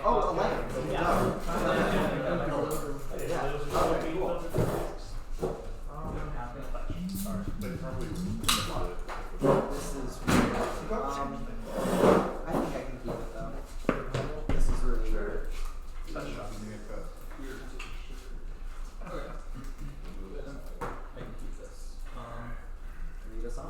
Oh, a land. Yeah. Okay, cool. This is weird. I think I can keep it though. This is really weird. Okay. I can keep this. Read us on.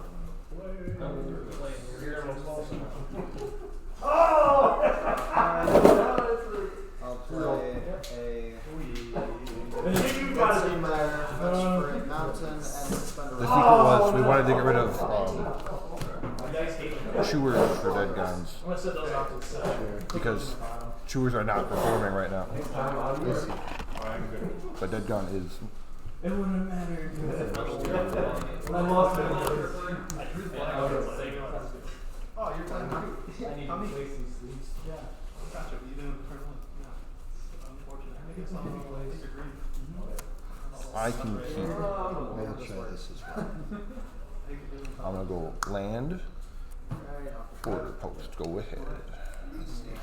I'll play a Mountain and Suspender. The secret was we wanted to get rid of chewers for dead guns because chewers are not performing right now. But dead gun is. It wouldn't matter. I lost it. Oh, you're playing I need to replace these sleeves. Yeah. Gotcha. You didn't prevalent. Yeah. It's unfortunate. I think it's on the place. I can keep. I'll try this as well. I'm gonna go land. Order post. Go ahead.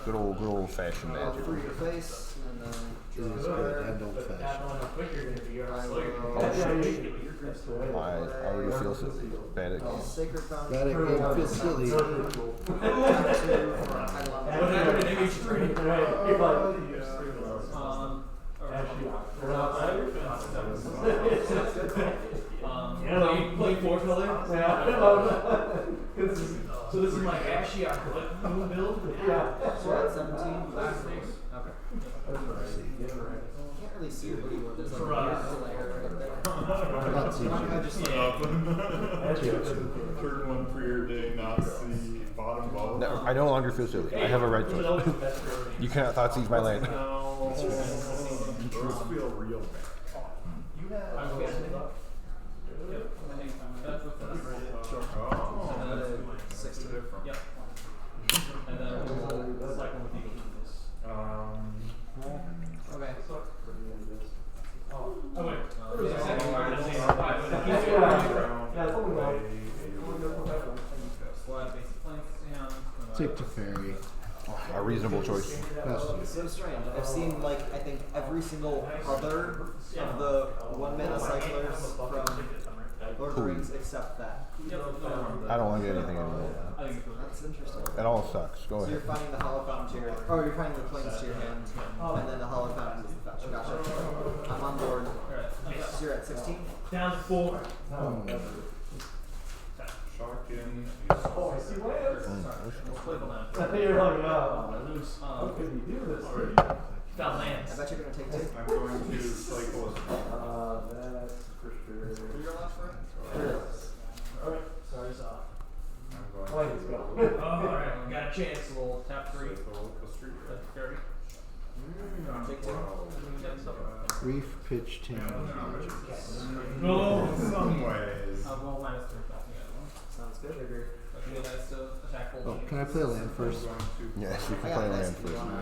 Good old fashioned magic. Free your face, and then It is good and old fashioned. I already feel silly. Bad at games. Sacred Foundation. That again feels silly. Play four color? So this is my Ashy Moon build? Yeah. So we're at 17 last week. Okay. Can't really see what you want. There's like a weird layer right there. Not too I just Third one for your day, not the bottom ball. No, I no longer feel silly. I have a red choice. You cannot thought seize my land. No. Those feel real bad. You have. Oh, that's 60. different. Yep. And then the second with Okay. Oh, wait. Take to ferry. A reasonable choice. So strange. I've seen like I think every single other of the 1 mana cyclers from Lord of the Rings except that. I don't want to get anything anymore. That's interesting. It all sucks. Go So you're ahead. finding the Hollow Fountain to your, or you're finding the planes to your hand, and then the Hollow Fountain is the fetch. Gotcha. I'm on board. So you're at 16? Down to 4. Shock in. Oh, I see whales. You're like, how could you do this? Found lands. I bet you're going to take 2. I'm going to cycle a That's for sure. You're your last right? Alright, sorry, so. I'm going Oh, let's to go. Alright, we got a chance. We'll tap 3. cycle a street red. Take 2. Reef pitch 10. No. In some ways. Roll minus 3. Sounds good. Oh, can I play a land first? Yes, you I can got play this land if you first. want.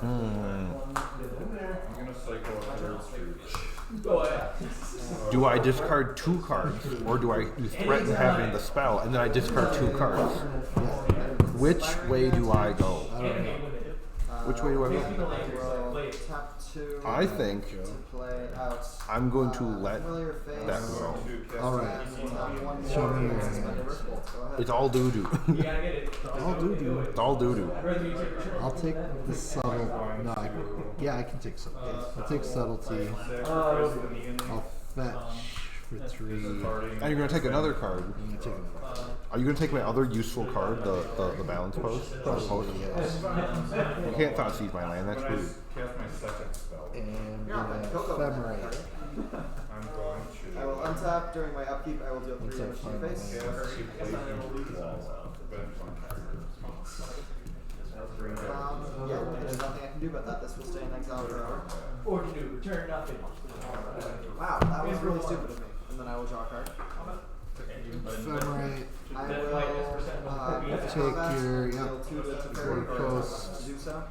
I'm going to cycle a third street. Do I discard 2 cards, or do I threaten having the spell and then I discard 2 cards? Which way do I go? I don't know. Which way do I go? I will tap 2 I think to play out. I'm going to let Familiar Face. that go. Alright. And tap 1 Show more me your and hand. suspend a Rift Bolt. Go ahead. It's all doo-doo. I'll do. It's all doo-doo. I'll take the subtle. No, I can take subtlety. I'll take subtlety. I'll fetch for 3. And you're going to take another card. I'm gonna take another. Are you going to take my other useful card, the balance post? The post? Yes. You can't thought seize my land, that's When I rude. cast my second spell, And Coco. ephemerate. I'm going to I will untap during my upkeep. I will deal 3 damage to your face. cast replacement wall. Bench one card. Bring back. Yeah, there's nothing I can do about that. This will stay in exile forever. Or to do, return nothing. Wow, that was really stupid of me. And then I will draw a card. Ephemerate. I will Take your deal 2 to Sword Fairy Post. to do so.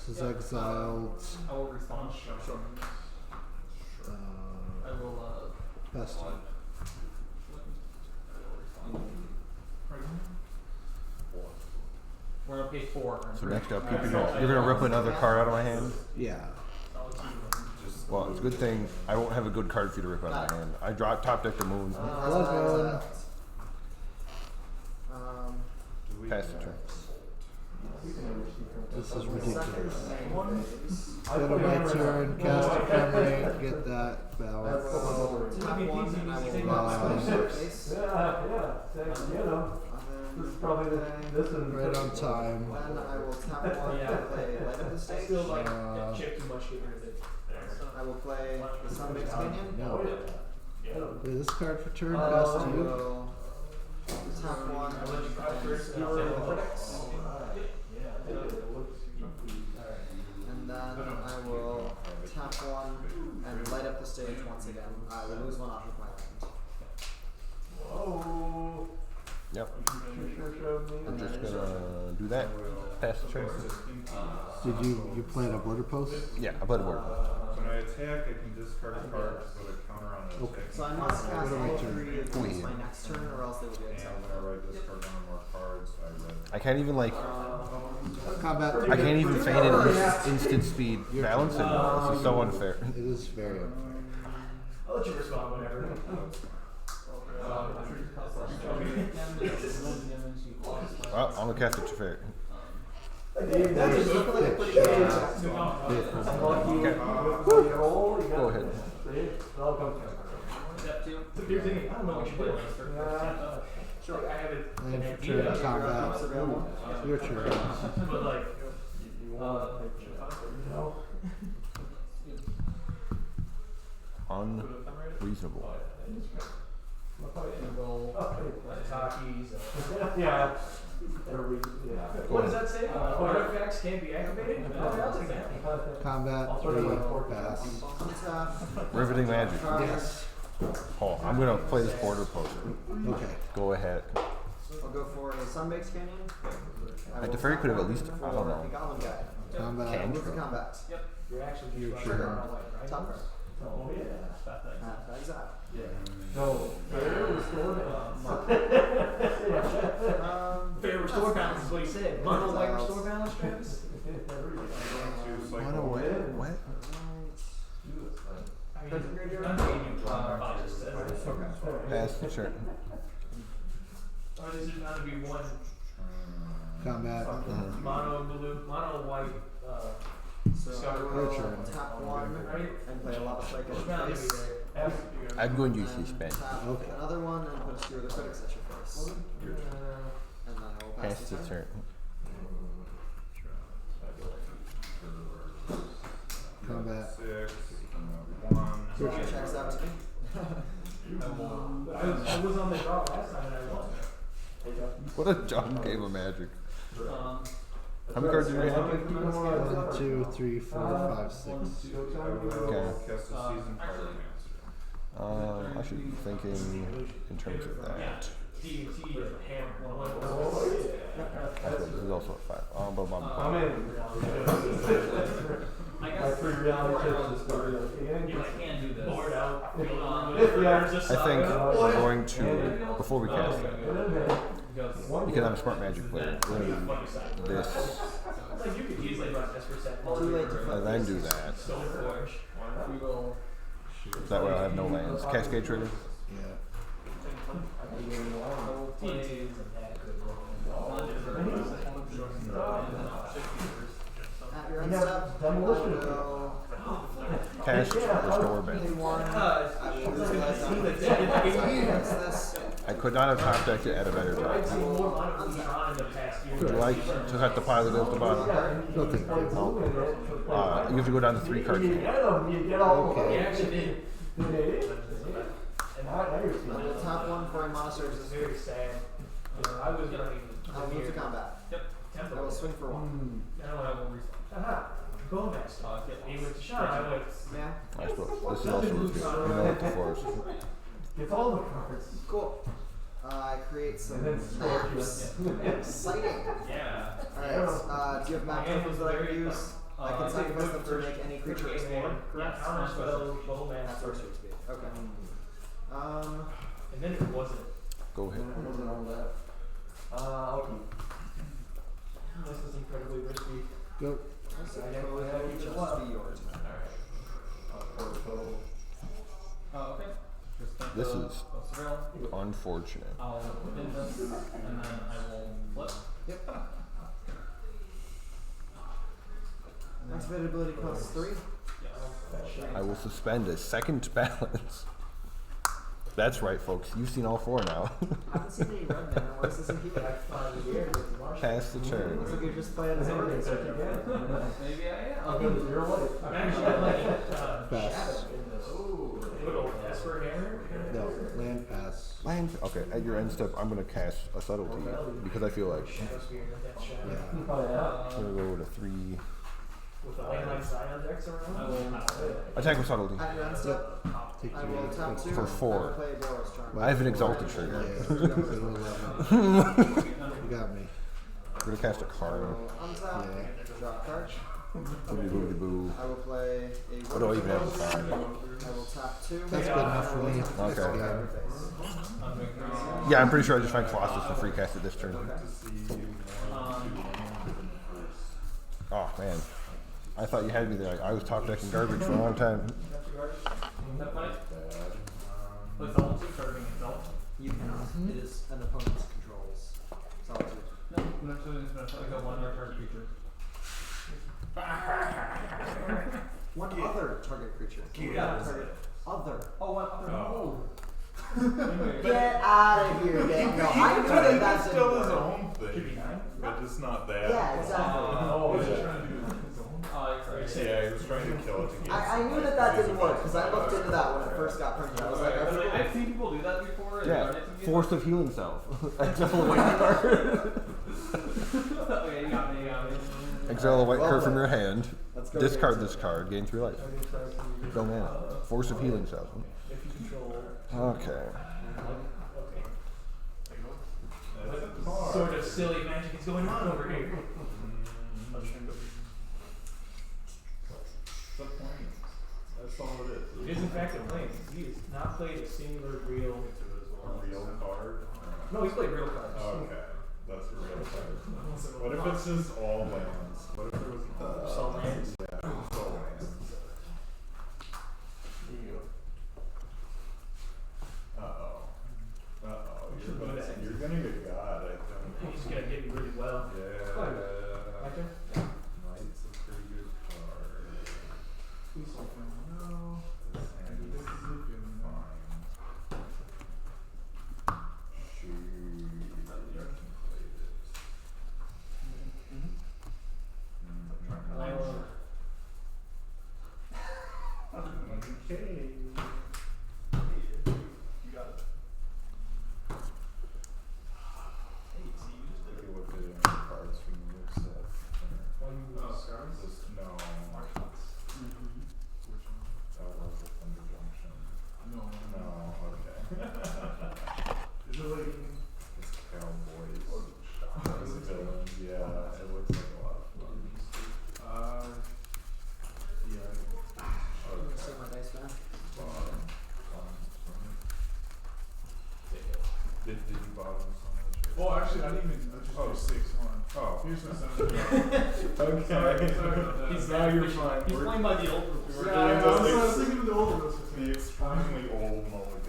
This is exiled. I will respond. Sure. I will, Best. We're gonna pay 4. So next up, you're gonna rip another card out of my hand. Yeah. Well, it's a good thing I won't have a good card for you to rip out of my hand. I dropped top deck the moon. Pass the turn. This is ridiculous. Go to my turn, cast a permanent, get that balance. This is probably this and Right on time. Then I will tap one and play Light Up the Stage. Still like chip too much, get rid of it. I will play the Sunbaked Canyon. No. Play this card for turn, I pass to you. will tap one and skewer the critics. And then I will tap one and light up the stage once again. I will lose one off of my land. Whoa. Yep. And I'm then just gonna do that. Pass the turn. Did you play a border post? Yeah, I played a board. When I attack, I can discard a card to put a counter on the Okay. so I must cast What do I all turn? 3 of these my next turn, or else they will be And exiled. whenever I discard one or more cards, I read. I can't even like. Combat. I can't even feign an instant speed balance, and this is so unfair. It is very unfair. I'll let you respond whenever. Well, I'm gonna cast it to fair. Go ahead. Step 2. You're thinking, I don't know what you play last Sure, I have it. And for turn, combat. Your turn. But like, Unreasonable. Yeah. What does that say? Artifacts can't be activated? Okay, I'll take that. Combat. 3. Pass. Untap. Riveting magic. Yes. Oh, I'm gonna play this border post. Okay. Go ahead. I'll go for a Sunbaked Canyon. At the fairy could have at least, I don't The know. Goblin Guy. Combat. Move to combat. Yep. You're actually Your just turn. Top card. Oh, yeah. Exile. So, fair restored. Fair restore balance is what he said. Mono white restore balance, Travis? What away? What? Pass the turn. Or is it gonna be one Combat. mono blue, mono white, So I Your turn. will tap one and play a Lava Strike Which at mountain your is face. there? I'm going to use this spend. Tap Okay. another one and put a Skewer the Critics at your face. And then I will pass Pass the the turn. turn. Combat. 6, 1. Your turn. Checks out to me. I was on the draw last time and I won. What a John game of magic. How many cards do you have? 1, 2, 3, 4, 5, 6. I will cast a Season Pyromancer. I should be thinking in terms of that. DT ham one. This is also a 5. I'm Blah. in. I My got free reality chips is going to be I can do this. Board out. I think we're going to, before we cast that, because I'm a smart magic player, we're going to do this, Like you could easily run Esper set. Too late to flip. and then do that. So forge. We will. That way I'll have no lands. Cascade trigger. Yeah. TNTs and that could At your We end have step, I demolition. will Cast, restore pay band. one. I will utilize that against this. I could not have top decked it at a better I've time. seen more mono drawn in the past year. Would you like to have the pile that goes to the bottom? No, thank you. You have to go down to 3 cards. You get them, you get all He Okay. actually did. I will tap one for a monster. It was very sad. I was running. I will move to combat. Yep. I Tempo. will swing for one. I don't have one reason. Aha. Gomez. He went to shine. I went. Yeah. I suppose. This is also good. You know what the force. It's all the cards. Cool. I create some And then storage. maps. Exciting. Yeah. Alright, do you have map tokens that I can use? I can sacrifice them to make any creature explode, correct? Counter spell, Bowman. That's where it should be. Okay. And then it wasn't. Go ahead. I'll keep. This is incredibly risky. Go. So I will just be your turn. Oh, okay. This is unfortunate. I'll pin this, and then I will flip. Yep. Activated ability costs 3. I will suspend a second balance. That's right, folks. You've seen all 4 now. I haven't seen any red mana. Why is this in here? Pass the turn. Looks like you're just playing as Order. Maybe I am. I'll go to 0 white. I'm actually playing Pass. Ooh, good old Esper hammer. No, land pass. Land. Okay, at your end step, I'm gonna cast a subtlety because I feel like Yeah. I'm gonna go to 3. With the landline Scion decks around. Attack with subtlety At your end step, Take I will tap 2. For 4. I will play Boros Charm. I have an exalted trigger. You got me. We're gonna cast a card. Untap. Yeah. Draw a card. Boobity boobity boo. I will play a. What do I even have to find? I will tap 2. That's good enough for me. Next Okay. game. Yeah, I'm pretty sure I just find Colossus and free cast it this turn. Oh man, I thought you had me there. I was top decking garbage for a long time. That fight? With all 2 targeting itself? You cannot. It is an opponent's controls. Solitude. No, I'm actually just gonna like a 1 target creature. One other target creature. Yeah. Target other. Oh, what other? Oh. Get out of here, Daniel. I knew that That's didn't still his work. own thing, but just not that. Yeah, exactly. Oh, was he trying to do his own? Yeah, he was trying to kill it to get I knew that didn't work because I looked into that when it first got printed. I was like, I've seen people do that before. and Yeah, run it to me. Force of Healing Self. Exile a white card. Okay, you got me, you got me. Exile a white card from your hand. Let's go Discard here. this card. Gain 3 life. No mana. Force of Healing Self. If you control. Okay. What sort of silly magic is going on over here? That's all it is. It is in fact a plane. He has not played a singular real. A real card? No, he's played real cards. Okay, that's a real card. What if it's just all lands? What if it was All lands. Yeah, it's all lands. You're gonna get God, I think. He's gonna get me really well. Yeah. My turn? Knight's a pretty good card. Please don't find me. No. This hand is fine. Shoot. I can play this. I will. Okay. You got it. Take a look at any cards from your set. No. That was a Thunder Junction. No. No, okay. Is it like. It's Cowboys. Those villains, yeah, it looks like a lot of fun. Yeah. See my dice, man. Bottom. Did you bottom so much? Oh, actually, I didn't even. I just did 6 on. Oh. Here's my sound. Okay. He's Now you're fine. He's We're- playing by the old rules. We're Yeah, doing I this was thinking of the old rules. The extremely old mulligan.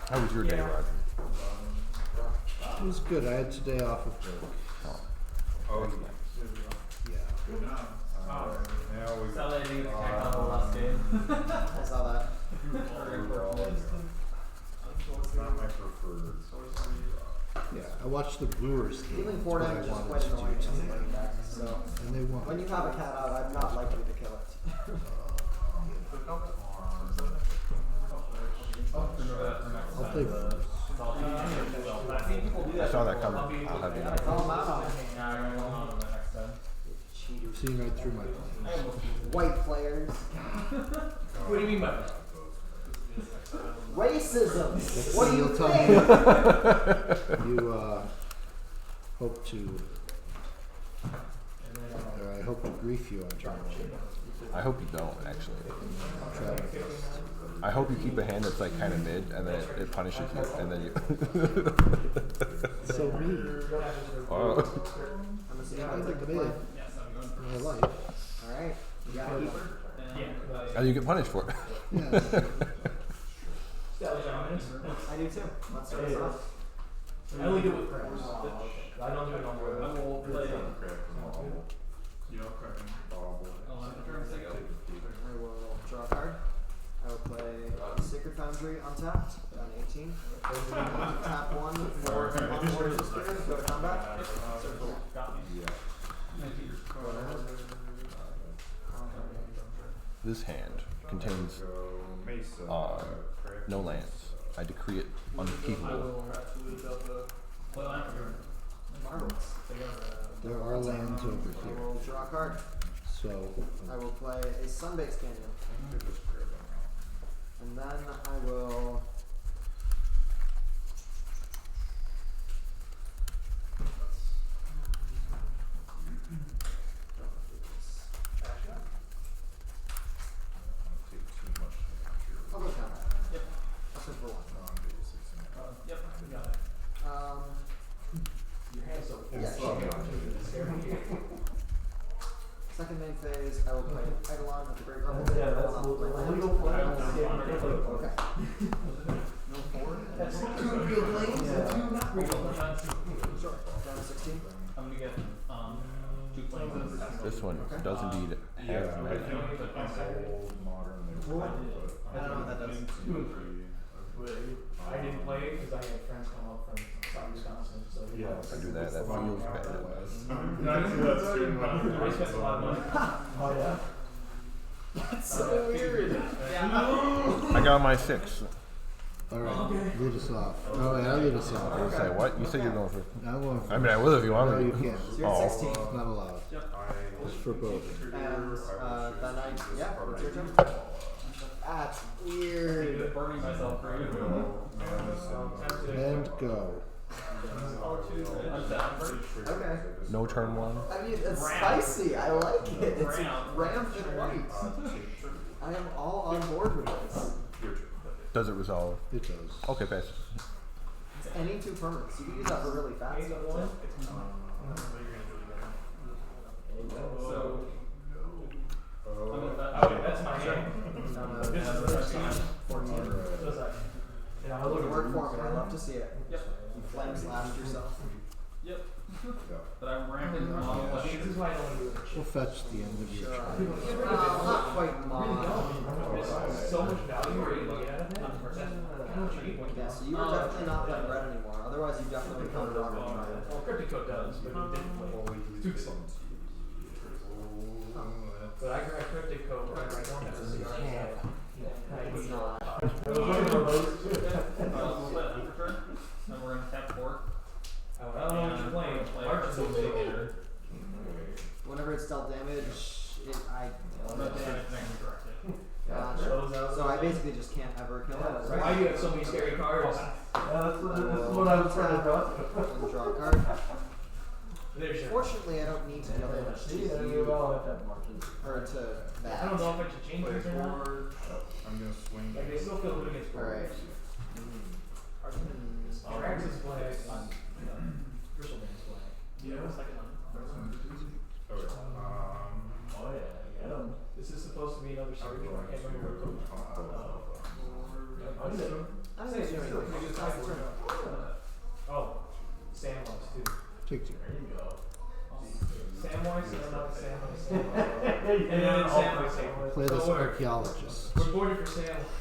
How was your day, Roger? It was good. I had today off of work. Oh, Yeah. now we. Saw that you attack on the last game. I saw that. It's not my preferred. Yeah. I watched the Brewers game. Dealing That's 4 what I damage is wanted quite to do annoying in today. the deck, so And they won. when you have a cat out, I'm not likely to kill it. I'll play first. I've seen people do that. I saw that before. coming. I'll have you know. Call him out on it. Yeah, I'm gonna go on the next time. Cheaters. Seeing right through my plans. White players. What do you mean by that? Racism. What do you You'll tell think? me. You hope to, or I hope to grief you on turn one. I hope you don't, actually. Try my best. I hope you keep a hand that's like kind of mid, and then it punishes you, and then you. So mean. Oh. I'm assuming I that's like like the mid play. in my life. Alright, you got a keeper? And you get punished for it. Yes. I do too. Let's start this off. I only do it with prayers. I don't do it on board. You know, cracking bobble. I will draw a card. I will play Sacred Foundry untapped on 18. Tap 1 for Warriors of Spirit, go to combat. This hand contains no lands. I decree it unkeepable. Marvelous. There are lands over I here. will draw a card. So I will play a Sunbase Canyon. And then I will I'll go combat. Yep. I'll switch for 1. Yeah, sure. Second main phase, I will play Eidolon at the Great Rumble. Yeah, that's legal play. Okay. No 4? That's two real planes and two not real planes. Sure. Down to 16. I'm gonna get 2 planes. This one does indeed have mana. I don't know what that does. 2 and 3. I didn't play it because I had friends come up from South Wisconsin, so I do that. That feels bad. I spent a lot of money. Oh yeah. That's so weird. I got my 6. alright, lead us off. Oh yeah, lead us I off. was say what? You said you're going for. I'm going for I mean, I will if you want No, me. you can't. So you're at 16. It's not allowed. It's forbidden. And then yeah, what's your turn? That's weird. Burning myself for you. And go. Okay. No turn 1. I mean, it's spicy. I like it. It's ramped and white. I am all on board with this. Does it resolve? It does. Okay, pass. It's any 2 permanents. You can use that for really fast stuff too. So, that's my hand. This is the first time. 14. Yeah, I look at work for me. I love to see it. Yep. You flame slashed yourself. Yep. But I'm ramping a lot of flesh. This is why I don't do it. We'll fetch the end of your Sure. turn. Not quite mom. So much value where you get it. Yeah, so you were definitely not playing red anymore. Otherwise, you definitely would come to Robert United. Well, Cryptic Code does, but he didn't play. Too good. But I grab Cryptic Code whenever I don't have a cigar. It's not. And we're in tap 4. I don't know what you're playing. March is bigger. Whenever it's dealt damage, I Gotcha. Gotcha. So I basically just can't ever kill it. Why do you have so many scary cards? Yeah, that's what I was trying to draw. And draw a card. There's your. Fortunately, I don't need to deal damage to Yeah, you you all have that margin. or to that. I don't know if I should change this or not. I'm gonna swing. Like, they still feel good against Alright. Drax is play. Gristleman's play. Yeah, second one. Okay. Oh yeah, get 'em. This is supposed to be another surge. I can't remember what it's called. I don't think it's doing anything. Just pass the turn. Oh, Samwise too. Take 2. There you go. Samwise, Samwise. And And then Samwise. Play this archaeologist. We're boarded for Samwise.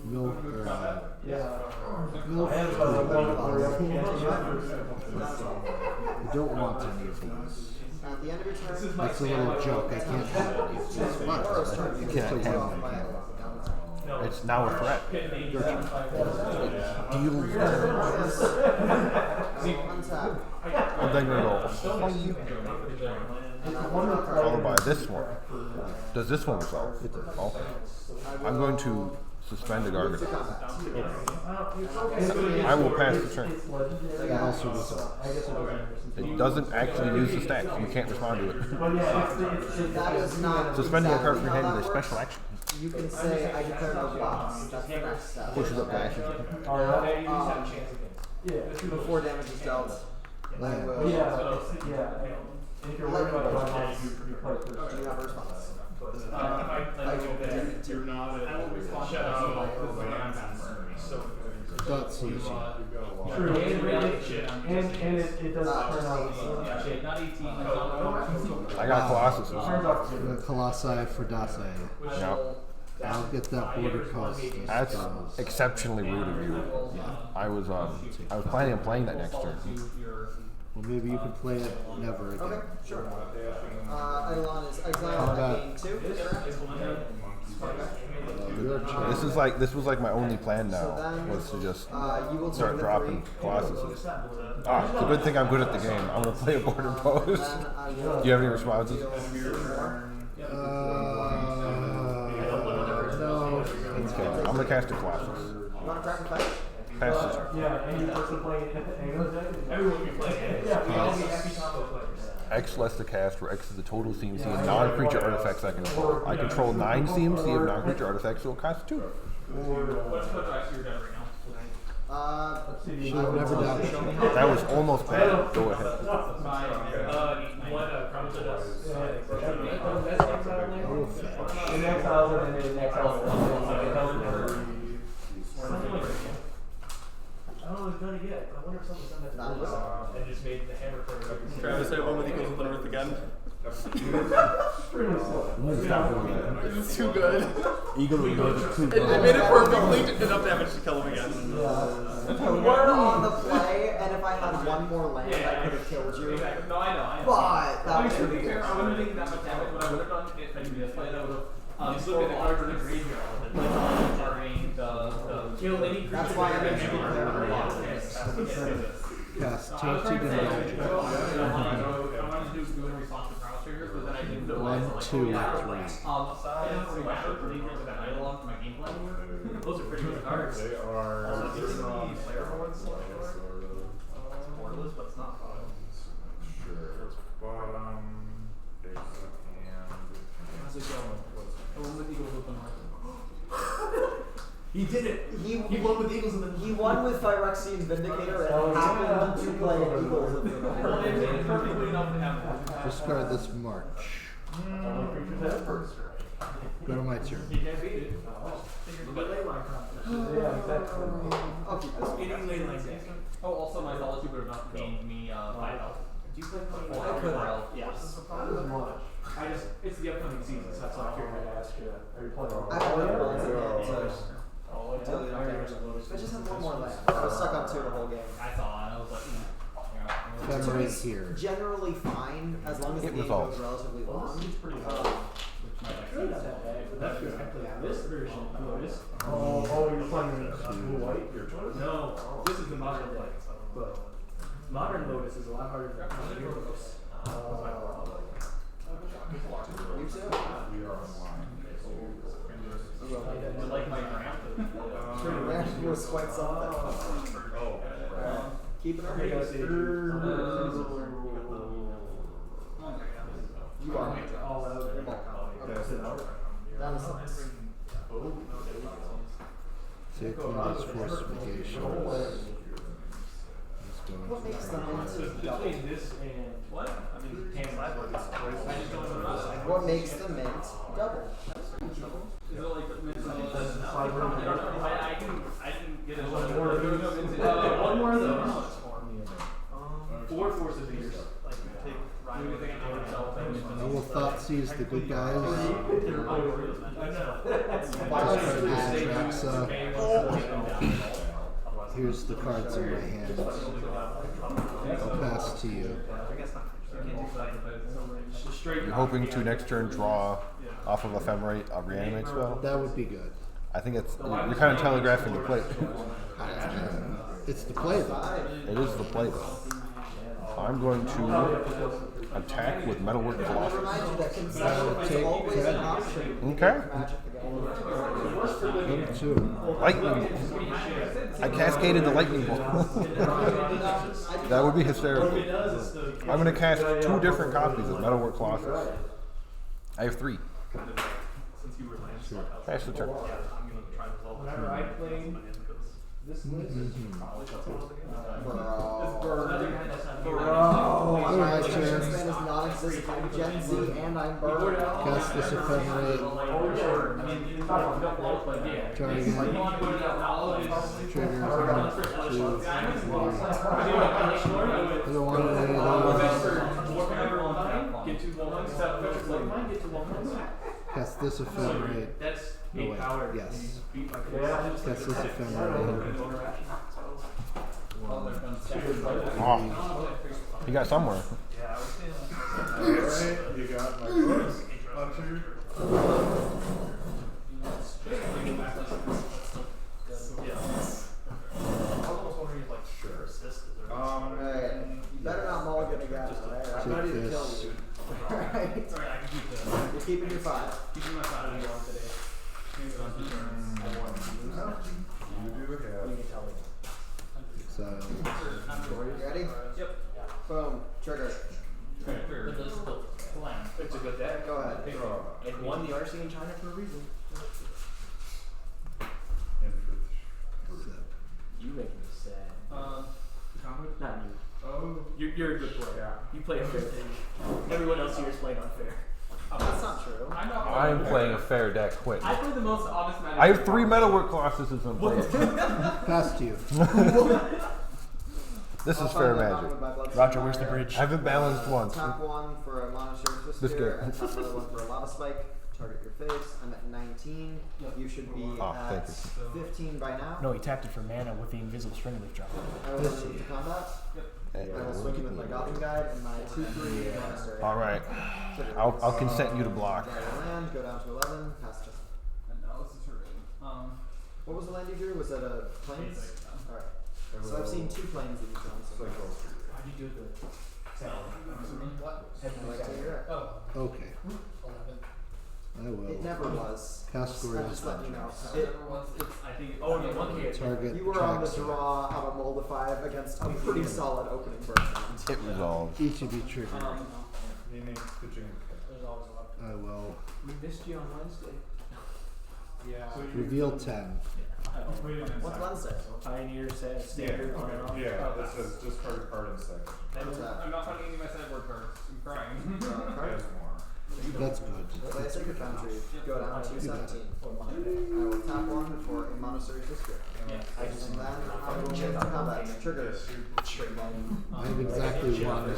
Milk or Yeah. milk. I had about a one for you. I don't want any of these. At the end of your turn, That's a little joke. I can't have any of these. Tomorrow's turn, But you you can can't take it have off any. by down the turn. It's now a threat. Your turn. Deal. Untap. And then you're going to And I go will draw a followed card. by this one. Does this one resolve? It does. Okay. I I'm going to will Suspend a Gargant. I I will pass the turn. That also resolves. It doesn't actually use the stats. You can't respond to it. That is not. Suspending a card from your exactly hand how is a that special works. action. You can say, I declare no blocks. That's the next step. Pushes up back. Before damage is dealt, I will. Do you have a response? You're not at That's easy. True. And it doesn't turn out. I got Colossus. Colossi for Daci. Yeah. I'll get that border cost. That's exceptionally rude of you. I was planning on playing that next turn. Well, maybe you can play it never again. Okay, sure. Eidolon is exiled at game 2. Your turn. This was like my only plan now, was to just You will start turn dropping to 3. Colossuses. Ah, it's a good thing I'm good at the game. I'm gonna play a border post. Then I will. Do you have any responses? No. Okay, I'm gonna cast a Colossus. You want to crack and fight? Pass the turn. Yeah, and you person playing everyone will be playing it. Yeah, we all be happy combo players. X less the cast, where X is the total CMC of non-creature artifacts I control. I control 9 CMC of non-creature artifacts, so it costs 2. What's the rest of your deck right now? Should have never done it. That was almost bad. Go ahead. In exiles and then in exiles. I don't know if it's done it yet. I wonder if someone's done that to Bruce and just made the hammer for Travis, I one with equals with Earth again. It's too good. Eagle will go to 2 It made it perfectly enough damage to kill him again. You were on the play, and if I had one more land, I could have killed you. No, I know. But that was To be really fair, I wouldn't think that much damage. What I would have done if I did this play, I would have looked at the cards in the graveyard and targeting the kill any creature. That's why I made sure Cast Tainted Indulgence. 1, 2, 3. Those are pretty good cards. They are. Borderless, but it's not fun. Sure. Bottom. Basic hand. How's it going? The one with Eagles with the market. He did it! He won with Eagles in the He won with Phyrexian Vindicator and happened to play Eagles of the It made it perfectly enough to have Discard this March. Go to my turn. You can't beat it. Yeah, exactly. I'll keep this one. Oh, also my solitude would have not gained me 5 health. Do you play I could have. Yes. It's the upcoming season, so that's why I figured I'd ask you. Are you playing? I have no balls in it, so until you don't damage it. I just have one more land. I was stuck on 2 the whole game. I saw it, I was like, Ephemerate here. Generally fine, as long as the It game resolves. goes relatively long. This version, oh, you're playing white? No, this is the modern play. But modern Lotus is a lot harder than modern Lotus. You too? We are online. I like my ramp. It was quite something. Keep it up. You are All out. You're bulk out. Okay. Down to 6. Take one of these fortifications. What makes the mint double? Between this and what? I mean, hand library. What makes the mint double? Is it like the mint? I didn't get it. One more of those. 4 forces eaters. Like take I will thought seize the good guys. Here's the cards in my hand. I'll pass to you. You're hoping to next turn draw off of Ephemerate a Reanimate spell? That would be good. I think it's, you're kind of telegraphing the play. It's the play though. It is the play though. I'm going to attack with Metalwork I Colossus. remind you that concession is Take always an that. option. Okay. Magic the game. Two. Lightning. I cascaded the lightning bolt. That would be hysterical. I'm gonna cast 2 different copies of Metalwork Colossus. I have 3. Pass the turn. Whenever I play this list, My turn span is non-existent. I'm Gen Z and I'm Bird. Cast this ephemerate. Target. Trigger. 2, 3. I don't want any of those. Cast this ephemerate. No way. Yes. Cast this ephemerate. Oh, you got somewhere. Alright, you got my books. Hunter. Alright. You better not mulligan again, alright? I'm ready to kill you. Alright. You're keeping your 5. Keeping my 5 today. You do have. Exile. You ready? Yep. Boom. Trigger. it's a good deck. Go ahead. It won the RC in China for a reason. You make me sad. Not you. Oh. You're a good player. You play a fair thing. Everyone else here is playing unfair. That's not true. I'm playing a fair deck quick. I play the most honest magic. I have 3 Metalwork Colossuses in play. Pass to you. This is fair magic. Roger, where's the bridge? I haven't balanced once. Tap 1 for a Mono Surface This Sphere, guy. and tap another 1 for a Lava Spike. Target your face. I'm at 19. You should be Oh, at thank 15 by now. No, he tapped it for mana with the invisible string leaf drop. I will move to combat. I will swing in with my Goblin Guide and my 2/3 monastery. All right. I'll consent you to block. Draw your land, go down to 11, pass just. And now this is her rating. What was the land you drew? Was that a plains? Alright. So I've seen 2 plains that you've drawn so far. How'd you do the I'd like to hear it. Okay. I will. It never was. Cast I'm Gorilla just letting you know. Dungeons. I think. Oh, no, one here. Target. You were on the tracks. draw out of Mold of 5 against a pretty solid opening burn. It resolves. Each of you trigger. Meaning the jink. I will We missed you on Wednesday. Yeah. So reveal 10. What's Wednesday? Pioneer set, standard, on and off. Yeah, that says discard a card in second. What's that? I'm not finding any of my sideboard cards. I'm crying. He has more. That's good. Play a Sacred Foundry, go down to 17. I will tap 1 for a Monastery District. And then I will move to combat. Trigger. I have exactly 1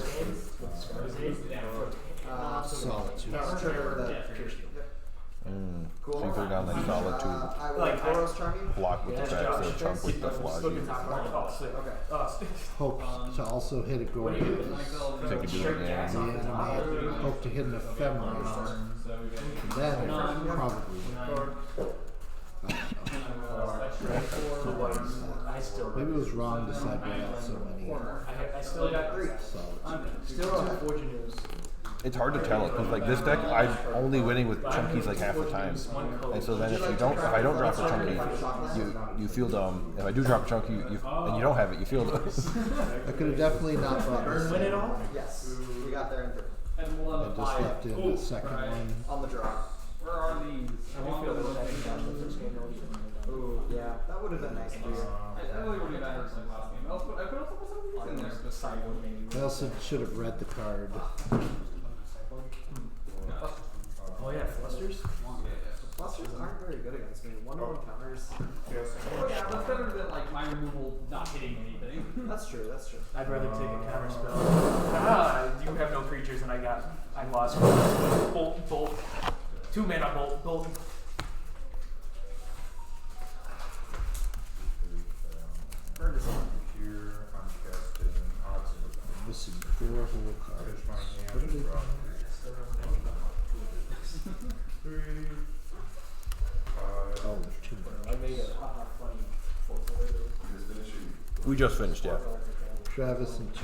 solitude. Trigger the. Cool. So you throw down like solitude. I will Boros Charm you. Block with the tracks or chunk with the flash. Okay. Hope to also hit a Gorilla. So you can do it again. Reanimate. Hope to hit an ephemerate. Then probably. Maybe it was wrong to separate out so many. I still got 3. Solitude. Still on fortune news. It's hard to tell because like this deck, I'm only winning with chunkies like half the time, and so then if I don't drop a chunky, you feel dumb. If I do drop a chunky, and you don't have it, you feel dumb. I could have definitely not bought this. Win it all? Yes. We got there in 3. I just left in the second one. On the draw. Where are these? I feel that the first game Ooh, yeah. That would have been nice for you. I really really bad like last game. I put also put some of these in there. The sideboard maybe. I also should have read the card. Oh yeah, flusters? Flusters aren't very good against me. 1/1 counters. Yes. Oh, yeah, that's better than like my removal not hitting anything. That's true, that's true. I'd rather take a counter spell. You have no creatures and I lost bolt. 2 mana bolt. Here, I'm casting Oxford. Missing 4 whole cards. Pitch my hand What did and we drop 3, 5. Oh, there's 2 more. I made a funny We just finished, yeah. Travis and 2.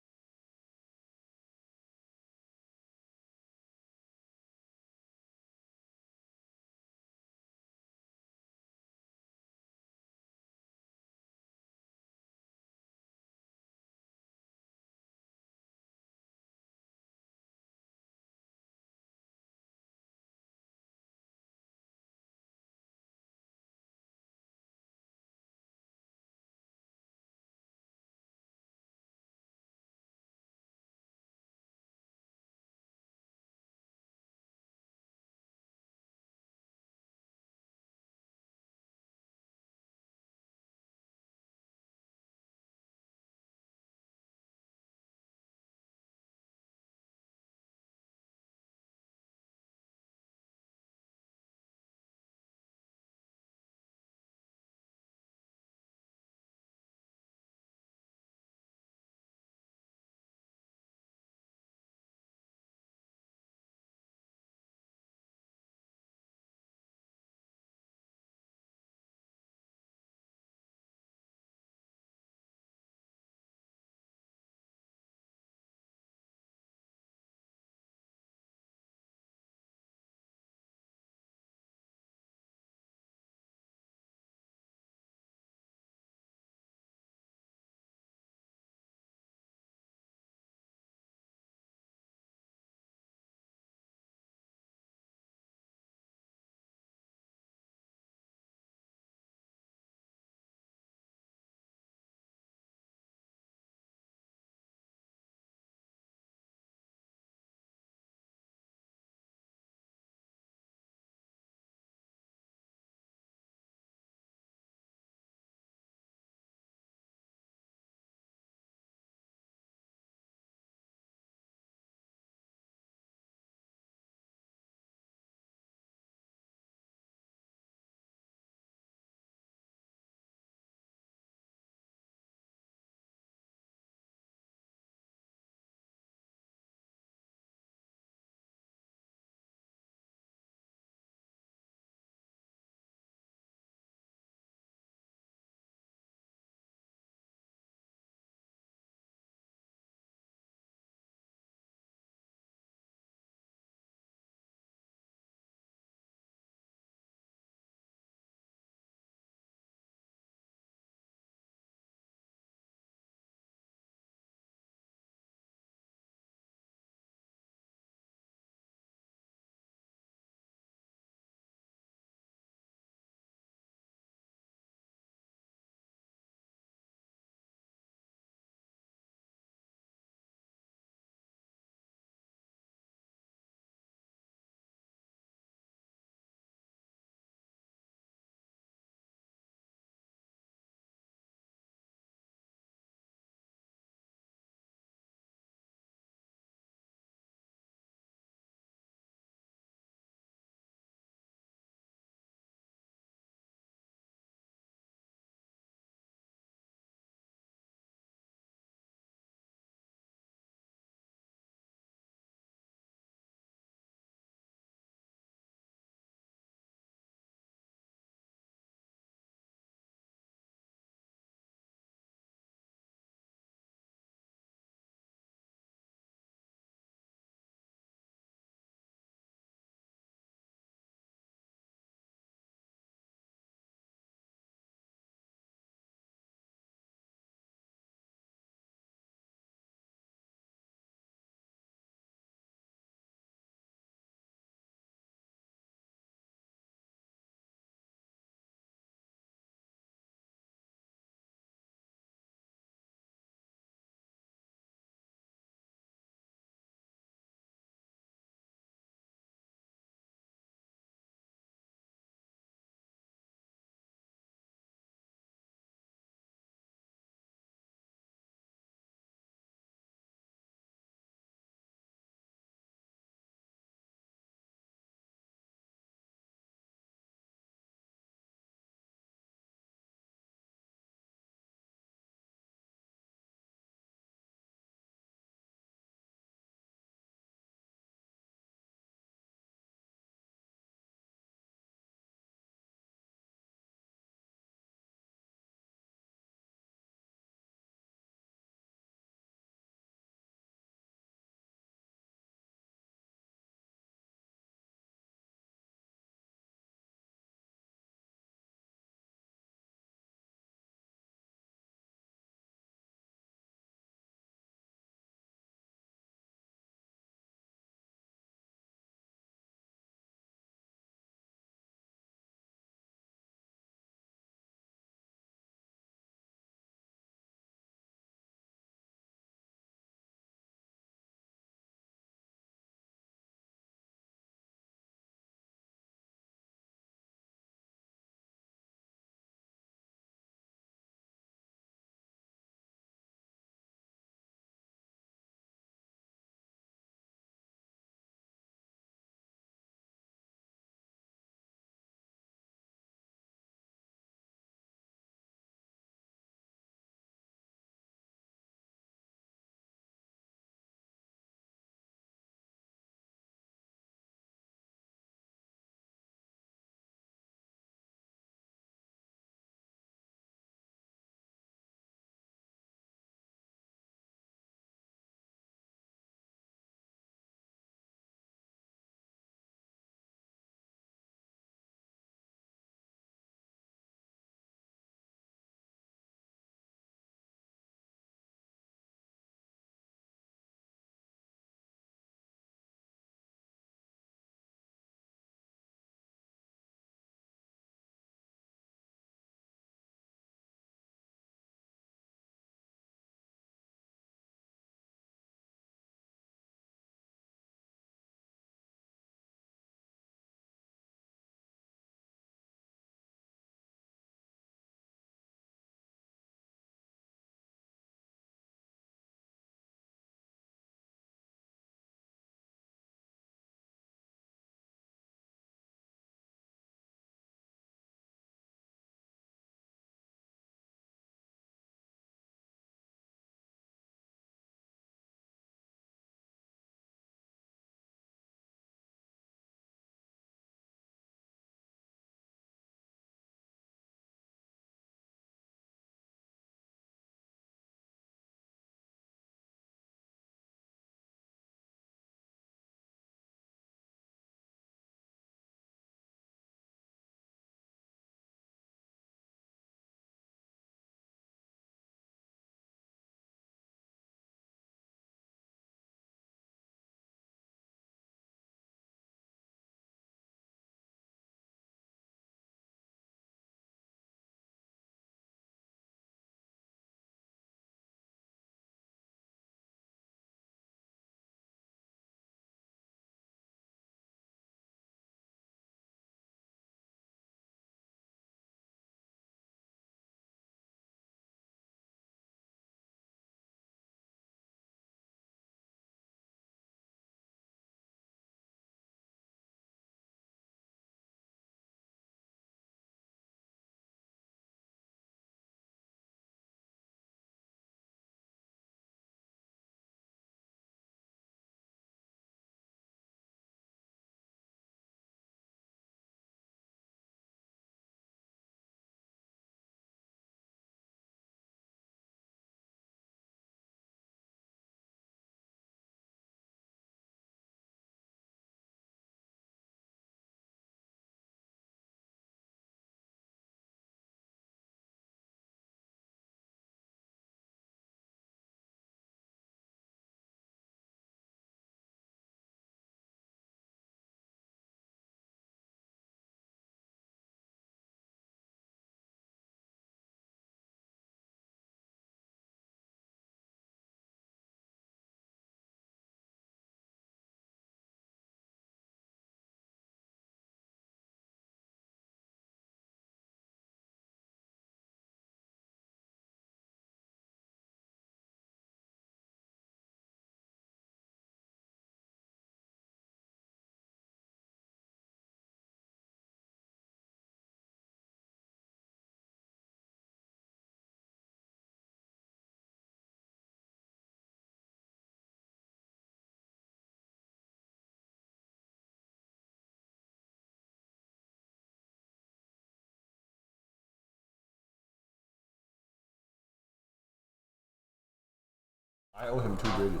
I owe him 2 bridges.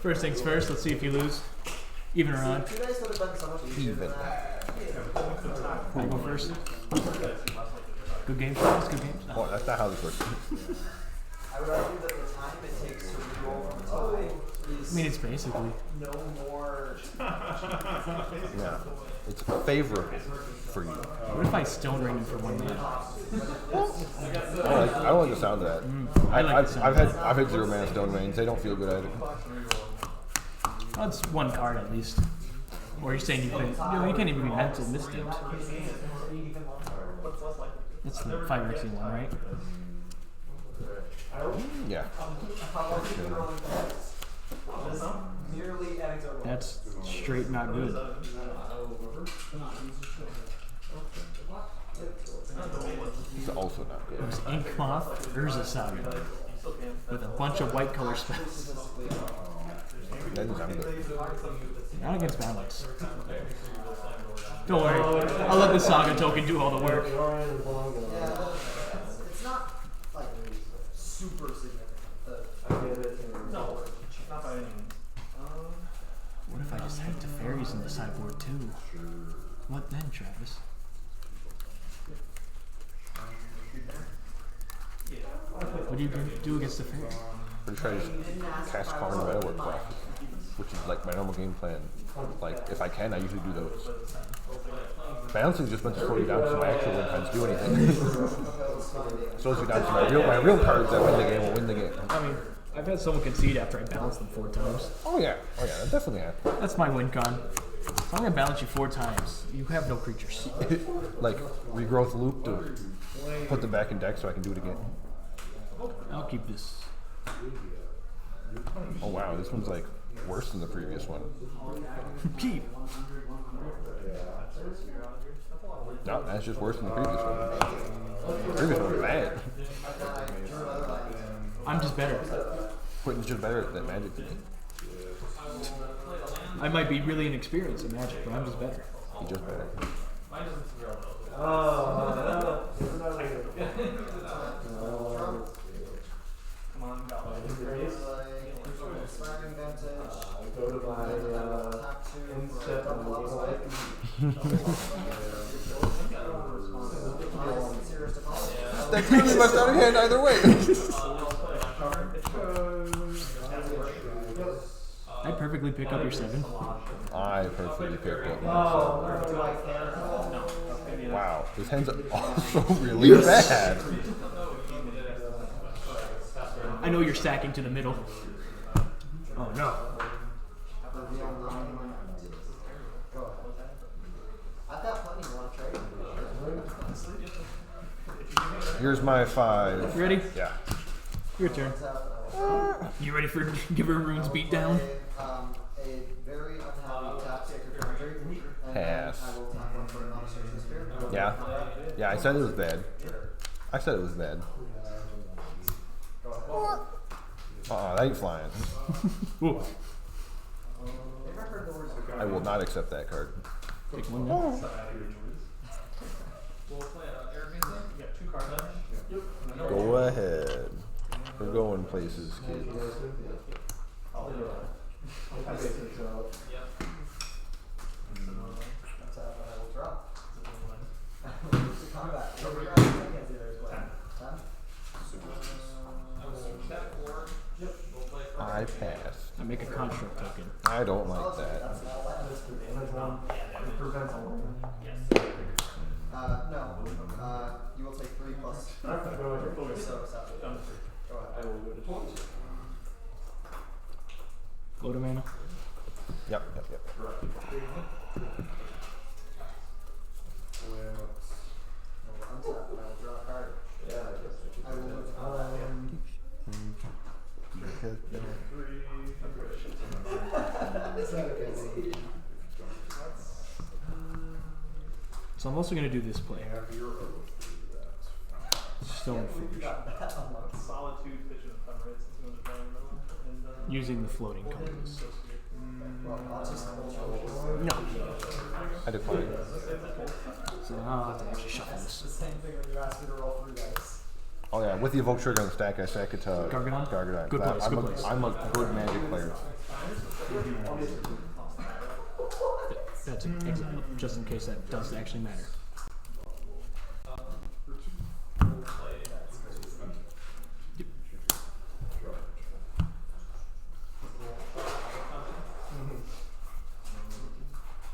First things first, let's see if you lose. Even or odd. Even. I go first. Good game for us, good games. Oh, that's not how this works. I would argue that the time it takes to reroll from tie is I mean, it's basically. no more. Yeah. It's favorable for you. What if I stone ring you for 1 minute? I don't like the sound of that. I like the sound. I've had 0 mana stone range. They don't feel good either. Well, it's 1 card at least. Or you're saying you can, you can't even be mental misstamped. That's the 5-Rexy one, right? Yeah. That's straight not good. It's also not good. There's Ink Moth, Urza Saga. With a bunch of white color spells. That doesn't sound good. Not against balance. Don't worry, I'll let the Saga token do all the work. Yeah, it's not like super significant. No, not by any means. What if I just had the fairies in the sideboard too? What then, Travis? What do you do against the fairies? Pretty sure I just cast Karn and Metalwork Class, which is like my normal game plan. Like, if I can, I usually do those. Balancing just meant to slow you down so my actual win times do anything. Slows you down so my real cards that win the game will win the game. I mean, I've had someone concede after I balanced them 4 times. Oh yeah, that definitely happened. That's my win con. If I'm gonna balance you 4 times, you have no creatures. Like, regrowth loop to put them back in deck so I can do it again. I'll keep this. Oh wow, this one's like worse than the previous one. Keep. No, that's just worse than the previous one. The previous one was bad. I'm just better. Quintin's just better at that magic than me. I might be really inexperienced in magic, but I'm just better. He's just better. Come on, Gavin. Inspiring Vintage. Go to my Tap 2 for a double upside. Serious deposit. That could be my starting hand either way. I perfectly pick up your 7. I perfectly picked up. Wow, this hand's also really bad. I know you're stacking to the middle. Oh no. I've got plenty you want to trade. Here's my 5. Ready? Yeah. Your turn. You ready for Giver Rune's beatdown? A very unhappy tap Sacred Foundry. Pass. I will tap 1 for a non-search spirit. Yeah. Yeah, I said it was bad. I said it was bad. That ain't flying. Ooh. I will not accept that card. Take 1 now. We'll play Air Visa. You got 2 cards left. Go ahead. We're going places, kids. I pass. I make a construct token. I don't like that. No. You will take 3 plus. So, go ahead. Go to mana. Yep. Untap, and I will draw a card. I will move So I'm also going to do this play. Stone Forge. Solitude, Vision of Thunderous. It's going to draw and Using the floating compass. No. I decline. So I'll have to actually shuffle It's this. the same thing when you ask me to roll 3 dice. Oh yeah, with the evoke trigger on the stack, I stack it to Gargadon? Gargadon. Good place, I'm good a, place. I'm a good Magic player. That's an exile, just in case that does actually matter. Yep.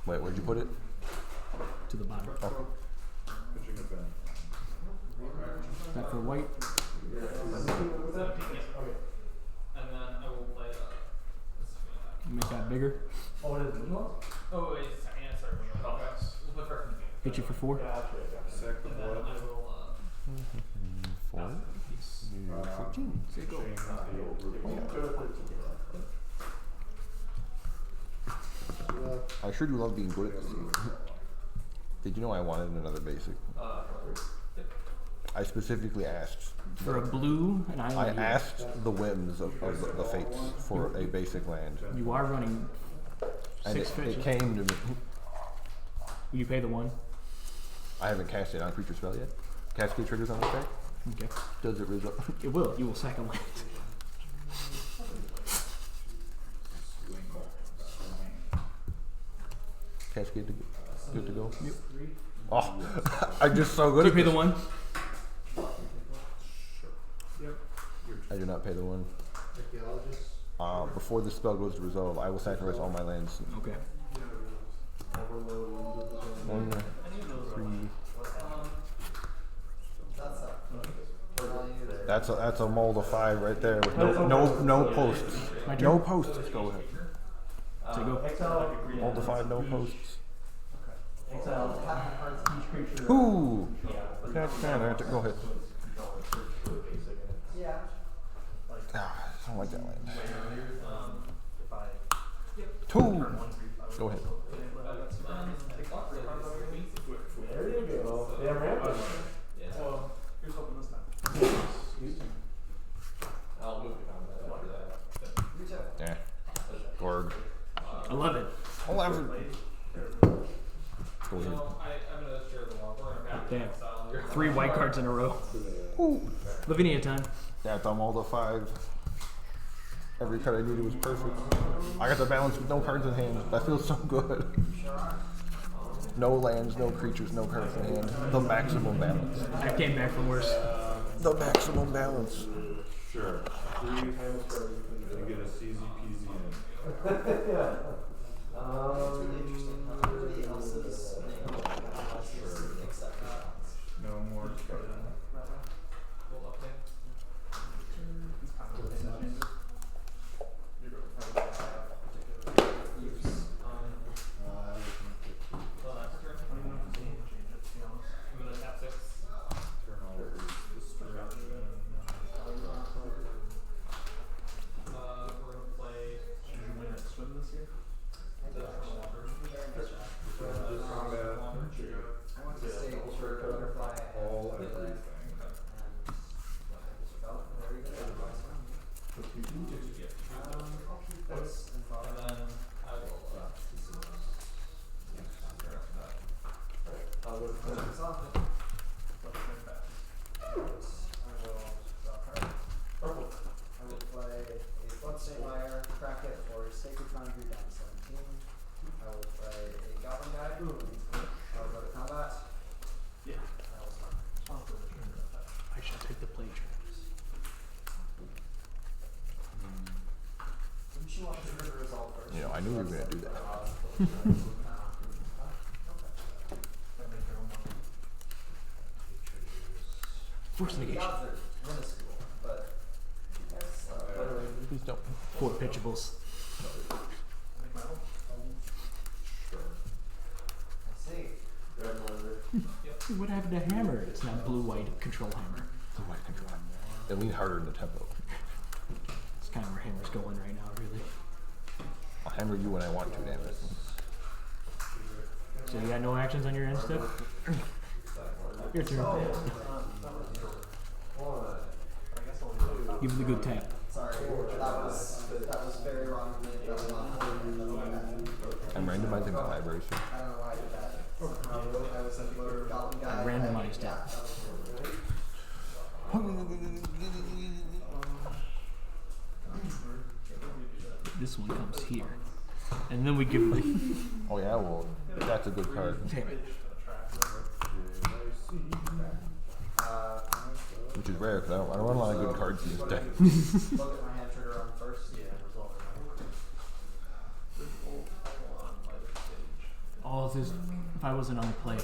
Wait, where'd you put it? To the bottom. Oh. That for white. And then I will play Make that bigger. Oh, it is visual? oh wait, yeah, sorry. We'll play for Hit you for 4. And then I will 4. 14. I sure do love being good at this game. Did you know I wanted another basic? I specifically asked. For a blue, and I asked the whims of the fates for a basic land. You are running And 6 it fetches. came to me. Will you pay the 1? I haven't cast it on creature spell yet. Cascade triggers on the deck. Okay. Does it result? It will. You will sack a land. Cascade to good to go. Yep. Oh, I'm just so good Do you at pay the this. 1? I do not pay the 1. Archaeologist. Before the spell goes to resolve, I will sacrifice all my lands. Okay. 1, 3. That's a mold of 5 right there with no posts. My turn. No posts. Go ahead. So go. Exile. Mold of 5, no posts. Exile. Each creature. Ooh. Go ahead. Yeah. Ah, I don't like that land. 2. Go ahead. There you go. Damn right. here's hoping this time. I'll move the combat. Yeah. Gorg. 11. 11. Go ahead. I'm gonna share the wall. We're gonna Damn. 3 white cards in a row. Ooh. Lavinia time. That's a mold of 5. Every card I needed was perfect. I got the balance with no cards in hand. That feels so good. No lands, no creatures, no cards in hand. The maximum balance. I came back from worse. The maximum balance. Sure. 3 times cards to get a CZ PZ in. Nobody else's name except No more cards. You know, I knew we were going to do that. Force negation. Please don't. 4 pitchables. What happened to hammer? It's not blue-white control hammer. The white control. It leaned harder in the tempo. It's kind of where hammer's going right now, really. I'll hammer you when I want to, damn it. So you got no actions on your end, Steph? Your turn. Give him the good tap. Sorry, that was very wrong of me. That was not I'm randomizing the vibration. I don't know why I did that. I was a Goblin guy. I randomized it. This one comes here. And then we give them. Oh yeah, well, that's a good card. Damn it. Which is rare because I don't run a lot of good cards these days. Look at my hand trigger on first. Yeah, resolve it. Oh, this, if I wasn't on the play.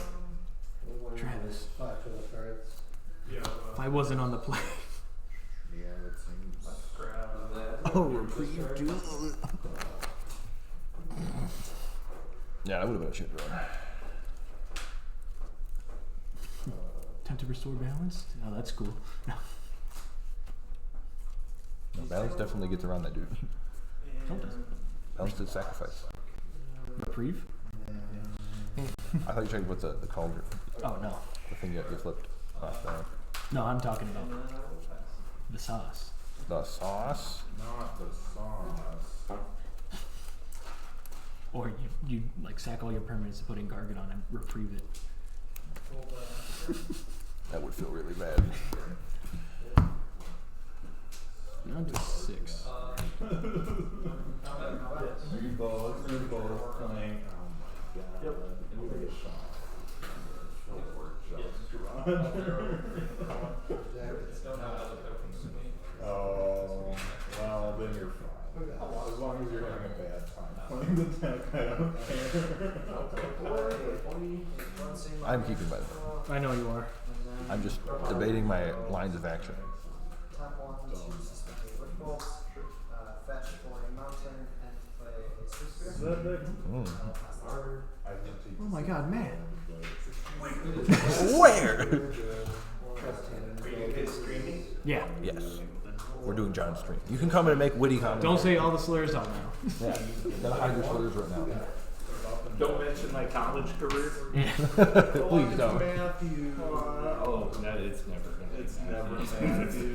Travis. If I wasn't on the play. Yeah, it seems. Oh, reprieve, dude. Yeah, that would have been a shit draw. Time to restore balance? Oh, that's cool. No. No, balance definitely gets around that dude. No, it doesn't. Balance did sacrifice. Reprieve? I thought you tried with the cauldron. Oh, no. The thing that you flipped last time. No, I'm talking about the sauce. The sauce? Not the sauce. Or you like sack all your permanents to put in Gargadon and reprieve it. That would feel really bad. Down to 6. You both playing. Oh my god. Yep. Take a shot. Oh, well, then you're fine. As long as you're having a bad time playing the deck, I don't care. I'm keeping by the way. I know you are. I'm just debating my lines of action. Tap 1 to suspend a Lick Bolt, fetch for a mountain, and play a Swiss Spear. Oh my god, man. Where? Yeah. Yes. We're doing John's stream. You can come in and make witty comments. Don't say all the slurs out now. Yeah. You gotta hide your slurs right now. Don't mention my college career. Yeah. Please don't. Matthew. Oh, no, it's never gonna be. It's never Matthew.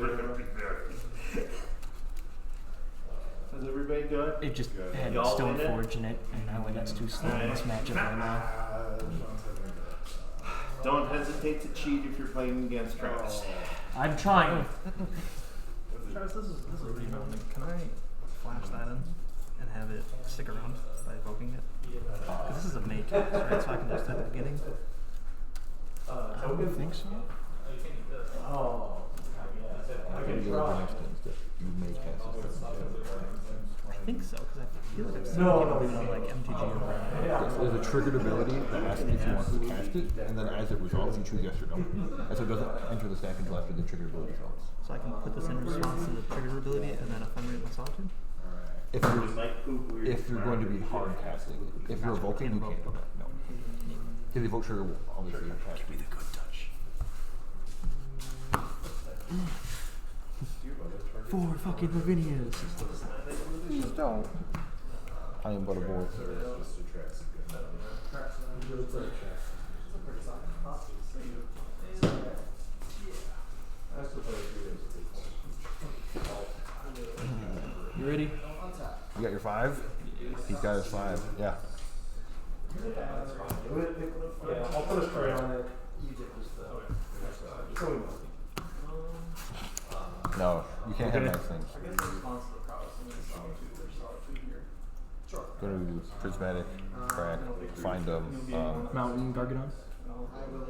How's everybody doing? It just had Y'all in it? Stoneforge in it, and I went, that's too slow in this matchup right now. Don't hesitate to cheat if you're playing against Travis. I'm trying. Travis, this is remounting. Can I flash that in and have it stick around by evoking it? Because this is a make, right? So I can just at the beginning. I don't think so. Oh. I can do it next instead. You may cast it. I think so, because I feel like I've seen No, people no, do it on like MTG or Yes, there's a triggered ability that asks if you want to cast it, and then as it resolves, you choose yes or no. And so it doesn't enter the stack until after the triggered ability resolves. So I can put this in response to the trigger ability and then ephemerate my solitude? If you're going to be hard casting, if you're evoking, you can't do that. No. Because the evoke trigger will obviously cast. Be the good touch. 4 fucking Lavinias. Please don't. I am but a boy. You ready? You got your 5? He's got his 5. Yeah. I'll put a tray on it. No, you can't have nice things. Go to prismatic, crack, find a Mountain Gargadon?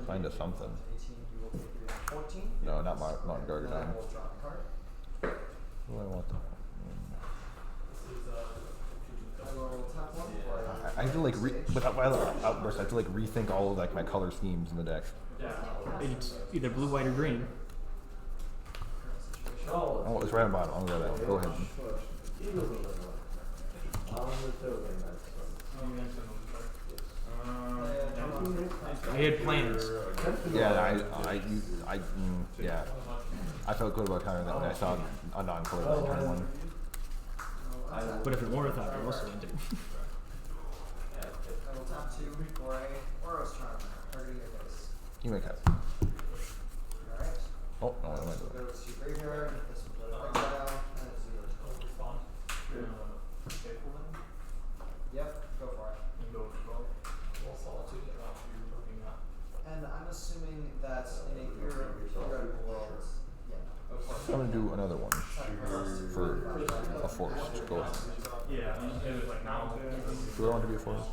find a something. No, not Mountain Gargadon. What do I want? I have to like without violent outbursts. I have to like rethink all of like my color schemes in the deck. It's either blue, white, or green. Oh, it's right on bottom. I'll grab that one. Go ahead. I had plans. Yeah, yeah. I felt good about countering that when I saw a non-color turn 1. But if it were, I thought I also went to. I will tap 2 for a Oros Charm, targeting your base. You make that. Alright. Oh, no, I went This will go to graveyard, this will go to exile, and it's 0. Yep, go for it. And I'm assuming that in a theoretical world, yes. do another one for a forest. Go ahead. Yeah, it was like now. Do I want to be a forest?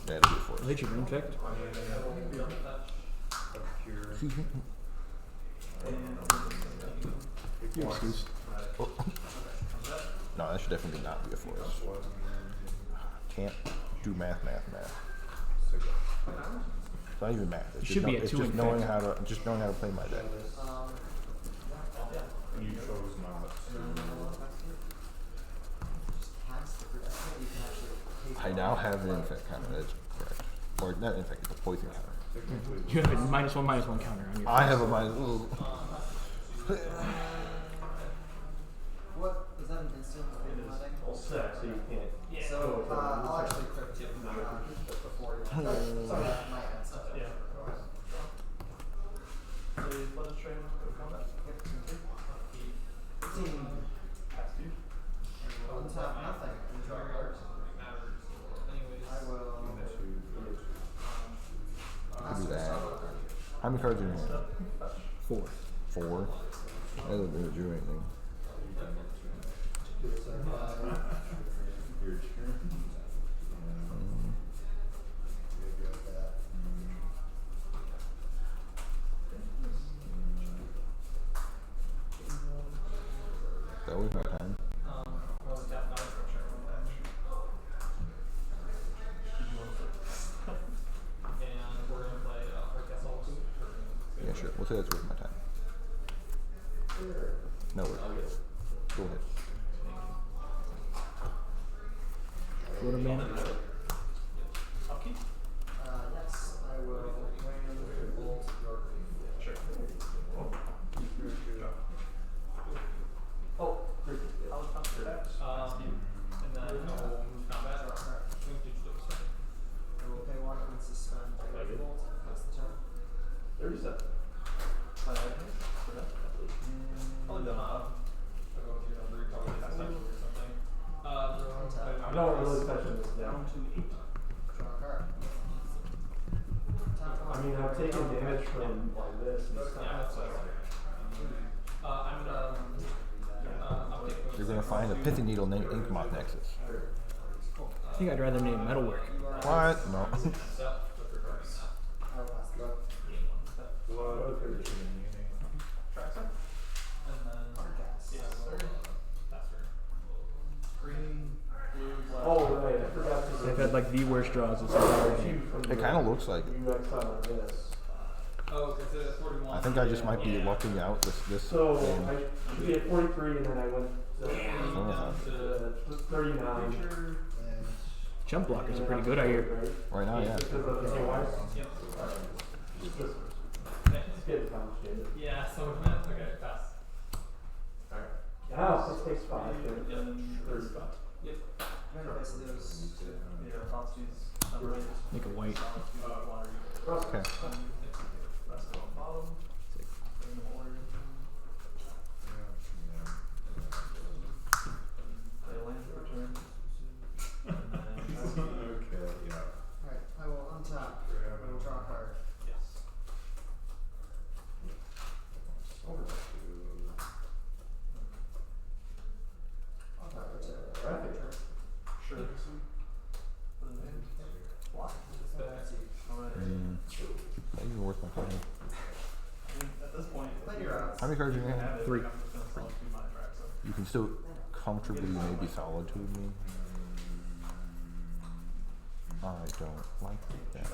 Yeah, it'll be a forest. Is that your rune checked? Your excuse. Oh. No, that should definitely not be a forest. Can't do math. It's not even math. It's It should be a it's 2 just in knowing fact. how to play my deck. And you chose not I now have an infect counter. That's correct. Or not infect, it's a poison counter. You have a -1/-1 counter on your. I have a minus. What is that an instant? Well, 6, so you can't. So I'll actually crit two before you. So that might add stuff. Yeah. Untap nothing. Draw cards. I will. Do that. How many cards are in here? 4. 4. That doesn't really do anything. your turn. That was my time. Yeah, sure. We'll say that's worth my time. No worries. Go ahead. What a man. Yes, I will bolt your grief. Sure. Oh, great. And then combat or I will pay 1 and suspend your bolt. That's the turn. 37. Probably done I'll go to your number, probably that's not or something. I'm not really touching this down. Draw a card. I mean, I've taken damage from like this and stuff. Yeah, that's what I'm gonna update those. You're gonna find a pithy needle named Ink Moth Nexus. I think I'd rather name Metalwork. What? No. I will pass the book. Oh, right, I forgot to They've had like the worst draws of Saturday. It kind of looks like it. You X out on this. Oh, it's a 41. I think I just might be lucking out this So game. I should be at 43 and then I went Oh, to 39. Jump blockers are pretty good, I hear. Right now, yeah. Because of the KY. Yep. It's getting complicated. Yeah, some of that. Okay, pass. Yeah, 6 takes 5. Yep. 35. Yep. I'm gonna place those. Make a white. Okay. Okay, yeah. Alright, I will untap. I will draw a card. Yes. Over to. Graphic. Sure. That even worth my time. At this point, Play your odds. How many cards are in your hand? 3. You can still comfortably maybe solitude me. I don't like that.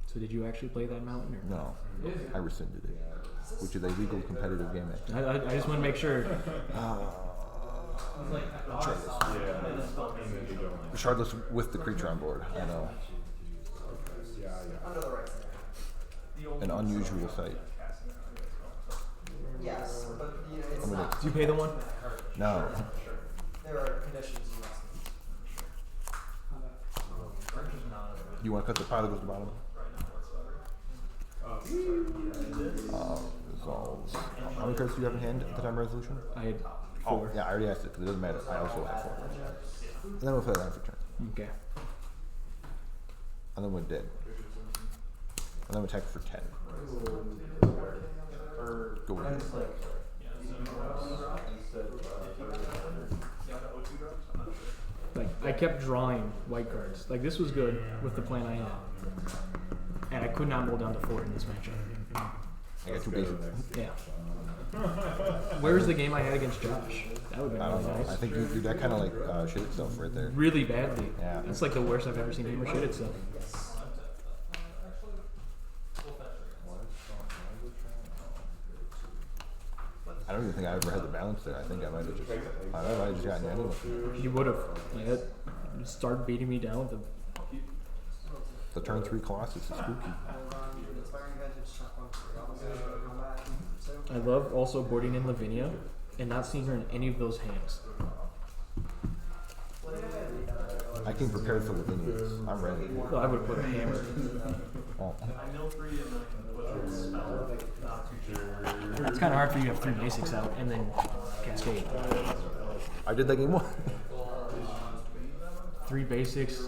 So did you actually play that mountain or No, I rescinded it, which is a legal competitive game. I just want to make sure. Shardless with the creature on board. I know. Under the right side. An unusual sight. Yes, but you know, it's I'm gonna- not. Did you pay the 1? No. There are conditions you must meet. You want to cut the pot that goes to the bottom? resolves. How many cards do you have in hand at the time of resolution? I had Oh, 4. yeah, I already asked it, 'cause it doesn't matter. I also have 4. And then we'll play that for turn. Okay. And then we're dead. And then we attack for 10. Go ahead. Like, I kept drawing white cards. Like, this was good with the plan I had. And I could not roll down to 4 in this matchup. I got 2 basics. Yeah. Where's the game I had against Josh? That would have I been don't really know. nice. I think you that kind of like shit itself right there. Really badly. Yeah. That's like the worst I've ever seen him shit itself. I don't even think I ever had the balance there. I think I might have just gotten you anyway. You would have. Yeah. Start beating me down with the. The turn 3 Colossus is spooky. I love also boarding in Lavinia and not seeing her in any of those hands. I came prepared for Lavinias. I'm ready. Well, I would have put a hammer. Oh. It's kind of hard for you to have 3 basics out and then cascade. I did that game 1. 3 basics,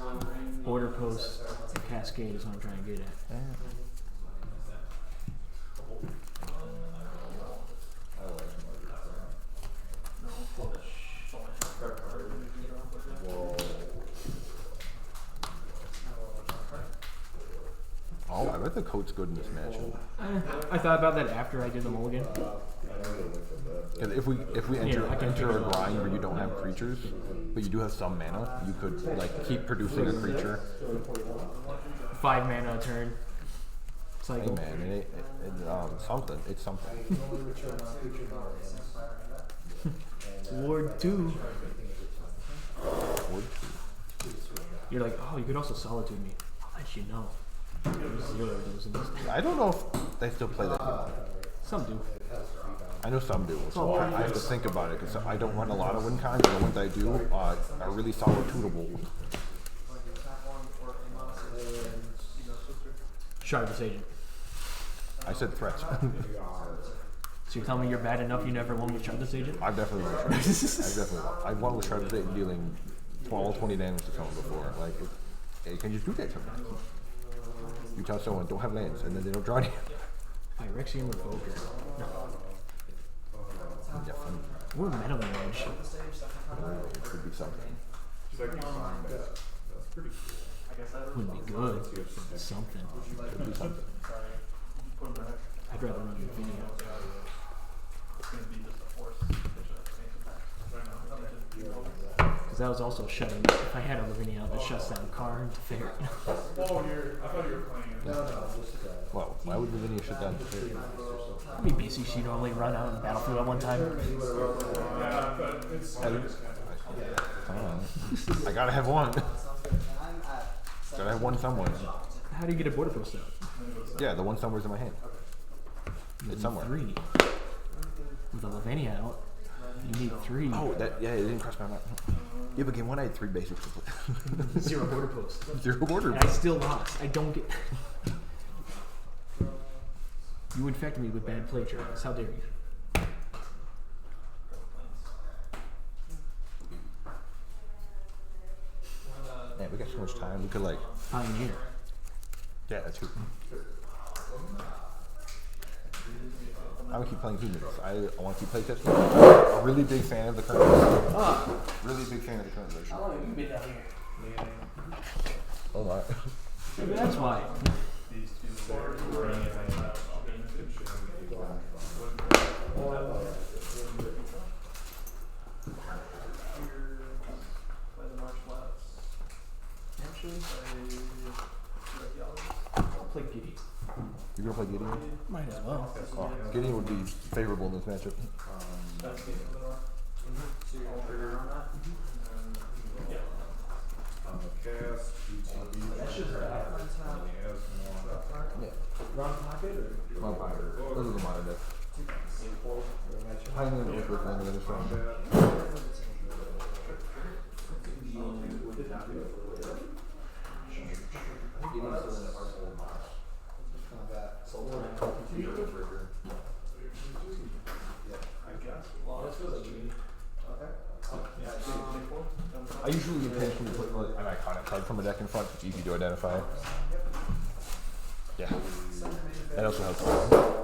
border post, and cascade is what I'm trying to get at. Oh, I bet the coat's good in this matchup. I thought about that after I did the mulligan. Because if we enter Yeah, I can figure a it out. grind where you don't have creatures, but you do have some mana, you could like keep producing a creature. 5 mana a turn. Hey Cycle. man, it's something. It's something. Ward 2. Ward You're like, oh, you could also solitude me. I'll let you know. There's 0 of those in this. I don't know if they still play that game. Some do. I know some do, so I have to think about it because I don't run a lot of win cons, and the ones I do are really solitudable. Shardless Agent. I said threats. So you're telling me you're bad enough you never won with Shardless Agent? I've definitely won with Shardless. I've definitely won. I've won with Shardless Agent dealing 20 damage to someone before. Like, it can just do that sometimes. You tell someone, don't have lands, and then they don't draw any. Phyrexian Revoker. No. Yeah, fun. We're Metal Edge. It could be something. Would be good. Something. Could be something. I'd rather run Lavinia. Because that was also shutting. If I had a Lavinia out, that shuts down Karn to Fair. Well, why would Lavinia shut down the trade? How many basics you normally run out in the battlefield at one time? I gotta have one. Gotta have one somewhere. How do you get a border post out? Yeah, the one somewhere's in my hand. It's somewhere. 3. With a Lavinia out, you need 3. Oh, that it didn't cross my mind. Yeah, but game 1 I had 3 basics to play. 0 border post. 0 border. And I still lost. I don't get. You infected me with bad play trades. How dare you? Man, we got so much time. We could like. Pioneer. Yeah, that's good. I'm gonna keep playing 2 minutes. I want to keep playtesting. I'm a really big fan of the current version. Really big fan of the current version. How long have you been down here? Oh my. Maybe that's why. I'll play Giddy. You're gonna play Gideon? Might as well. Oh, Gideon would be favorable in this matchup. Cast, Yeah. Round Pocket. Those are the modern decks. Pioneer was with them in this round. I usually intentionally put like, an iconic card from a deck in front. It's easy to identify. Yeah. That also helps.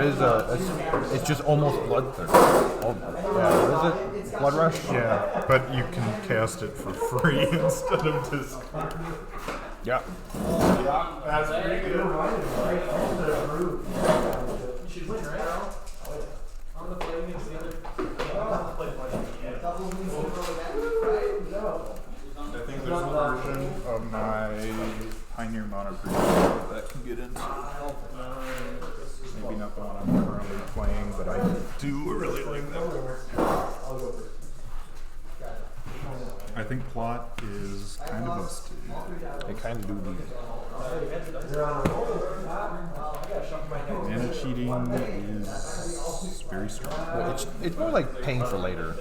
is it's just almost bloodthirst. Oh, yeah, what is it? Blood rush? Yeah, but you can cast it for free instead of discard. Yeah. That's pretty good. She's winning, right? On the play against the other. I think there's a version of my Pioneer Monarch that can get into. Maybe not the one I'm currently playing, but I do really like that one. I think plot is kind of busted. They kind of do need. Mana cheating is very strong. Well, it's more like paying for later.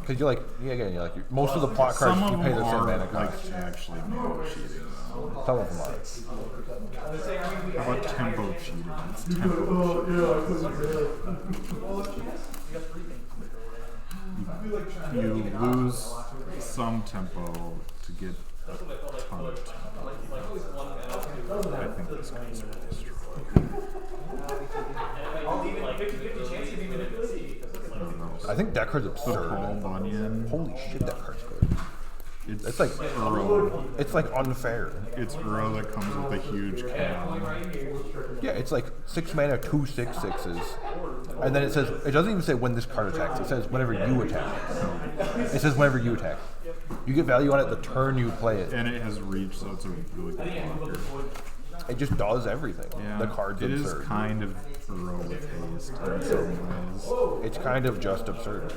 Because you're like, most of the plot cards Some you of pay them the same are mana cost. like actually mana cheating. Some of them are. How about tempo cheating? It's tempo cheating. You lose some tempo to get a ton of tempo. I think this guy's really strong. I think that card's The absurd. Paul Bunyan. Holy shit, that card's good. It's like Uro. it's like unfair. It's Uro that comes with a huge cannon. Yeah, it's like 6 mana, 2 6/6s, and then it says it doesn't even say when this card attacks. It says whenever you attack. It says whenever you attack. You get value on it the turn you play it. And it has reach, so it's a really good blocker. It just does everything. Yeah, The card's it absurd. is kind of Uro with haste in some ways. It's kind of just absurd.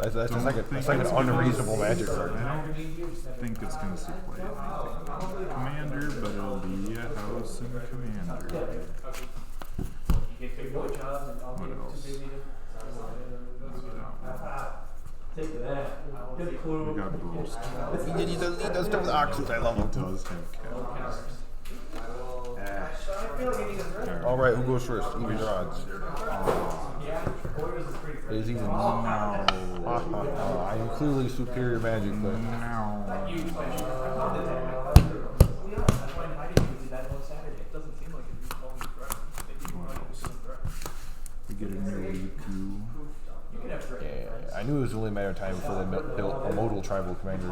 That's like an unreasonable magic card. I don't think it's going to see play in Commander, but it'll be a house in Commander. What else? Take that. Good clue. We got Burst. He does stuff with oxys. I love He him. does have cats. All right, who goes first? Even your odds. It is even. No. I am clearly superior magic, but No. We get a new Riku. yeah, I knew it was only a matter of time before they built a modal tribal commander.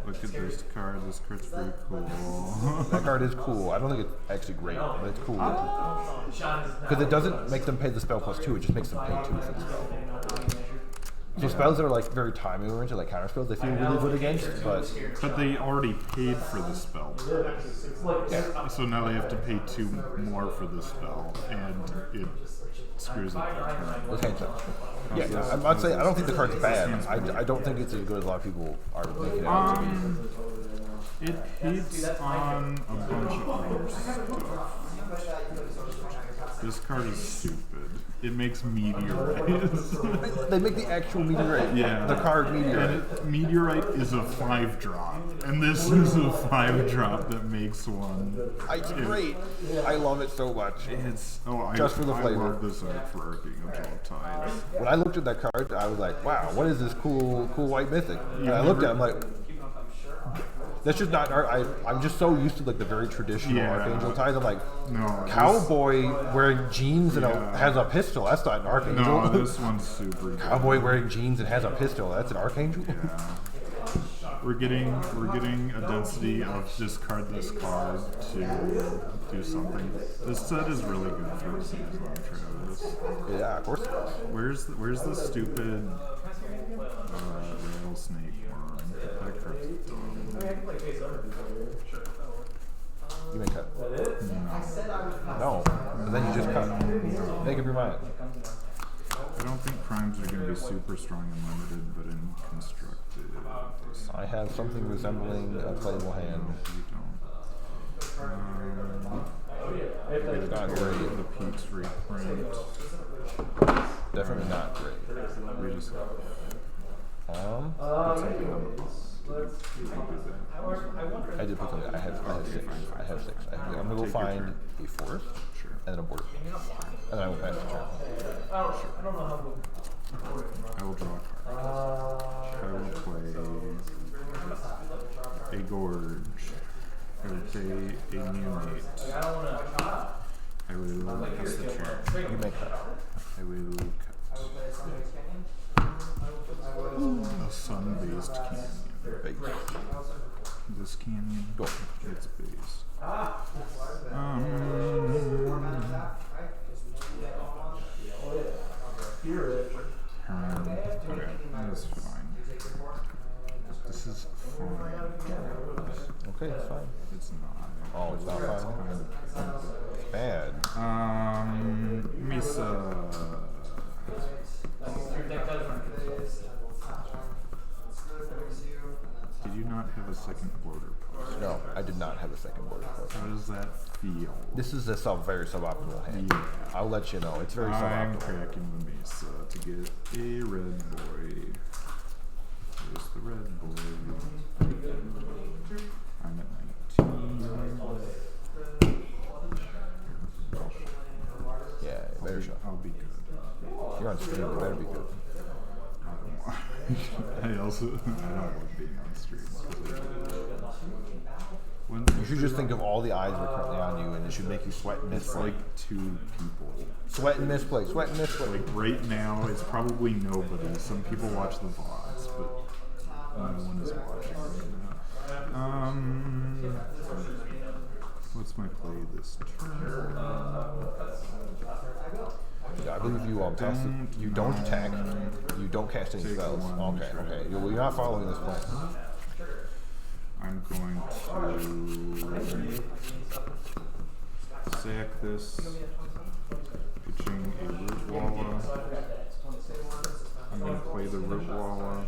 Look at this card. This card's pretty cool. That card is cool. I don't think it's actually great, but it's cool. Because it doesn't make them pay the spell +2, it just makes them pay 2 for the spell. So spells that are like very timing oriented, like counter spells, they feel really good against, but But they already paid for the spell. yeah. So now they have to pay 2 more for the spell, and it screws up their turn. Let's hang up. Yeah, I'm not saying I don't think the card's bad. I don't think it's as good as a lot of people are making it out to be. It hits on a bunch of other stuff. This card is stupid. It makes Meteorite. They make the actual meteorite. Yeah. The card meteorite. And Meteorite is a 5-drop, and this is a 5-drop that makes one. It's great. I love it so much. It's Just for the flavor. I love this art for Archangel of Tides. When I looked at that card, I was like, wow, what is this cool white mythic? And I looked at it, I'm like, that's just not art. I'm just so used to like the very traditional Archangel Tides. I'm like, No, cowboy wearing jeans and Yeah. has a pistol. That's not an Archangel. No, this one's super good. Cowboy wearing jeans and has a pistol. That's an Archangel. Yeah. We're getting a density of discard this card to do something. This set is really good for the season, Travis. Yeah, of course it is. Where's the stupid rattlesnake worm? That card's dumb. You may cut. No, and then you just cut. Make up your mind. I don't think crimes are going to be super strong and limited, but in constructed. I have something resembling a playable hand. You don't. It's not great. The Peaks reprint. Definitely not great. We just Um, put something on. I did put something. I have 6. I'm gonna go find a forest Sure. and then a border, and then I will pass the turn. I will draw a card. I will play a Gorge. I will play a Neonate. I will pass the turn. You make that. I will cut a sun-based canyon. Base. This canyon, Go. it's based. Okay, that's fine. This is fine. Okay, it's fine. It's not. Oh, it's not fine. Kind of It's bad. Misa. Did you not have a second border post? No, I did not have a second border post. How does that feel? This is a very suboptimal hand. Yeah. I'll let you know. It's very I'm suboptimal. cracking the Mesa to get a red boy. There's the red boy. I'm at 19. Yeah, it better show. I'll be good. You're on stream, it better be good. I also I don't love being on stream. When You should just think of all the eyes that are currently on you, and it should make you sweat and it's misplay. like 2 people. Sweat and misplay. Sweat and misplay. Like right now, it's probably nobody. Some people watch the VODs, but no one is watching right now. What's my play this turn? Yeah, I believe you cast it. You don't attack. You don't cast any Take spells. one, Okay, sure. okay. You're not following this plan. I'm going to sack this, pitching a root walla. I'm going to play the root walla.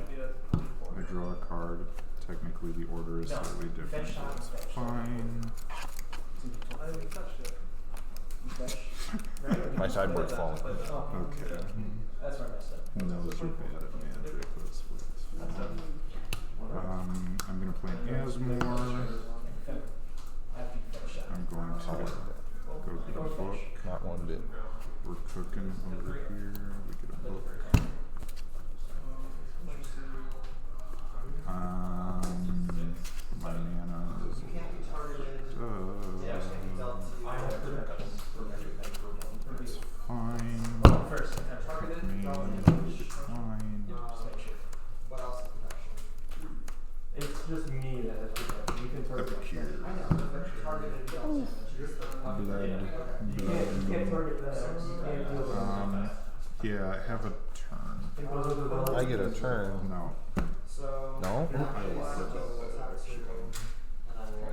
I draw a card. Technically the order is slightly different, but it's fine. My sideboard's falling. Okay. Knows you're bad at magic, that's what it's for. I'm going to play an Asmore. I'm going to go get a book. Not one bit. We're cooking over here. We get a book. My mana is that's fine. Pick me, decline. It's just me that has protection. You can target Epicure. You can't target that. You can't deal with Yeah, I have a turn. it goes over the I get a turn. No. No? I lied about that actually.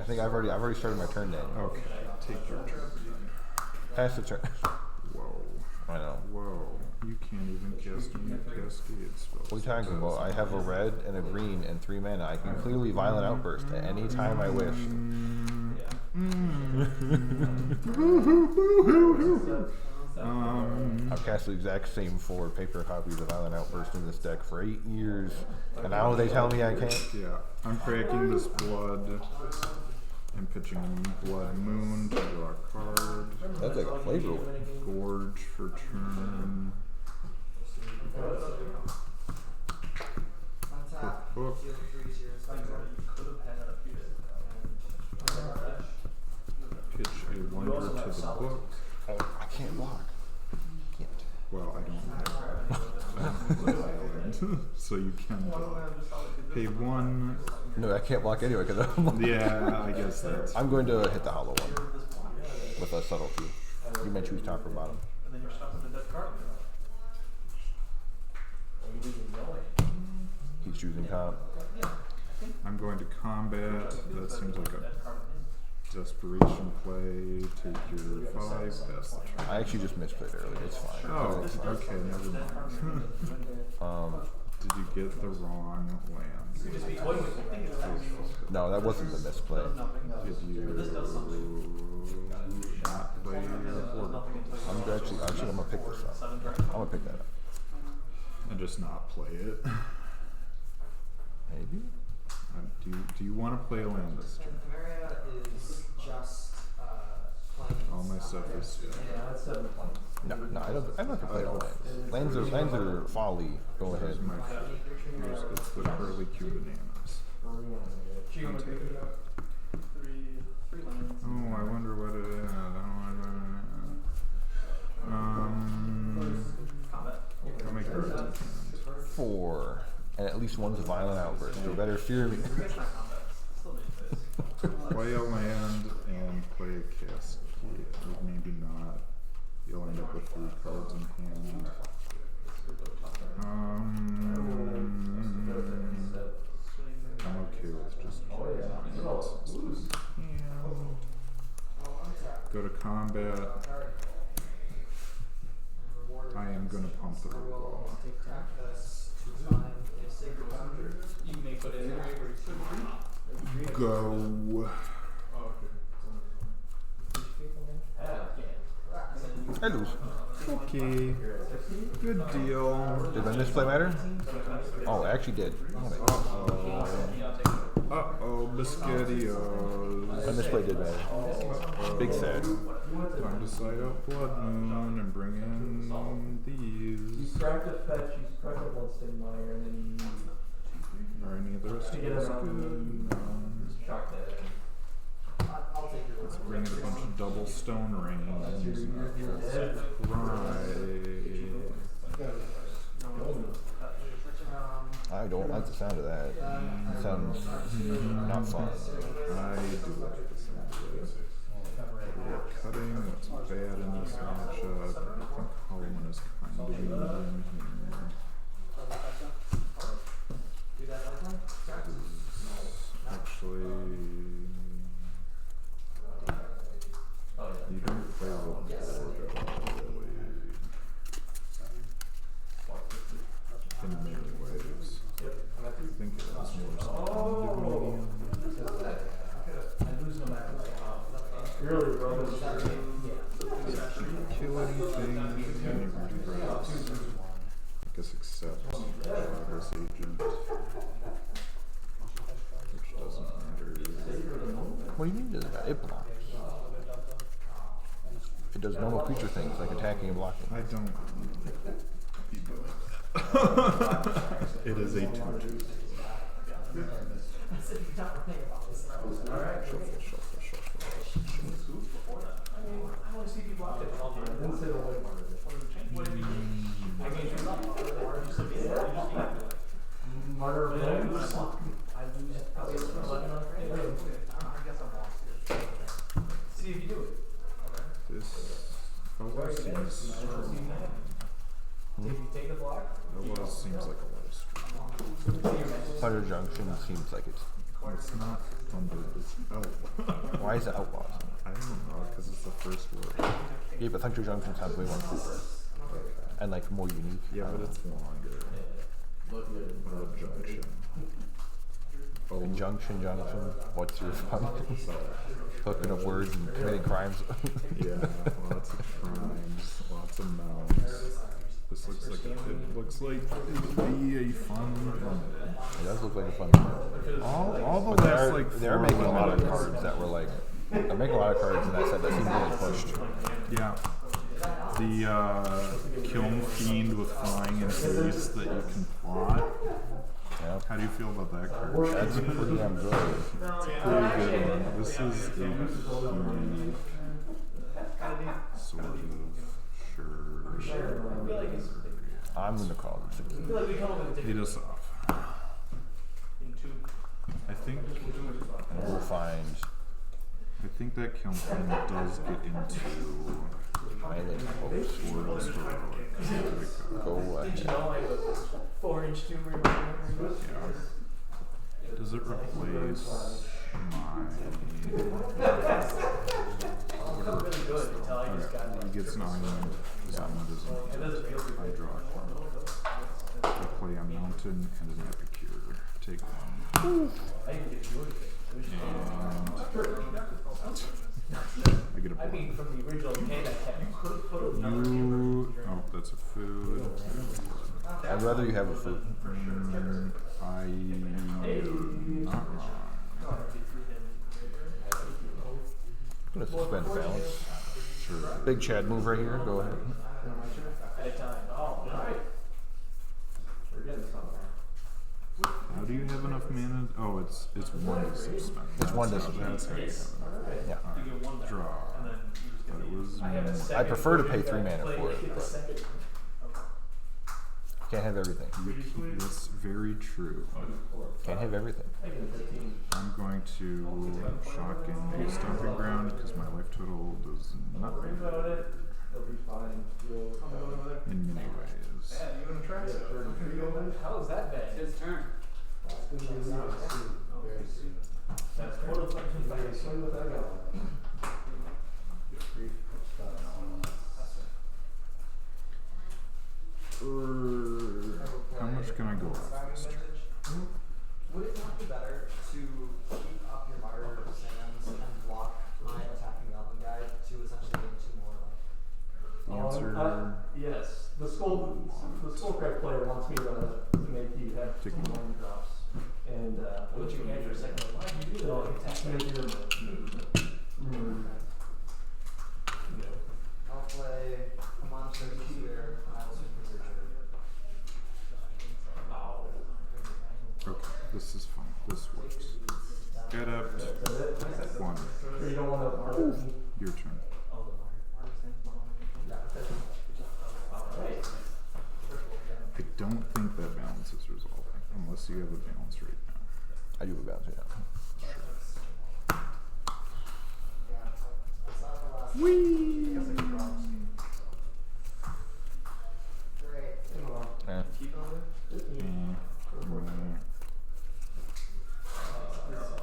I think I've already started my turn then. Okay, take your turn. Pass the turn. Whoa. I know. Whoa. You can't even cast any cascade spells. What are you talking about? I have a red and a green and 3 mana. I can clearly Violent Outburst at any time I wish. I've cast the exact same 4 paper copies of Violent Outburst in this deck for 8 years, and now they tell me I can't. Yeah, I'm cracking this blood and pitching Blood Moon to draw a card. That's like a flavor one. Gorge for turn. Book. Pitch a wonder to the book. Oh, I can't block. Can't. Well, I don't have island, so you can pay 1. No, I can't block anyway because Yeah, I guess that's. I'm going to hit the hollow one with a subtlety. You may choose top or bottom. And then you're stuck with a dead card. He's choosing comp. I'm going to combat. That seems like a desperation play. Take your 5. Pass the turn. I actually just misplayed earlier. It's fine. Oh, okay, never mind. Did you get the wrong land? No, that wasn't the misplay. Did you not play your order? I'm gonna pick this up. I'm gonna pick that up. And just not play it? Maybe. Do you want to play a land this turn? All my stuff is No, I'm not gonna play all lands. Lands are folly. Go ahead. It's the curly Q bananas. I wonder what it is. I'll make it 4. And at least one's a violent outburst. You better fear me. play a land and play a cascade. Or maybe not. You'll end up with 3 cards in hand. I'm okay with just go to combat. I am gonna pump the roll. Go. I lose. Okay. Good deal. Did my misplay matter? Oh, it actually did. Uh-oh, Biscottios. My misplay did matter. Big sad. Time to side out Blood Moon and bring in these. You cracked a fetch, you cracked a Bloodstained Mire, and then you... Are any of the rest of those good? Let's bring in a bunch of double stone rings. I don't like the sound of that. It sounds not fun. I do like the sound of it. We're cutting, that's bad in this matchup. I think Holloman is kind of medium here. Actually, you don't play with board at all, really. In many ways. I think it was more something kill anything, any regrets. I guess except Progress Agent. Which doesn't matter. What do you mean does that? It blocks. It does normal creature things like attacking and blocking. I don't. It is a 2/2. See if you do it. This fellow seems strong. If you take the block, Fellow seems like a little strong. Thunder Junction seems like it's. It's not thunder, it's out. Why is it outlaws? I don't know, because it's the first word. Yeah, but Thunder Junction sounds way more cooler. And like more unique. Yeah, but it's longer. What about junction? Junction. What's your fun? Hooking up words and committing crimes. Yeah, lots of crimes, lots of mounds. This looks like it looks like it would be a fun. It does look like a fun game. All the But last like they're 4 making a lot of letters. cards that were like. They're making a lot of cards in that set that seem really pushed. Yeah. The Kiln Fiend with Flying and Haste that you can plot. Yeah. How do you feel about that card? That's pretty damn good. Pretty good one. This is a unique sort of sure. I'm gonna call it 6. Lead us off. I think And we'll find that Kiln Fiend does get into Island Host. Swirls Heroic. Go ahead. 4-inch tumor. Yeah. Does it replace my... He gets an island. His island isn't. I draw a card. I play a mountain and an epicure. Take one. And I get a blood. From the original You... Oh, that's a food. I'd rather you have a fruit. I'm not wrong. I'm gonna suspend balance. Sure. Big Chad move right here. Go ahead. How do you have enough enough mana? Oh, it's one to suspend. It's one to That's suspend. how you have it. Yeah. Alright, draw. But it was I prefer to pay 3 mana for it, but can't have everything. That's very true. Can't have everything. I'm going to shock in a stomping ground because my life total does not in many ways. You want to try it? How is that bad? His turn. How much can I go off this turn? Would it not be better to keep up your Martyr Sands and block my attacking Goblin guy to essentially gain 2 more life? Answer. Yes, the Skullcrack player wants me to make you have 2 mind drops. And, What you had your second life? You do no, that. attack make your move. I'll play a monster here. I will super creature. Okay, this is fine. This works. Get up. 1. Or you don't want to Your turn. I don't think that balance is resolving, unless you have a balance right now. I do a balance right now. Whee! Eh.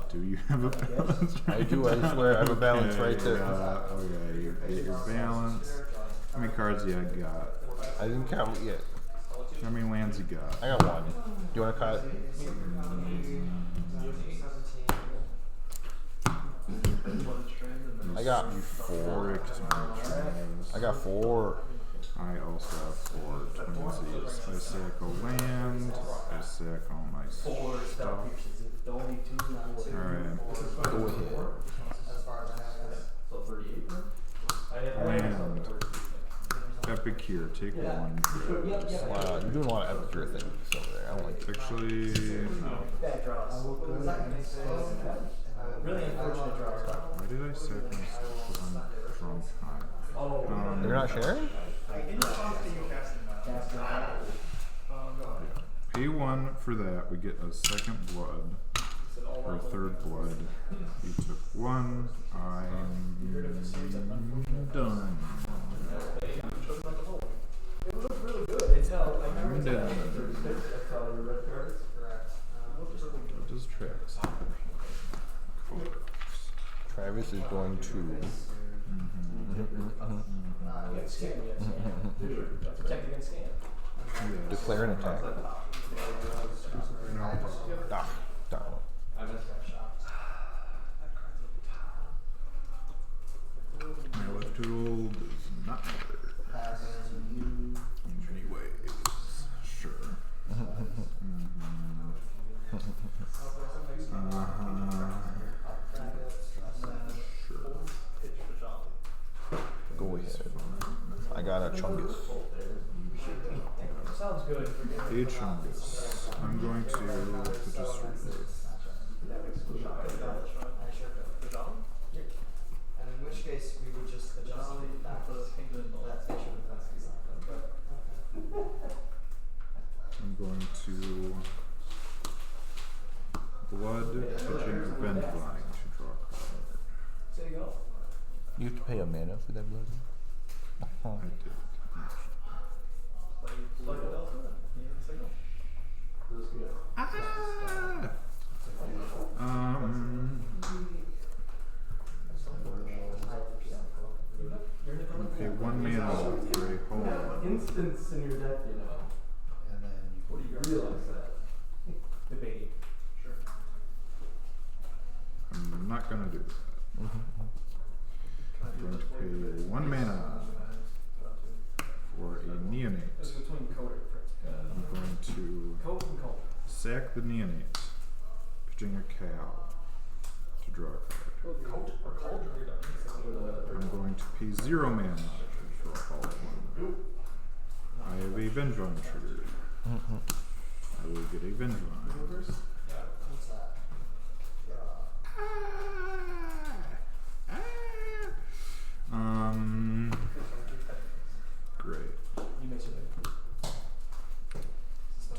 Do you have a balance? I do, I swear, I have a balance right there. Okay, you get your balance. How many cards you got? I didn't count yet. How many lands you got? I got 1. Do you want to cut? I got 4. I got 4. I also have 4 twinsies. I sack a land. I sack all my stuff. Alright. Go ahead. Land. Epicure. Take 1. Wow, you're doing a lot of Epicure things over there. I don't like it. Actually, no. Bad draws. Really unfortunate draws. Why did I sack my stuff? Because I'm drunk high. You're not sharing? Pay 1 for that. We get a 2nd blood. Or a 3rd blood. You took 1. I'm done. It looked really good until I'm done. Correct. What does Travis have? Travis is going to. protect against scam. Declare an attack. Ah, darn it. My left tool does not matter. In many ways. Sure. Sure. Go ahead. I got a Chungus. Sounds good. A Chungus. I'm going to just And in which case, we would just adjust that facial defense I'm going to blood pitching Vengevine to draw a card. There you go. You have to pay a mana for that blood? I did. Okay, 1 mana for a hole. Instance in your deck, you know. And then you Realize that. Debating. Sure. I'm not gonna do that. I'm going to pay 1 mana for a neonate. It's between code I'm going to and code. sack the neonate, pitching a cow to draw a card. I'm going to pay 0 mana to draw all 1. I have a Vengevine triggered. I will get a Vengevine.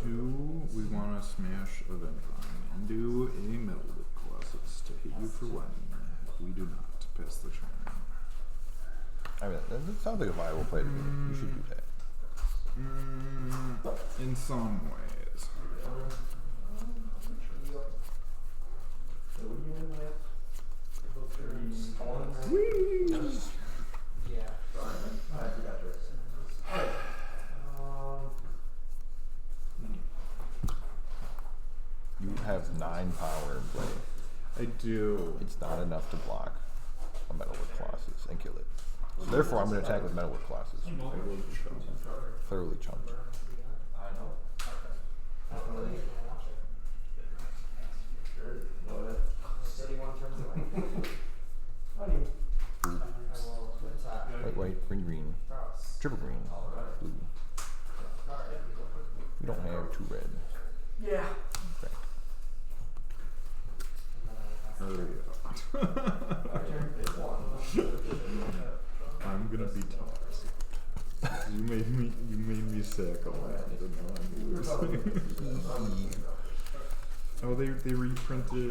Do we want to smash a Vengevine and do a Metalwork Colossus to hit you for 1? We do not. Pass the turn. I mean, that sounds like a viable play to me. You should do that. In some ways. You have 9 power in play. I do. It's not enough to block a Metalwork Colossus and kill it. So therefore, I'm going to attack with Metalwork Colossus. Thoroughly chumped. White, green, triple green, blue. We don't have 2 red. Yeah. Correct. Hurry up. I'm gonna be tossed. You made me sack a lot, and now I'm losing. Oh, they reprinted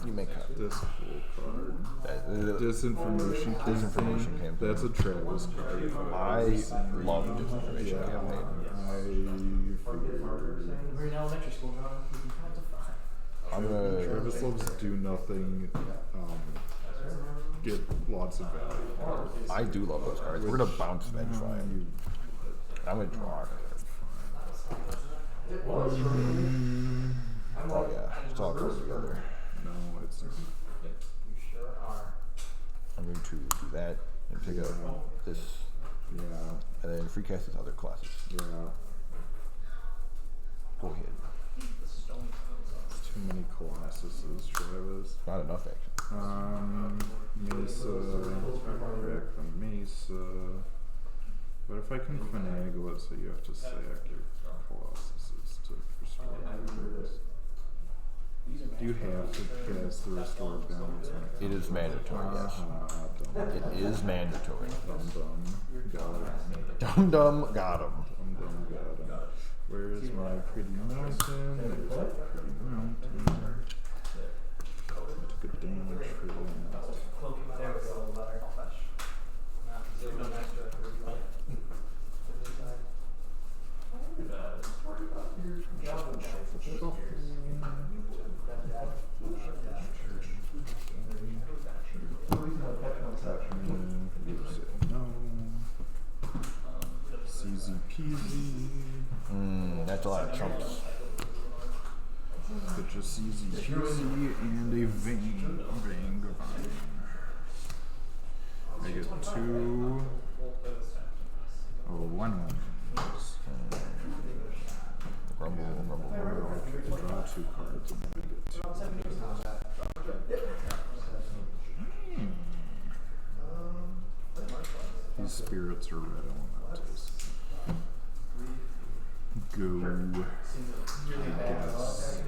You make this full card. Disinformation campaign. That's a Travis card. I love disinformation campaign. We're in elementary school, John. We can count to 5. I'm gonna. Travis loves do nothing. Get lots of value. I do love those cards. We're gonna bounce Vengevine. I'm gonna draw. Oh yeah, it's all close together. No, it's not. I'm going to do that and pick up this, Yeah, and then free cast this other classes. yeah. Go ahead. It's too many Colossuses, Travis. Not enough action. Mesa, crack the Mesa. But if I can finagle it so you have to sack your Colossuses to restore your do you have to cast the restore balance? It is mandatory, yes. It is mandatory. Dum dum got him. Dum dum got him. Where's my pretty mountain? There's a pretty mountain. Took a damage for that. Easy peasy. That's a lot of chunks. But just easy peasy and a Vengevine. I get 2. Oh, 1. Grumble, grumble, grumble. I can draw 2 cards and then I get 2. These spirits are red elementals. Go. I guess.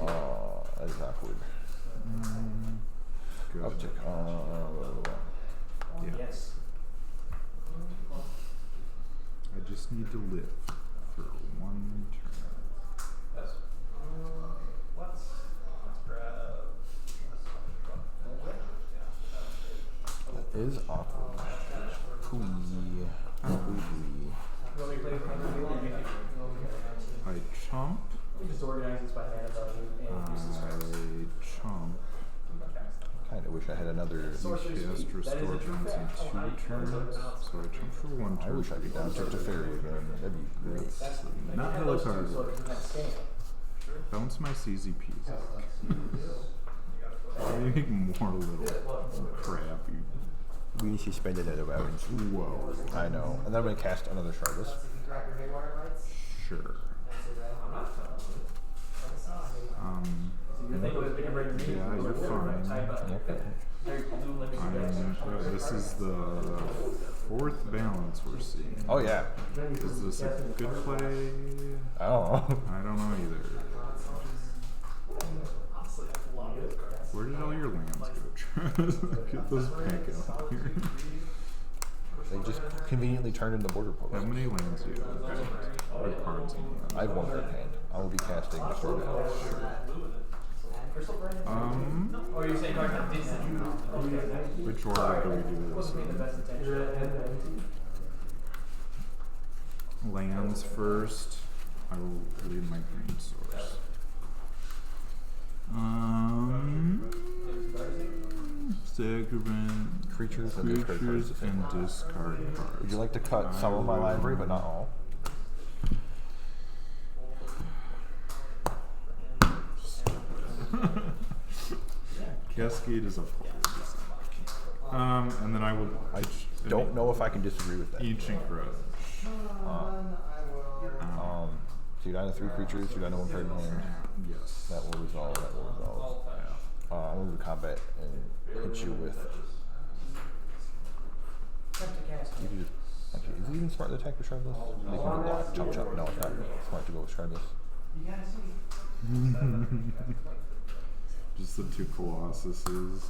Oh, that is awkward. Good. Uptick. Yeah. Yes. I just need to live for 1 turn. That is awkward. Pooey. Pooey. I chomp. We just organize this by hand value. I chomp. Kinda wish I had another. Cast restore bounce in 2 turns. So I chomp for 1 turn. I wish I could downtick to fairy again. That'd be great. Not how the card works. Bounce my CZPs. I make more little crap. We suspended it about Whoa. I know. And then I'm gonna cast another Shardless. Sure. Yeah, you're fine. This is the 4th balance we're seeing. Oh yeah. Is this a good play? I don't know. I don't know either. Where did all your lands go? Get those back out here. They just conveniently turned into border posts. How many lands do you have? Or cards in hand? I have one card in hand. I will be casting Destroy Battle. Or you saying card didn't. Which order do we do this in? Lands first. I will leave my green source. Sacrament, Creatures and discard creatures cards. and discard cards. Would you like to cut some of my library, but not all? Cascade is a fold. And then I will. I don't know if I can disagree with that. Ancient Grudge. So you're down to 3 creatures, you're down to 1 card in hand. Yes. That will resolve, that will resolve. I'm going to combat and hit you with... You could, actually, is it even smart to attack with Shardless? They can go block, chop chop. No, it's not smart to go with Shardless. Just the 2 Colossuses.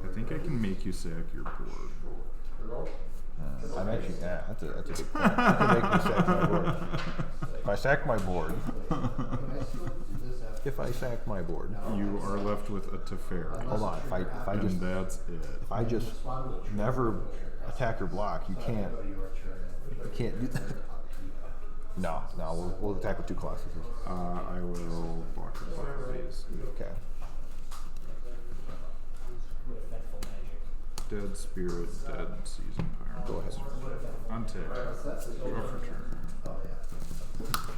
I think I can make you sack your board. I'm actually, yeah, that's a good point. You can make me sack my board. If I sack my board, You are left with a Teferi. hold on, if I And just, that's it. if I just never attack or block, you can't do that. No, we'll attack with 2 Colossuses. I will block both of these. Okay. Dead Spirit, Dead Season Pyre. Go ahead. Untap. Go for turn.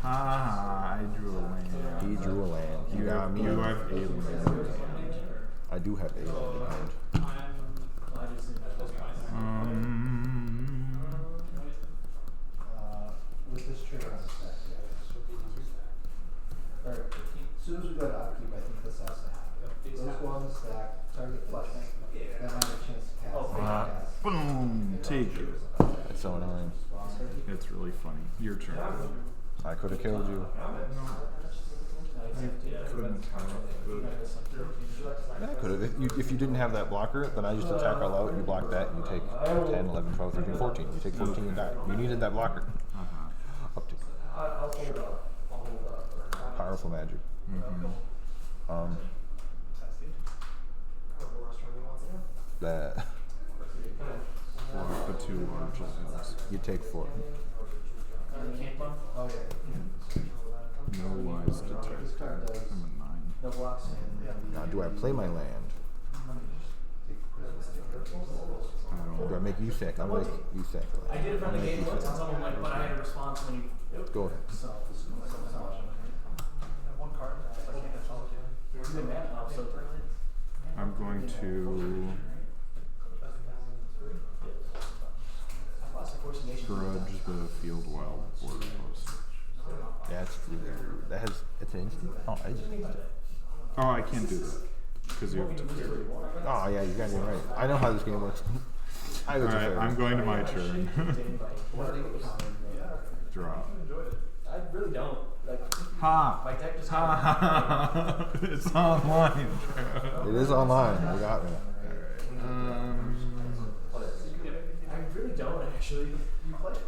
I drew a land. He drew a land. You got have, me. you have a land in hand. I do have a land in hand. With this trigger on the stack, yeah. As soon as we go to upkeep, I think this has to happen. Those go on the stack, target flush, then I have a chance to cast. Boom! Take it. It's so annoying. It's really funny. Your turn. I could have killed you. Couldn't have, but Yeah, I could have. If you didn't have that blocker, then I just attack all out, you block that, and you take 10, 11, 12, 13, 14. You take 14 and die. You needed that blocker. Up to powerful magic. That block the 2 large lands. you take 4. No lies detected. I'm a 9. Now, do I play my land? Or do I make you sack? I'm like you sack. I did it from the game once, and someone like, but I had a response when you. Go ahead. So, one card. I can't control it. You're good man now, so. I'm going to grudge the Field Wild Border Post. That's really rude. That has, it's an instant. Oh, I just. Oh, I can't do that because you have to. Oh yeah, you got me right. I know how this game works. I would Alright, I'm going to my turn. Draw. I really don't. Like, Ha! my deck just. Ha! It's online. It is online. You got me. I really don't actually. You play it. I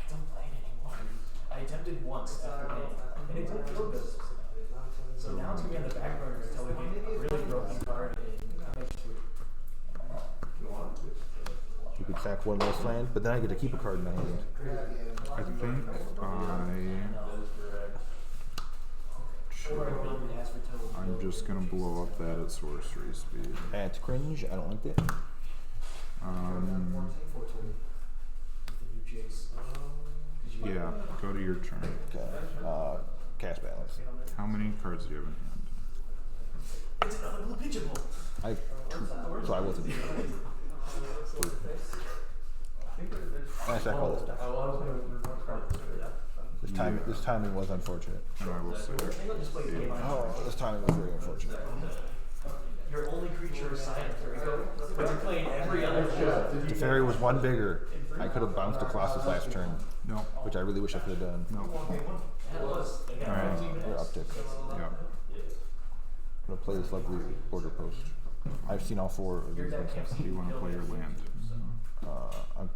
don't play it anymore. I attempted once after game, and it didn't feel good. So now it's gonna be on the back burner until we get a really broken card in next week. You could sack 1 less land, but then I get to keep a card in my hand. I think I'm just gonna blow up that at sorcery speed. That's cringe. I don't like that. Yeah, go to your turn. Okay. Cast balance. How many cards do you have in hand? It's another blue pitchable. I have 2, so I wasn't. I sack all this stuff. This timing was unfortunate. And I will say. Oh, this timing was very unfortunate. Your only creature is silent. But you're playing every other The fairy was 1 bigger. I could have bounced a Colossus last turn, No. which I really wish I could have done. No. Yeah, it was. They got Alright. 15 We're minutes. uptick. Yep. I'm gonna play this lovely border post. I've seen all 4 of Your these. deck can't Do you want to play your land? I'm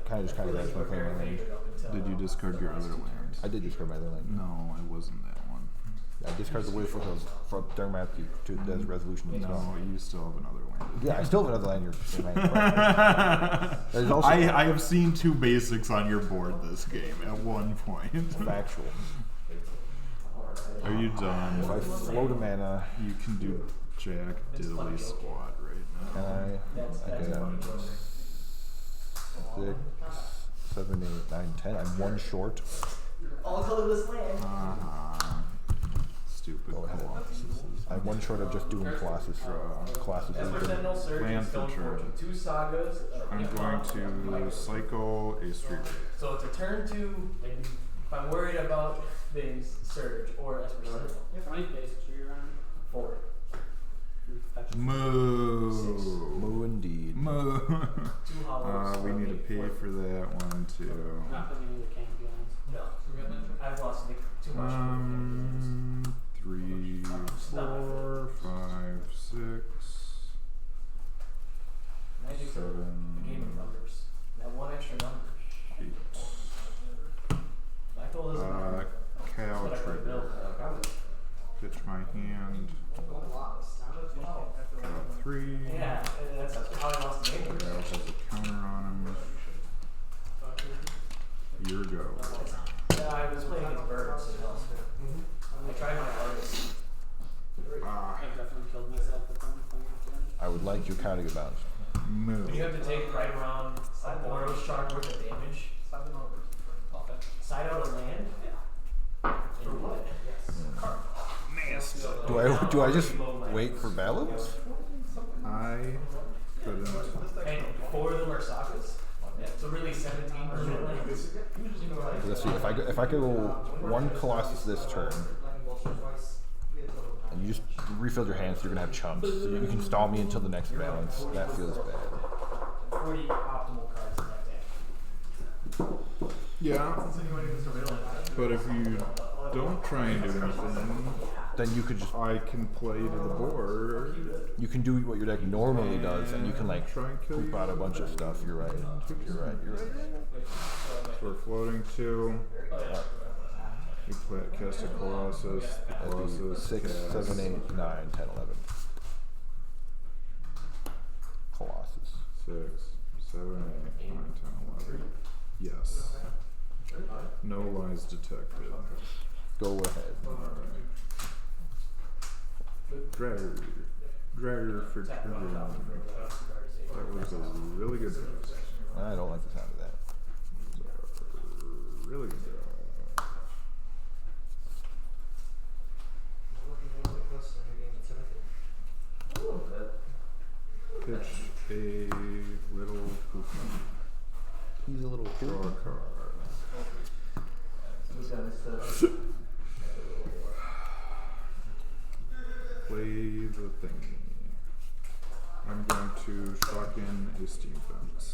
kind of that's my playing my land. Did you discard your other land? I did discard my other land. No, it wasn't that one. I discarded the Wave for during my upkeep to as resolution. as well. No, you still have another land. Yeah, I still have another land in my hand. There's also I have seen 2 basics on your board this game at one point. factual. Are you done? If I float a mana, You can do Jack Diddley Squad right and now. I get 6, 7, 8, 9, 10. I'm 1 short. All colorless land. Stupid Go ahead. Colossus. I'm 1 short of just doing Colossus. Colossus. Esper Sentinel Surge Land and for Stone turn. Fortune. 2 sagas. I'm going to cycle a street. So it's a turn 2, and if I'm worried about things, Surge or Esper Sentinel. How many basics are you running? 4. Moo. Moo indeed. Moo. 2 hollows. We need to pay for that one too. Not putting any of the champions. No. I've lost too much. 3, 4, 5, 6, Magic for the 7, game of numbers. That 1 extra number. 8. Black hole isn't Cow what I could trigger. build. Pitch my hand. Got 3. Yeah, that's how I lost the game. Cow has a counter on him. Your go. Yeah, I was playing against birds. I tried my hardest. I've definitely killed myself with them playing with them. I would like your counting about. Moo. When you have to take right around one of those shark worth of damage, side out a land. For what? Nasty. Do I just wait for balance? I couldn't. And 4 of them are sagas. So really 17 permanent lands. Let's see if I could roll 1 Colossus this turn, and you just refill your hands, so you're gonna have chumps. So you can stall me until the next balance. That feels bad. 40 optimal cards in that deck. Yeah. But if you don't try and do anything, Then you could just I can play to the board. you can do what your deck normally does, and you can like Try and kill poop out a bunch of stuff. You're right. You're right. You're right. So we're floating 2. We play, cast a Colossus. The That'd Colossus. be 6, casts 7, 8, 9, 10, 11. Colossus. 6, 7, 8, 9, 10, 11. Yes. No lies detected. Go ahead. Dragger. Dragger for turn. That was a really good draw. I don't like the sound of that. Really good draw. Pitch a little poopman. He's a little Draw a card. Play the thing. I'm going to shock in a steam fence.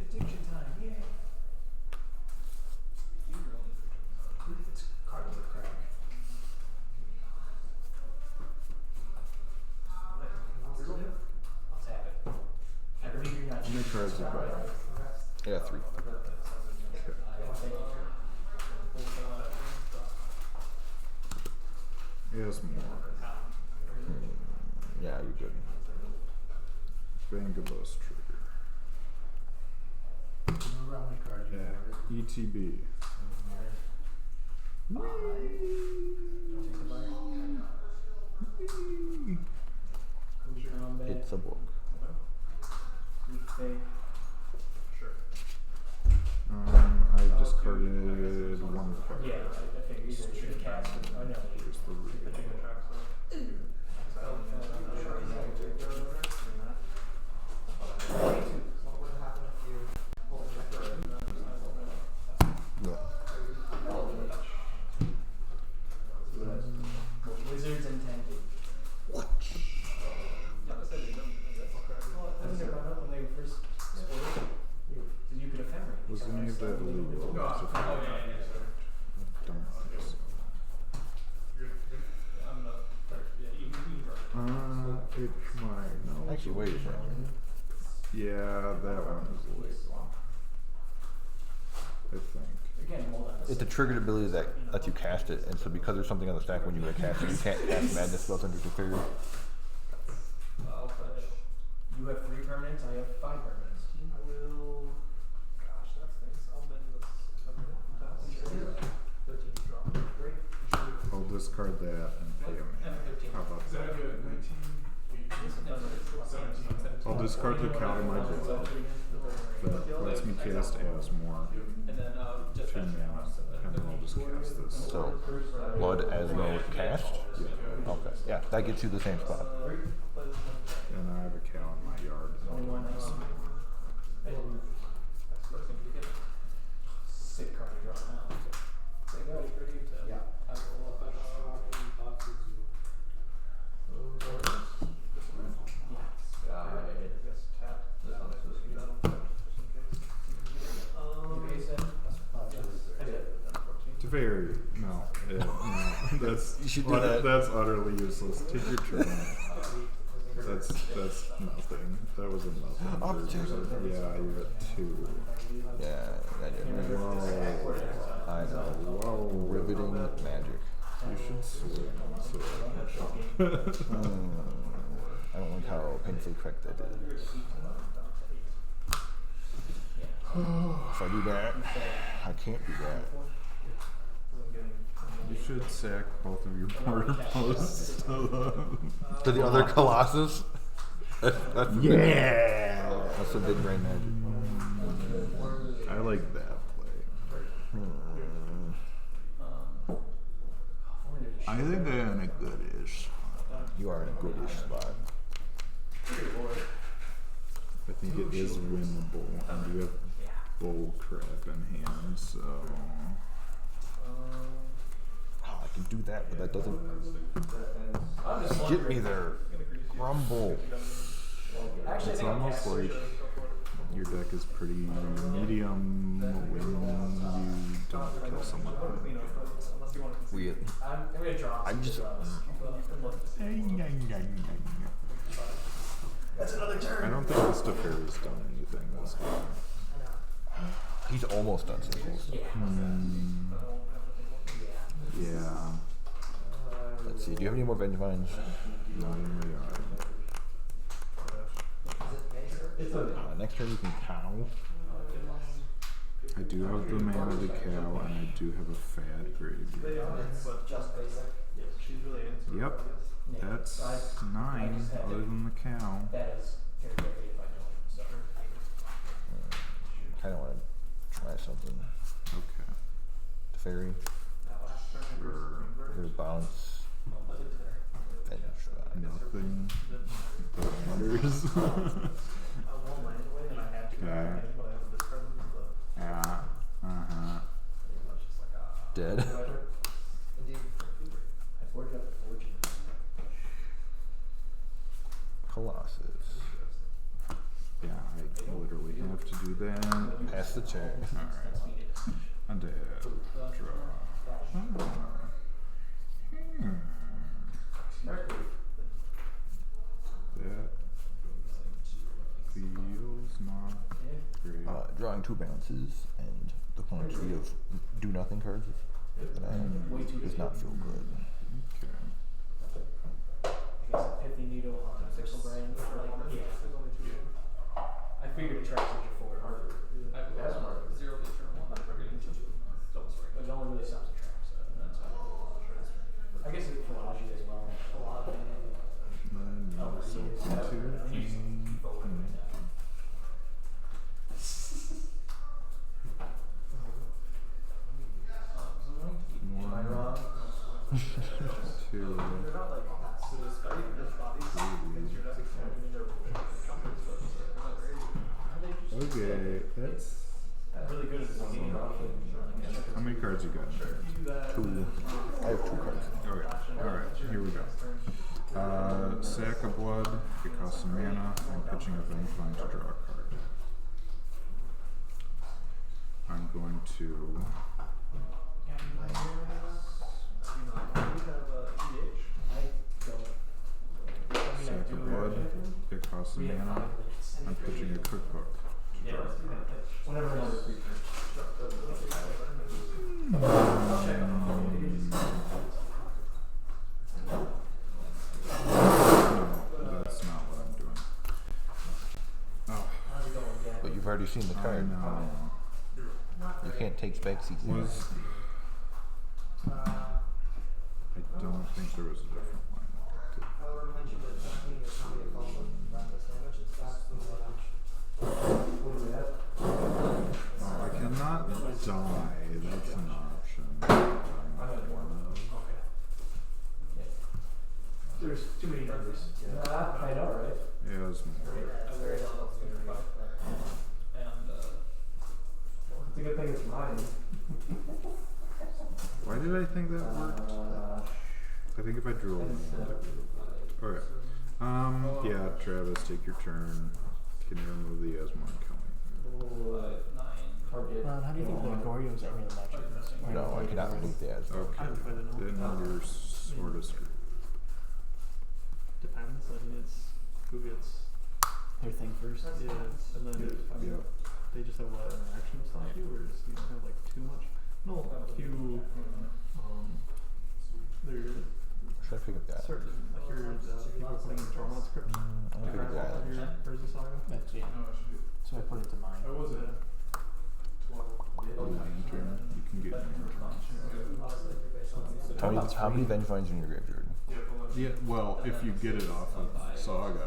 Addiction time, yay! It's cardboard crack. I'll tap it. I believe you're not How many cards did you buy? I got 3. Yes, more. Yeah, you're good. Vangabus trigger. Yeah. ETB. It's a book. I discarded 1 card. Yeah, I figured you should have cast it. I know. Here's the real. Yeah. Wizards intended. What? I think they brought up when they first spoiled it. way changing. Yeah, that one is a late one. I think. Again, mold on It's a triggered ability that lets you cast it, and so because there's something on the stack when you cast it, you can't cast madness spells under Teferi. You have 3 permanents, I have 5 permanents. I will. Gosh, that stinks. I'll bend this. 13 drop. Great. I'll discard that and pay a mana. How about Is that that? good? 19. I'll discard the count of my blood. That lets me cast Asmore. And then just 2 mana, and then I'll just cast this. So, blood as no cast? Yeah. Okay, yeah, that gets you the same spot. And I have a cow in my yard. Sick card draw now. Yeah. Teferi. No. No. That's, You should do that. That's utterly useless. Take your turn. That's nothing. That was a nothing. Up version. two. Yeah, you're at 2. Yeah, that did Whoa. I know. Whoa. Riveting magic. You should swing so I can shop. I don't like how painfully correct that is. If I do that, I can't do that. You should sack both of your border posts To the other Colossus? That's Yeah! That's some big brain magic. I like that play. I think I'm in a goodish. You are in a goodish spot. I think it is winnable, and you have bull crap in hand, so. Oh, I can do that, but that doesn't get me there. Grumble. It's almost like your deck is pretty medium when you don't kill someone. Weird. I'm gonna draw. I'm just. That's another turn. I don't think this Teferi's done anything this game. He's almost done something. Yeah. Let's see. Do you have any more Vengevines? Not in my yard. Next turn you can cow. I do have the mana to cow, and I do have a fat graveyard. Just basic. She's really into it. Yep. That's 9 other than the cow. That is very great if I don't. So. Kind of want to try something. Okay. Teferi. Sure. Your bounce. Vengevine. Nothing that matters. Okay. Yeah. Uh-huh. Dead. Indeed. I forged up the fortune. Colossus. Yeah, I literally have to do that. Pass the check. Alright. Undead. Draw. That feels not great. Drawing 2 bounces and the quantity of do nothing cards that I have does not feel good. Okay. I guess a Pithy Needle on a Pixel Brain. I figured a track teacher for it. That's smart. 0 to turn 1. Double strike. But it only really stops a track, so that's fine. I guess it allows you as well. One, two, okay, that's Really good at this game. how many cards you got? 2. I have 2 cards. Okay, alright, here we go. Sack of blood, it costs some mana, I'm pitching a Vengevine to draw a card. I'm going to sack of blood, it costs cost We have mana. 5 minutes. I'm pitching a cookbook to Yeah, draw a let's do card. that. Whenever another creature. I'll check on No, that's not what I'm doing. Oh, How's it going, Gavin? But you've already seen the I card. know. You can't take specs easy. I don't think there was a different line. Oh, I cannot die. That's an option. There's too many numbers. I know, right? As more. It's a good thing it's mine. Why did I think that worked? I think if I drew a land, it would. Okay. Yeah, Travis, take your turn. Can you remove the Asmon County? Ron, how do you think the Goryo's are going to match up? No, I cannot remove the as. I Okay. haven't played it, no. Then you're sort of screwed. Depends. I mean, it's who gets their thing first. Yeah, and then Yeah. they just have a lot of interaction to stop you, or just you don't have like too much. No, a few. They're Should I pick up that? certain. Like your people putting in Tormod's script. I'm gonna pick up that. Your Urza Saga. That's yeah. So I put it to mine. Lantern. You can get Lantern. How many Vengevines in your grave, Jordan? Yeah, well, if you get it off of Saga.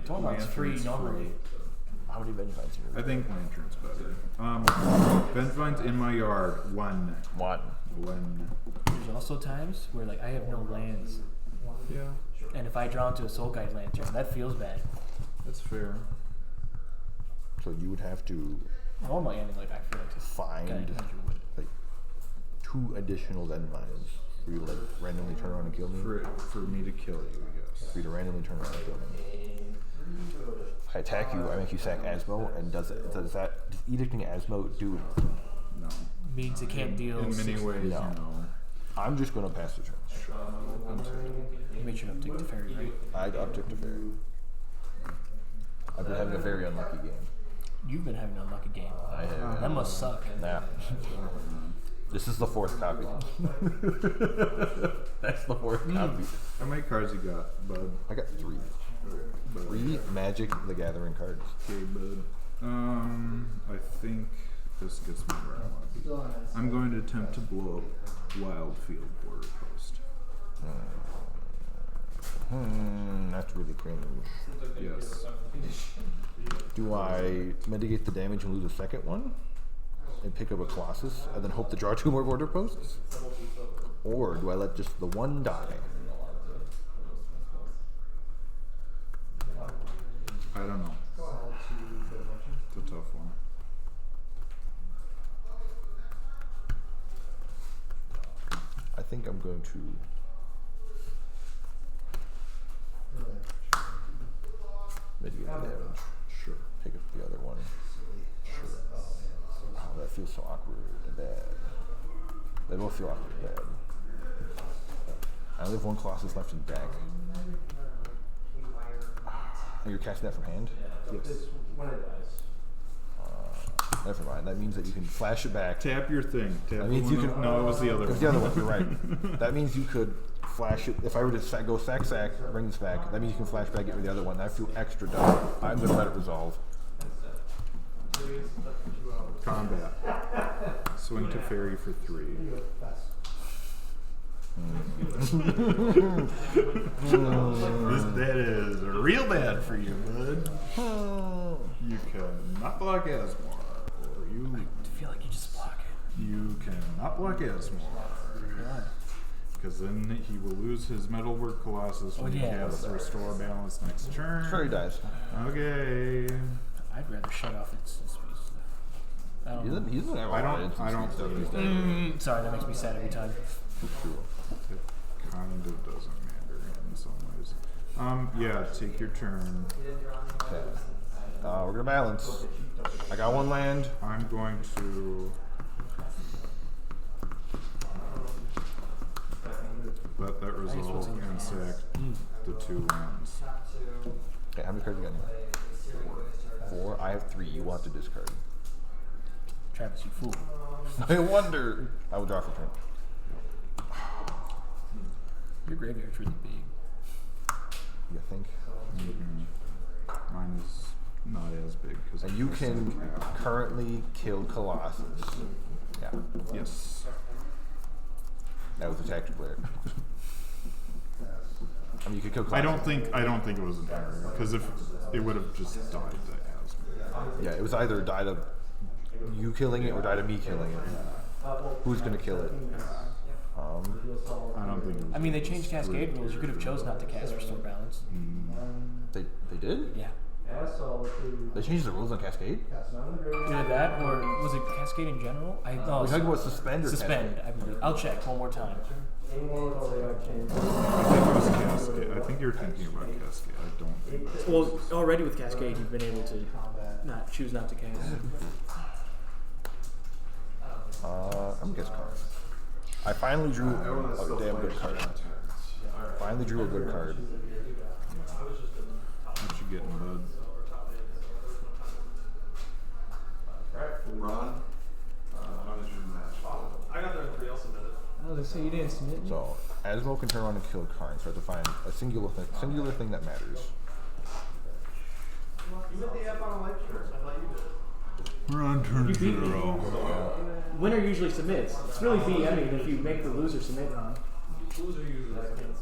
Tormod's free Lantern's normally. How many Vengevines in your I grave? think Lantern's better. Vengevine's in my yard. One. One. There's also times where like I have no lands, Yeah, and if I draw into a Soul Guide Lantern, that feels bad. that's fair. So you would have to Normally, I mean, like I feel like this find guy would. like 2 additional Vengevines for you to like randomly turn around and kill me. For me to kill you, yes. For you to randomly turn around and kill me. If I attack you, I make you sack Asmo, and does edicting Asmo do anything? No. Means it can't deal. In many ways, No. no. I'm just gonna pass the turn. You made sure to uptick the fairy, right? I'd uptick to fairy. I've been having a very unlucky game. You've been having an unlucky game. I have. That must suck. Nah. This is the 4th copy. That's the 4th copy. How many cards you got, bud? I got 3. 3 Magic the Gathering cards. Okay, bud. I think this gets me where I want to be. I'm going to attempt to blow up Wildfield Border Post. That's really cringe. Yes. Do I mitigate the damage and lose a second one? And pick up a Colossus and then hope to draw 2 more border posts? Or do I let just the one die? I don't know. It's a tough one. I think I'm going to mitigate the damage. Sure. Pick up the other one. Sure. Oh, that feels so awkward and bad. They both feel awkward and bad. I only have 1 Colossus left in deck. And you're casting that from hand? Yes. Never mind. That means that you can flash it back. Tap your thing. Tap That means you can. No, it was the other It was one. the other one. You're right. That means you could flash it. If I were to go sack, bring this back. That means you can flash back, get rid of the other one. I feel extra dumb. I'm gonna let it resolve. Combat. Swing to fairy for 3. That is real bad for you, bud. You cannot block Asmar, or I feel like you just block it. you cannot block Asmar. Because then he will lose his Metalwork Colossus when he casts Restore Balance next turn. Fairy dies. Okay. I'd rather shut off its speed. He doesn't have I all don't- that instant I don't- stuff these days. Sorry, that makes me sad every time. True. It kind of doesn't matter in some ways. Yeah, take your turn. Okay. We're gonna balance. I got 1 land. I'm going to let that resolve and sack the 2 lands. Okay, how many cards you got now? 4. I have 3. You will have to discard. Travis, you fool. I wonder. I will draw for turn. Your graveyard's really big. You think? Mine is not as big because And you can currently kill Colossus. Yeah. Yes. That was a tactical player. I mean, you could kill I Colossus. don't think it was an error because if it would have just died to Asmund. Yeah, it was either died of you killing it or died of me killing it. Who's gonna kill it? I don't think. It was I mean, they changed Cascade rules. You could have chose not to cast Restore Balance. They did? Yeah. They changed the rules on Cascade? Either that, or was it Cascade in general? We're talking about suspend or Suspend, Cascade? I believe. I'll check one more time. I think it was Cascade. I think you're thinking about Cascade. I don't think that's Well, already with Cascade, you've been able to choose not to cast. I'm guess cards. I finally drew a damn good card. Finally drew a good card. what you get in bud. Ron, I got there in 3. I'll submit it. Oh, they say you didn't submit me? So, Asmo can turn around and kill cards, so I have to find a singular thing that matters. You did the app on a light shirt. I thought you did it. We're on turn You beat me. 0. Winner usually submits. It's really BMing if you make the loser submit. Loser usually.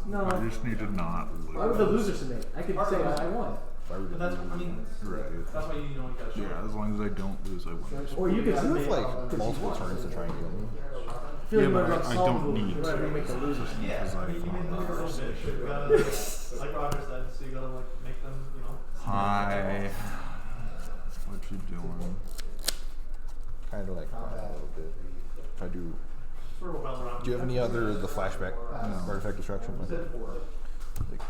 No. I just need to not lose. Why would the loser submit? I could say I won. Why would But that's, I mean, Right. that's why you know you gotta show. Yeah, as long as I don't lose, I win. Or you could You submit. have like multiple turns to try and kill me. I feel Yeah, like but we're about to I solve don't the need we're to. gonna make the loser submit. Because I You make them a little bit. You gotta, like Roger said, so you gotta like make them, you know. Hi. What you doing? Kind of like a little bit. If I do. Sort of well around. Do you have any other the flashback artifact destruction? You said 4. Like,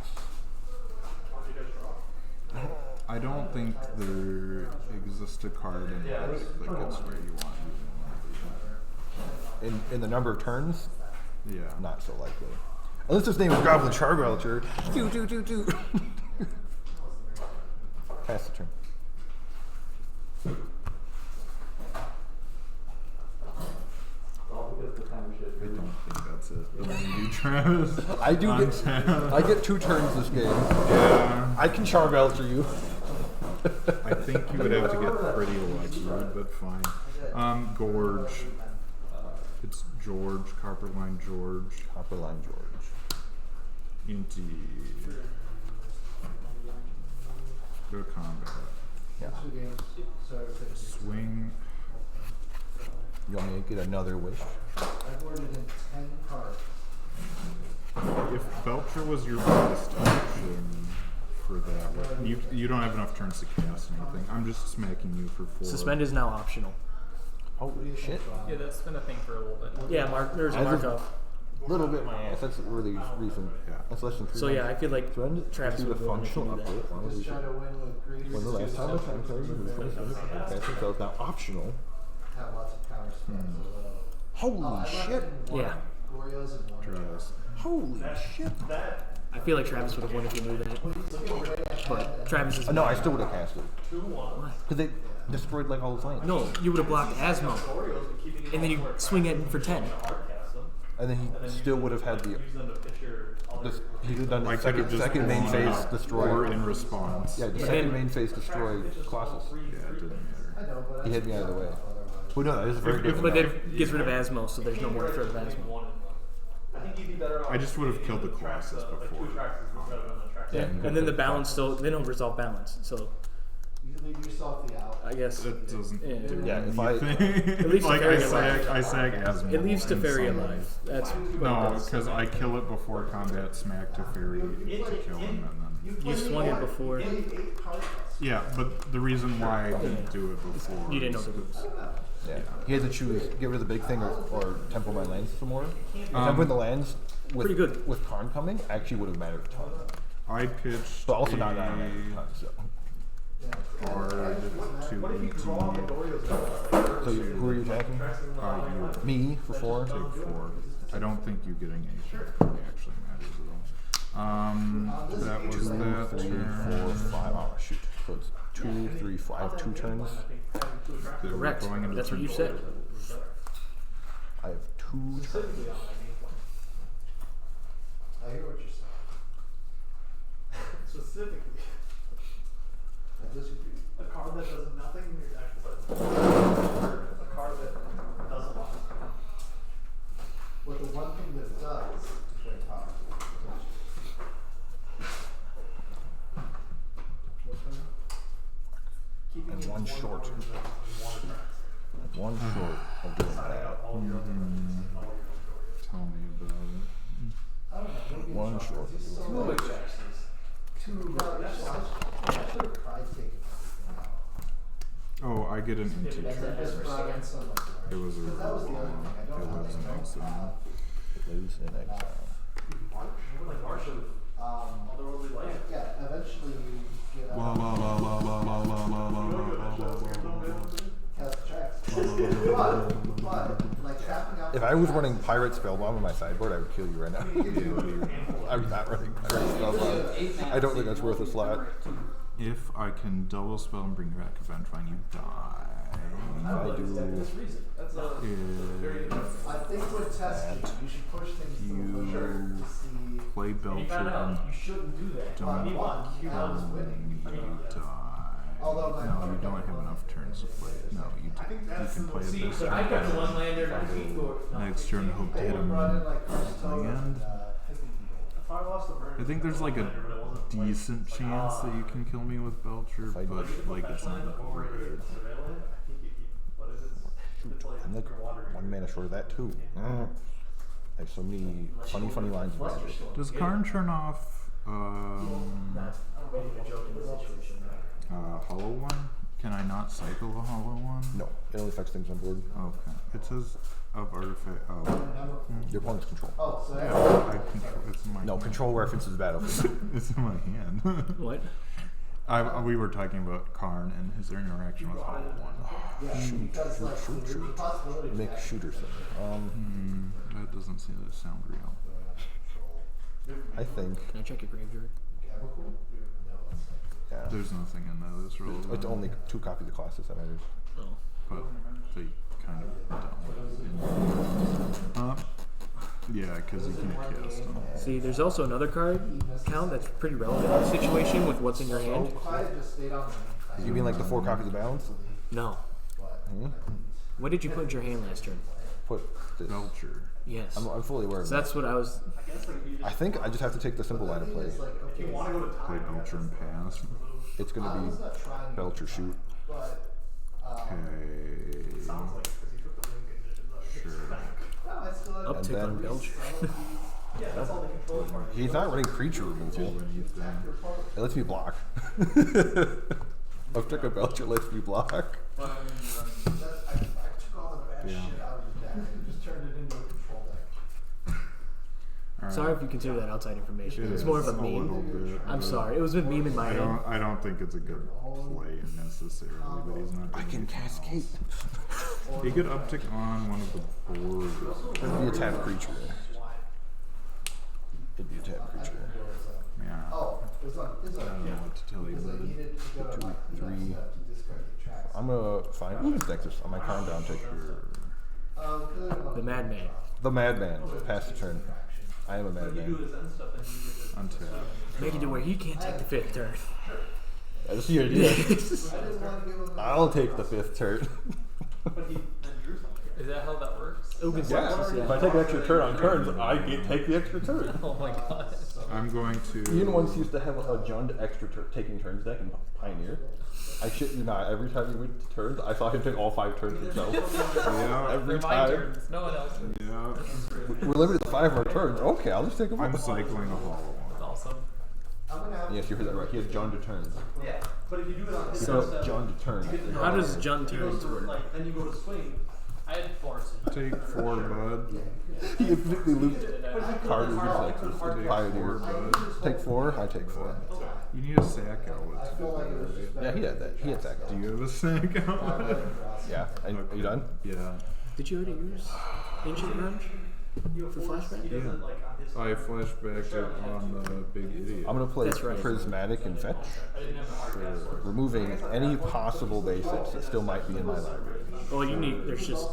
Want you guys draw? I don't think there exists a card in Yeah, this that gets where you want in the number of turns, you. Yeah. not so likely. Unless his name is Goblin Charbelcher. Do. Pass the turn. I don't think that's it. But then you, Travis. I do get. Untap. I get 2 turns this game. Yeah. I can Charbelcher you. I think you would have to get pretty lucky, but fine. Gorge. It's George, Copperline George. Copperline George. Indeed. Go to combat. Yeah. Swing. You want me to get another wish? I've ordered in 10 cards. If Belcher was your best option for that, you don't have enough turns to cast anything. I'm just smacking you for 4. Suspend is now optional. Holy shit. Yeah, that's been a thing for a little bit. Yeah, there's a As of- markup. Little bit my ass. That's really recent. Yeah. That's less than 3 So yeah, I feel like Travis Travis do the would win if you functional do that. update. Why would we Just try to win with greed. When the last time I tried to use casting, so it's now optional. Have lots of counter spells. Holy shit! Yeah. Gorios and one. Travis. Holy shit! I feel like Travis would have won if he knew that. But Travis is. No, I still would have cast it. 2-1. Because they destroyed like all his lands. No, you would have blocked Asmo, and then you swing it for 10. And then he still would have had the. Use them to pitch your He would have done I the could have just second main blown phase out destroy. or in response. Yeah, the And second then- main phase destroy Colossus. Yeah, it didn't matter. I know, but He hit me out of the way. Well, no, that is very good. But then it gets rid of Asmo, so there's no more threat of Asmo. I think you'd be better off. I just would have killed the Colossus like before. 2 tracks rather than the tracks. Yeah, and then the balance still, they don't resolve balance, so you leave yourself the out. I guess It doesn't Yeah. do Yeah, if I- anything. It leaves like Teferi I sag Asmo. it leaves in Teferi some way. alive. That's what No, it does. because I kill it before combat, smack Teferi to kill him, and then. You swung it before. Yeah, but the reason why I didn't do it before. You didn't know is the rules. Yeah. He had to choose get rid of the big thing or temple my lands some more. Templing the lands with Pretty good. with Karn coming actually would have mattered a ton. I pitched. But also not a that so. card to ET. So who are you attacking? You Me for 4. take 4. I don't think you getting anything actually matters at all. That was 2, that 3, turn. 4, 5. Oh shoot. So it's 2, 3, 4. I have 2 turns. They were Correct. going into That's what you turn said. I have 2 turns. I hear what you're saying. Specifically, I disagree. a card that does nothing in your deck, but a card that does a lot. What the one thing that does is very powerful. And 1 short. 1 short of doing that. Tell me about it. I don't know. Maybe 1 it's short. He's so like, Oh, I get an empty and then trigger. just brought in some like It was a because that was the other thing. I it don't was an have exile. Lose in exile. Like Marshall, otherworldly light. Yeah, eventually you get La la la la la la la la la la la. cast tracks. But like tapping out. If I was running Pirate Spellbomb on my sideboard, I would kill you right now. I'm not running Pirate Spellbomb. I don't think that's worth a slot. If I can double spell and bring back Vengefine, you die. I do. That's If I think when testing, you should push things to the limit to see. play And you found Belcher out and you shouldn't do that. don't You want you Q1 was winning. you die. Although my No, you opponent don't have won. enough turns to play. No, you can play it See, this so I turn. got the one lander, my feet go. Next turn, hope to They hit were him. brought in like Crystal Land. and If I lost the burn, I think there's like a decent chance that you can kill me with Belcher, but like it's not good. I'm like 1 mana short of that too. I have so many funny lines. Does Karn turn off hollow one? Can I not cycle a hollow one? No, it only affects things on board. Okay. It says of artifact. Oh. Your opponent's control. Oh, so Yeah, that's I control. It's in my No, hand. control references battlefield. It's in my hand. What? We were talking about Karn and his interaction with hollow one. because like there's a possibility of Make that. shooter something. That doesn't seem to sound real. I think. Can I check your graveyard? Yeah. There's nothing in there that's relevant. It's only 2 copies of classes that matters. Oh. But they kind of don't. Yeah, because you can't cast them. See, there's also another card count that's pretty relevant in the situation with what's in your hand. Quiet just stayed on me. You mean like the 4 copies of balance? No. Hmm? What did you put in your hand last turn? Put this. Belcher. Yes. I'm fully aware of So that. that's what I was. I think I just have to take the simple line of play. Play Belcher and pass. It's going to be Belcher shoot. Okay. Sure. Uptick And on then- Belcher. He's not running creature removal. It lets me block. Uptick on Belcher lets me block. I took all the bad Yeah. shit out of the deck and just turned it into a control deck. Sorry if you consider that outside information. It It's is more of a little meme. bit, I'm but sorry. It was a meme in my head. I don't think it's a good play necessarily, but he's not. I doing can anything cascade. else. He could uptick on one of the boards. It'd be a tap creature. It'd be a tap creature. Yeah. Oh, it was on. I don't know what to tell you, Because I bud. needed to go to my 2, 3. to discard the tracks. I'm gonna find. Ooh, Nexus on my calm down tick. The Madman. The Madman. Pass the turn. I am a madman. Untap. Make it to where he can't take the 5th turn. That's the idea. I didn't want to give him the I'll take the 5th turn. Is that how that works? Open Yeah. Nexus, If I take an extra turn on turns, I take the extra turn. Oh my god. I'm going to. Ian once used to have a Jund extra taking turns deck in Pioneer. I shit you not. Every time he went to turns, I saw him take all 5 turns himself. Yeah. Every My time. turns. No one else. Yeah. We're limited to 5 more turns. Okay, I'll just take them all. I'm cycling a hollow one. That's awesome. I'm gonna have Yes, you heard that right. He has Jund to turns. Yeah, but if you do it on his So step, Jund to turns. How does Jund it goes turns to, work? like, then you go to swing. I had force. Take 4, bud. He infinitely looped card with Nexus. Pioneer. Take 4. I take 4. You need a sack outlet to do that, right? Yeah, he had that. He had that. Do you have a sack outlet? Yeah. Are you done? Yeah. Did you already use Ancient Grunge? For flashback? Yeah. I flashbacked it on the big idiot. I'm gonna play That's right. Prismatic and Fetch, removing any possible basics that still might be in my library. Well, you need. There's just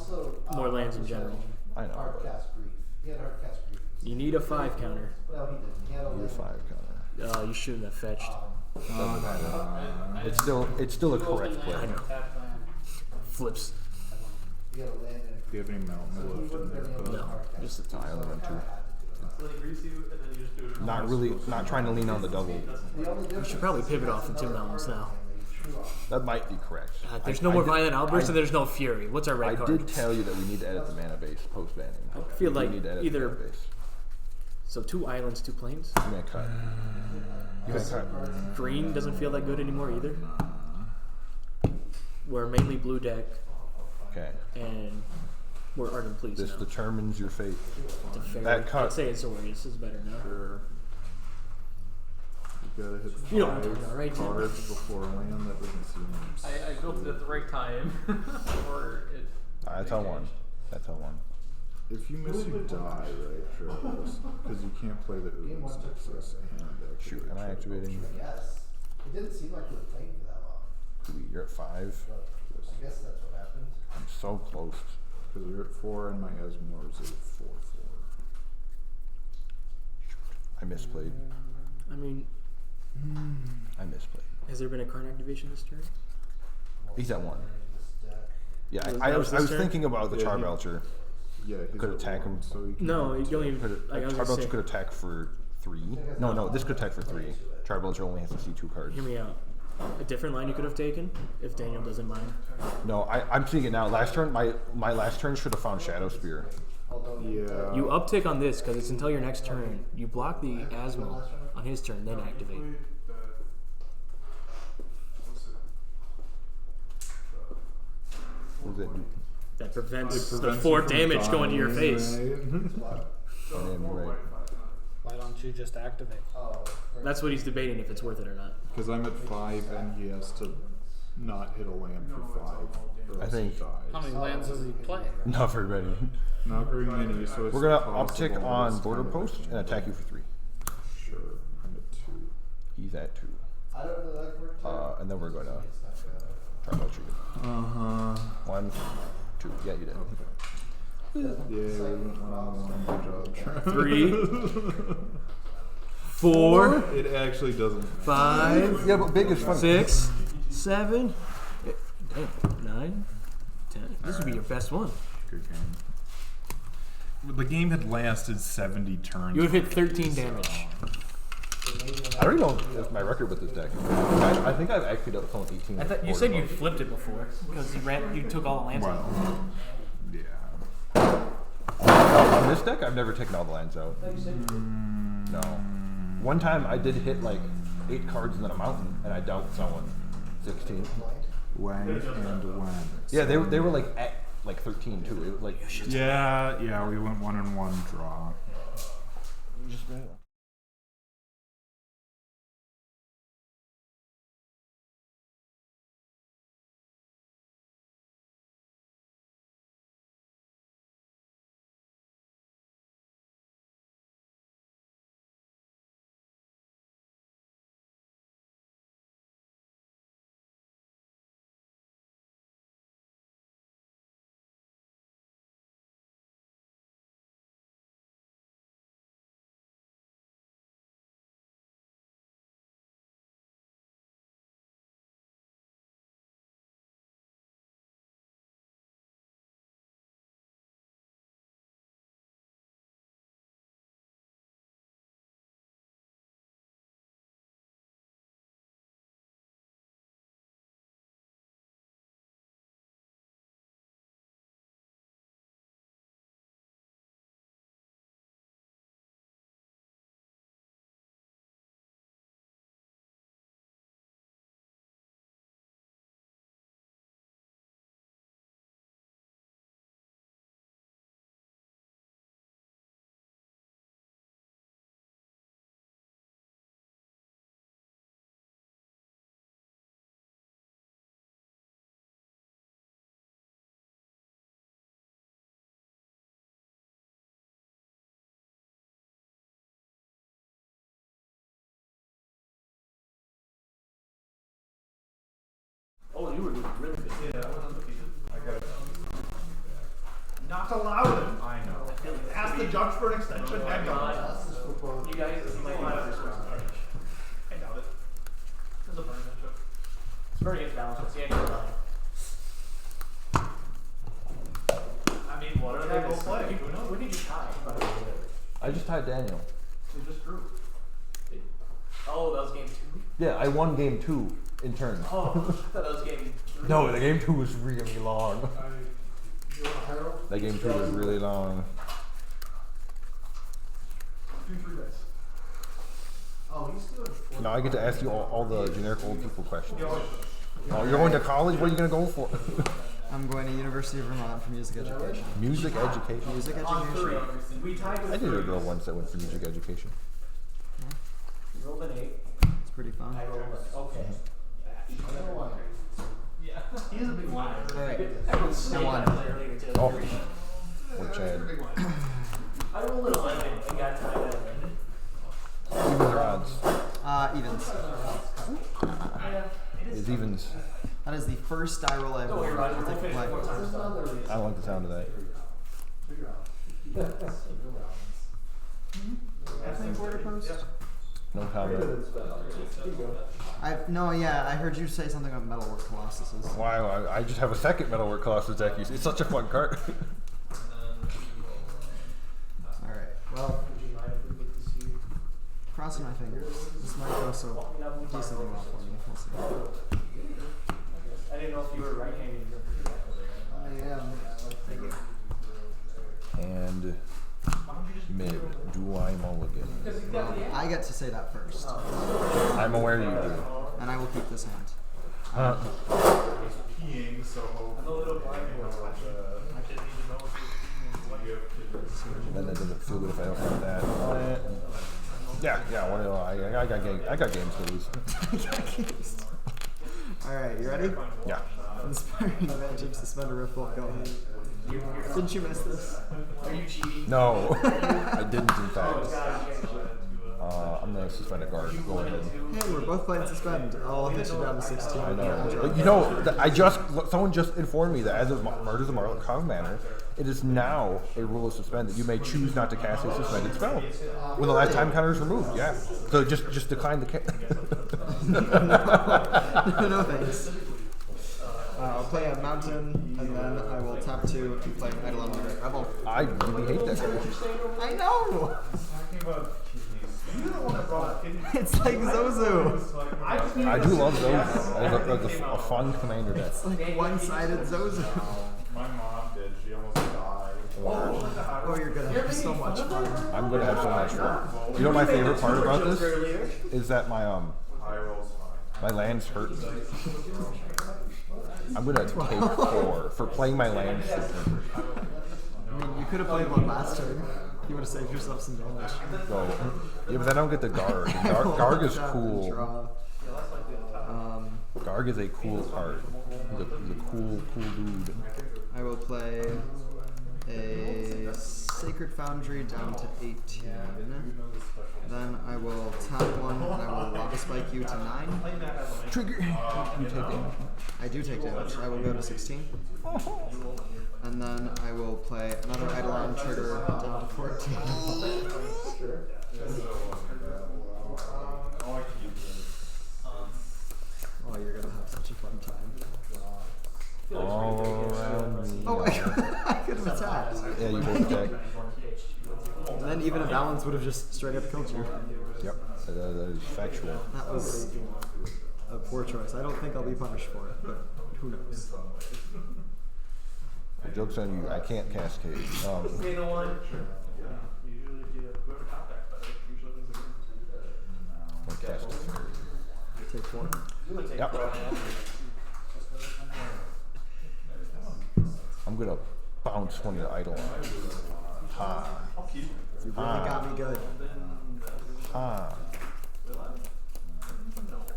more lands in general. I know. Hard cast grief. He had hard cast grief. You need a 5 counter. No, he didn't. He had a You're 5 counter. You shouldn't have fetched. Doesn't matter. It's still a correct play. I know. Flips. He had a land and Do you have any mountain left in there? Bud? No. Just the I only went 2. So they grease you, and then you just do it. Not trying to lean on the double. You should probably pivot off in 2 mountains now. That might be correct. There's no more Violent Outburst and there's no Fury. What's our red I card? did tell you that we need to edit the mana base post banning. I feel like we need to edit either- the mana base. So 2 islands, 2 plains. You may cut. You may cut. Green doesn't feel that good anymore either. We're mainly blue deck, Okay. and we're Ardent Please This now. determines your fate. It's a fair, that cut- I'd say Azorius is better now. Sure. You gotta hit You know what I'm talking 5 about, right, Jim? cards before land. That doesn't seem. I built it at the right time. Or it. That's L1. That's L1. If you miss, you die, right, Travis? Because you can't play the Uber's Nexus and activate Shoot, am I Travis. activating? yes. It didn't seem like we were playing for that long. You're at 5. But I guess that's what happened. I'm so close. Because you're at 4 and my Esmore is at 4/4. I misplayed. I mean, I misplayed. has there been a card activation this turn? He's at 1. Yeah, Was- I that was was this was turn? thinking about the Yeah, Charbelcher. Yeah, he's Could at attack 1, him. So he can No, you don't even. Could Like, I was gonna Charbelcher say, could attack for 3. No, this could attack for 3. Charbelcher only has to see 2 cards. hear me out. A different line you could have taken if Daniel doesn't mind. No, I'm seeing it now. Last turn, my last turn should have found Shadow Spear. Yeah. You uptick on this because it's until your next turn. You block the Asmo on his turn, then activate. What does that do? That prevents, the Prevents 4 you from damage going to your dying, face. right? Oh, damn, you're right. Why don't you just activate? That's what he's debating if it's worth it or not. Because I'm at 5 and he has to not hit a land for 5. Or I else think- he dies. How many lands does he play? Not very many. Not very many, so it's We're gonna possible uptick that on it's border kind of post and attack you for 3. Sure, I'm at 2. He's at 2. I don't really like work. And then we're gonna Charbelcher. Uh-huh. 1, 2. Yeah, you did. Yeah, we went 1-on-1. Good job, Travis. 3, 4, It actually doesn't. 5, Yeah, but big is funny. 6, 7, 9, 10. This would be your best one. Good game. The game had lasted 70 turns. You would have hit 13 damage. I don't even know if my record with this deck. I think I've actually done someone 18. I thought you said you flipped it before because you took all the lands out. Well, yeah. On this deck, I've never taken all the lands out. No. One time I did hit like 8 cards and then a mountain, and I dealt someone 16. When and when. Yeah, they were like at like 13 too. It was like Yeah, we went 1-on-1 draw. just not allowed it. I know. Ask the judge for an extension. Heck no. You guys, you might want to I doubt it. There's a burn matchup. It's very imbalanced. It's the end of the line. I mean, what are they both playing? Who knows? When did you tie? By the way? I just tied Daniel. They just drew. Oh, that was game 2? Yeah, I won game 2 in turns. Oh, I thought that was game 3. No, the game 2 was really long. That game 2 was really long. 2-3 dice. Oh, he's good. Now I get to ask you all the generic old people questions. Oh, you're going to college? What are you going to go for? I'm going to University of Vermont for music education. Music education. Music On education. 3. We tied with I 3. dated a girl once that went for music education. You rolled an 8. It's pretty fun. I rolled an okay. Yeah. He is a big liar. Alright. Everyone's snake won. out there later too. Oh. Poor Chad. I rolled an 11 and got tied at 11. Evens or odds? Evens. It's evens. That is the first die roll I've Don't worry about it. I'll We'll take finish a it 4 play. times done. I don't like the sound of that. Halfling border post? No comment. I heard you say something about Metalwork Colossuses. Wow, I just have a second Metalwork Colossus deck. It's such a fun card. Alright, well, crossing my fingers. This might go so decently well for me. We'll see. I didn't know if you were right-handed. I am. And mid, do I mulligan? Well, I get to say that first. I'm aware you do. And I will keep this hand. Peeing, so I'm a little blind. I didn't even know if you were peeing. Then that doesn't feel good if I don't have that on it. Yeah, well, I got games to lose. Alright, you ready? Yeah. Inspiring Magic, Suspend a Ripple, go ahead. Didn't you miss this? Are you cheating? No, I didn't in Oh, fact. God, you can't cheat. I'm gonna suspend a guard. Go ahead. Hey, we're both playing Suspend. I'll hit you down to 16. I know. But you know, someone just informed me that as of Murders of Marlon Manor, it is now a rule of Suspend that you may choose not to cast a suspended spell when the last time counter is removed. Yeah. So just decline the No thanks. I'll play a mountain, and then I will tap 2 and play Eidolon Rebel. I really hate that card. I know! Talking about kidneys. You're the one that brought kidneys. It's like Zozo. I do love those. That's a fun commander deck. It's like one-sided Zozo. My mom did. She almost died. Oh, you're gonna have so much fun. I'm gonna have so much fun. You know my favorite part about this is that my High roll's fine. lands hurt me. I'm gonna take 4 for playing my lands. I mean, you could have played one last turn. You would have saved yourself some damage. So, yeah, but then I don't get the Garg. Garg is cool. Garg is a cool card. He's a cool dude. I will play a Sacred Foundry down to 18. Then I will tap 1 and I will Lava Spike you to 9. Trigger. You take it. I do take damage. I will go to 16. And then I will play another Eidolon trigger down to 14. Oh, you're gonna have such a fun time. All around me. Oh, I could have attacked. Yeah, you both attack. And then even a balance would have just straight up killed you. Yep, that is factual. That was a poor choice. I don't think I'll be punished for it, but who knows? The joke's on you. I can't cascade. Stay the one. I'll cast it. Take 4. Yep. I'm gonna bounce one of the Eidolon. Ha. You really got me good. Ha.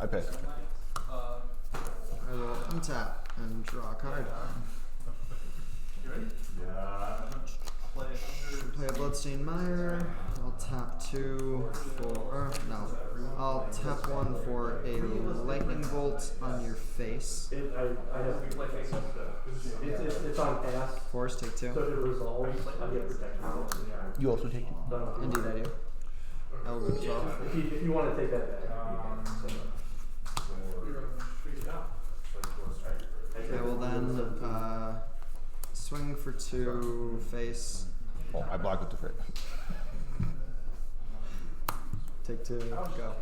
I pass it. I will untap and draw a card. Yeah. Play a Bloodstained Mire. I'll tap 2 for I'll tap 1 for a lightning bolt on your face. It's on pass. Force, take 2. So if it resolves, I get protection. You also take 2. Indeed, I do. I will go 12. If you want to take that back. I will then swing for 2 face. Oh, I block with the freight. Take 2. Go.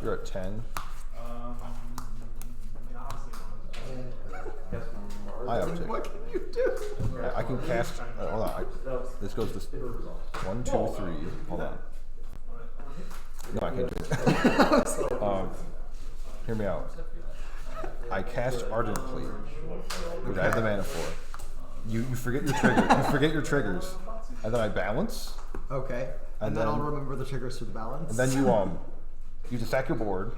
You're at 10. I have to. What can you do? I can cast. Hold on. This goes this 1, 2, 3. Hold on. No, I can't do it. Hear me out. I cast Ardent Plea, which I have the mana for. You forget your trigger. You forget your triggers, and then I balance. Okay. And then I'll remember the triggers for the balance. And then you attack your board.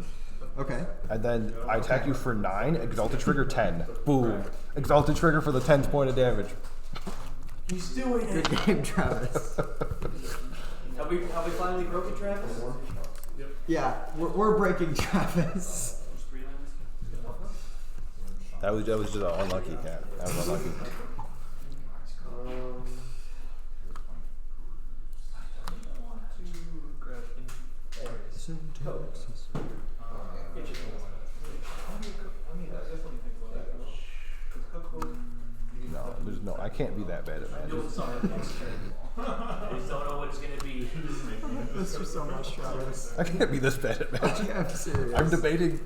Okay. And then I attack you for 9. Exalted trigger 10. Boom. Exalted trigger for the 10th point of damage. He's doing it. Good game, Travis. Have we finally broken Travis? Yeah, we're breaking Travis. That was just an unlucky cat. That was unlucky. No, I can't be that bad at magic. I just don't know what it's gonna be. This is so much, Travis. I can't be this bad at magic. I'm serious. I'm debating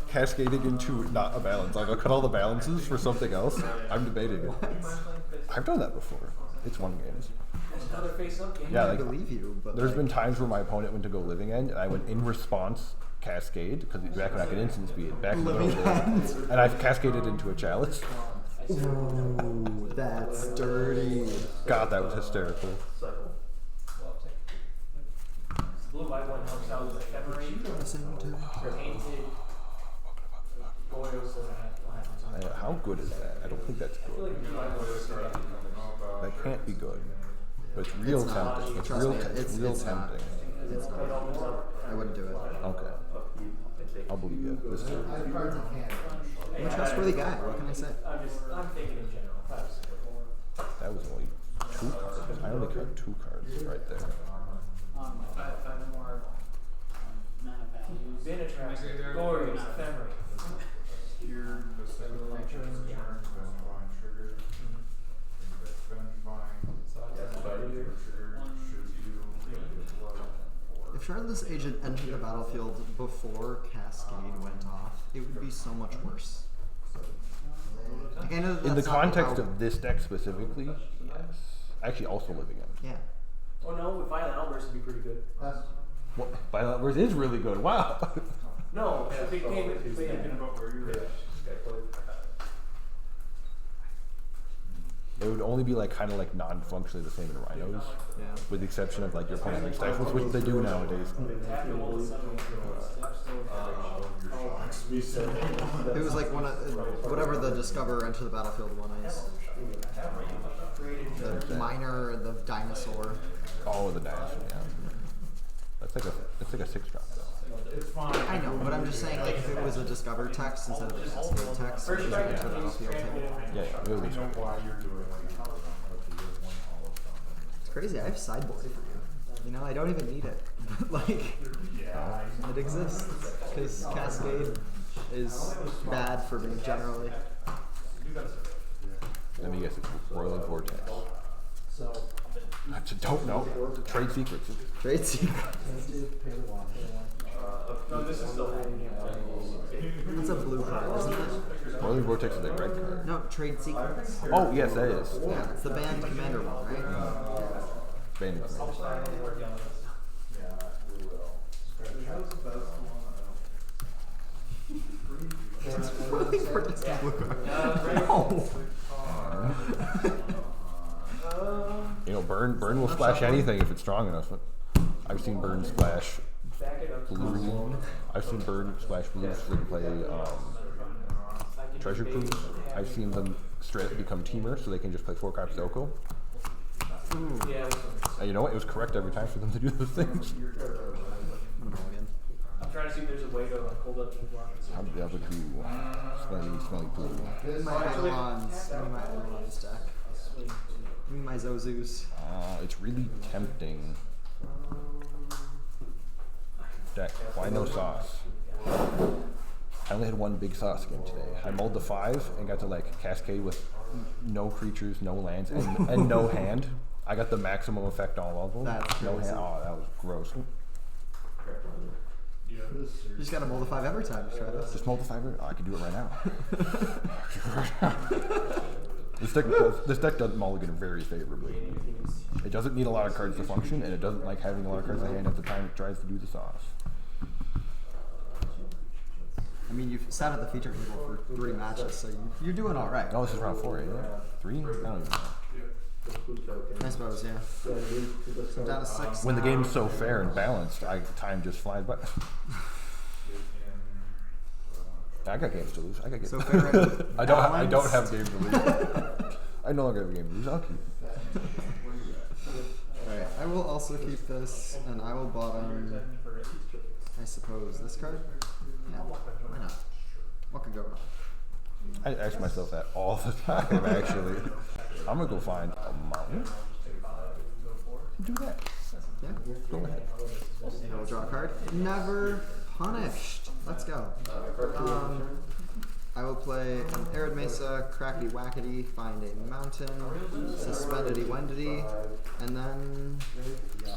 cascading into not a balance. Like I'll cut all the balances for something else. I'm debating it. I've done that before. It's 1 games. Another face-up game. Yeah, I like believe you, but there's been times where my opponent went to go living end, and I went in response cascade because back when I could instant speed back in the Living middle End. and I've cascaded into a chalice. Ooh, that's dirty. God, that was hysterical. Blue white one helps out with ephemerate, painted foils. How good is that? I don't think that's good. That can't be good. But it's real tempting. It's real, it's real tempting. It's not. I wouldn't do it. Okay. I'll believe you. This is I'm a trustworthy guy. What can I say? I'm thinking in general. that was only 2 cards. I only cut 2 cards right there. Vinatrax, glorious, ephemerate. If Shardless Agent entered the battlefield before Cascade went off, it would be so much worse. Like, I know In the context of this deck specifically, yes. Actually, also living in. Yeah. Oh no, with Violent Outburst would be pretty good. What? Violent Outburst is really good. Wow. No, I think game is It would only be like kind of like non-functionally the same in Rhinos, with the exception of like your opponent having stifles, which they do nowadays. It was like whatever the Discover Enter the Battlefield one is. The Miner, the Dinosaur. Oh, the dinosaur. Yeah. That's like a 6-drop though. I know, but I'm just saying, like, if it was a Discover text instead of a Cascade text, it was like Enter the Battlefield type. Yeah, it would be strong. It's crazy. I have sideboard for you. You know, I don't even need it. But, like, it exists. Because Cascade is bad for me, generally. Let me guess, it's Roiling Vortex. I just don't know. The trade secrets. Trade secret. No, this is still That's a blue card, isn't it? Roiling Vortex is a red card. No, Trade Secrets. Oh, yes, that is. Yeah, it's the banned commander one, right? Banned commander. Roiling Vortex is a blue card. No. You know, burn will splash anything if it's strong enough. I've seen burn splash blue. I've seen burn splash blue so they can play treasure cruise. I've seen them straight become teamer so they can just play 4 cards Zoko. Ooh. And you know what? It was correct every time for them to do those things. Mulligan. I'm trying to see if there's a way to like hold up the block. I'll be able to do smelly poo. Give me my Eidolons. Give me my Eidolons deck. Give me my Zozus. It's really tempting. Deck. Why no sauce? I only had one big sauce game today. I mulled the 5 and got to like cascade with no creatures, no lands, and no hand. I got the maximum effect on all of them. That's no crazy. hand. Oh, that was gross. You just gotta mull the 5 every time. Just try this. Just mull the 5. Oh, I can do it right now. This deck does mulligan very favorably. It doesn't need a lot of cards to function, and it doesn't like having a lot of cards in hand at the time it tries to do the sauce. I mean, you've sat at the feature table for 3 matches, so you're doing all right. Oh, this is round 4, isn't it? 3? I don't even know. I suppose, yeah. So I'm down to 6. When the now. game's so fair and balanced, time just flies by. I got games to lose. I got games. So fair and I don't have games to lose. I no longer have a game to lose. I'll keep it. Alright, I will also keep this, and I will bottom, I suppose, this card? Yeah, why not? What could go wrong? I ask myself that all the time, actually. I'm gonna go find a mountain. Do that. Yeah, Go ahead. I will draw a card. Never punished. Let's go. I will play an Arid Mesa, Crackety Wackety, find a mountain, Suspendedy Wendity, and then yeah,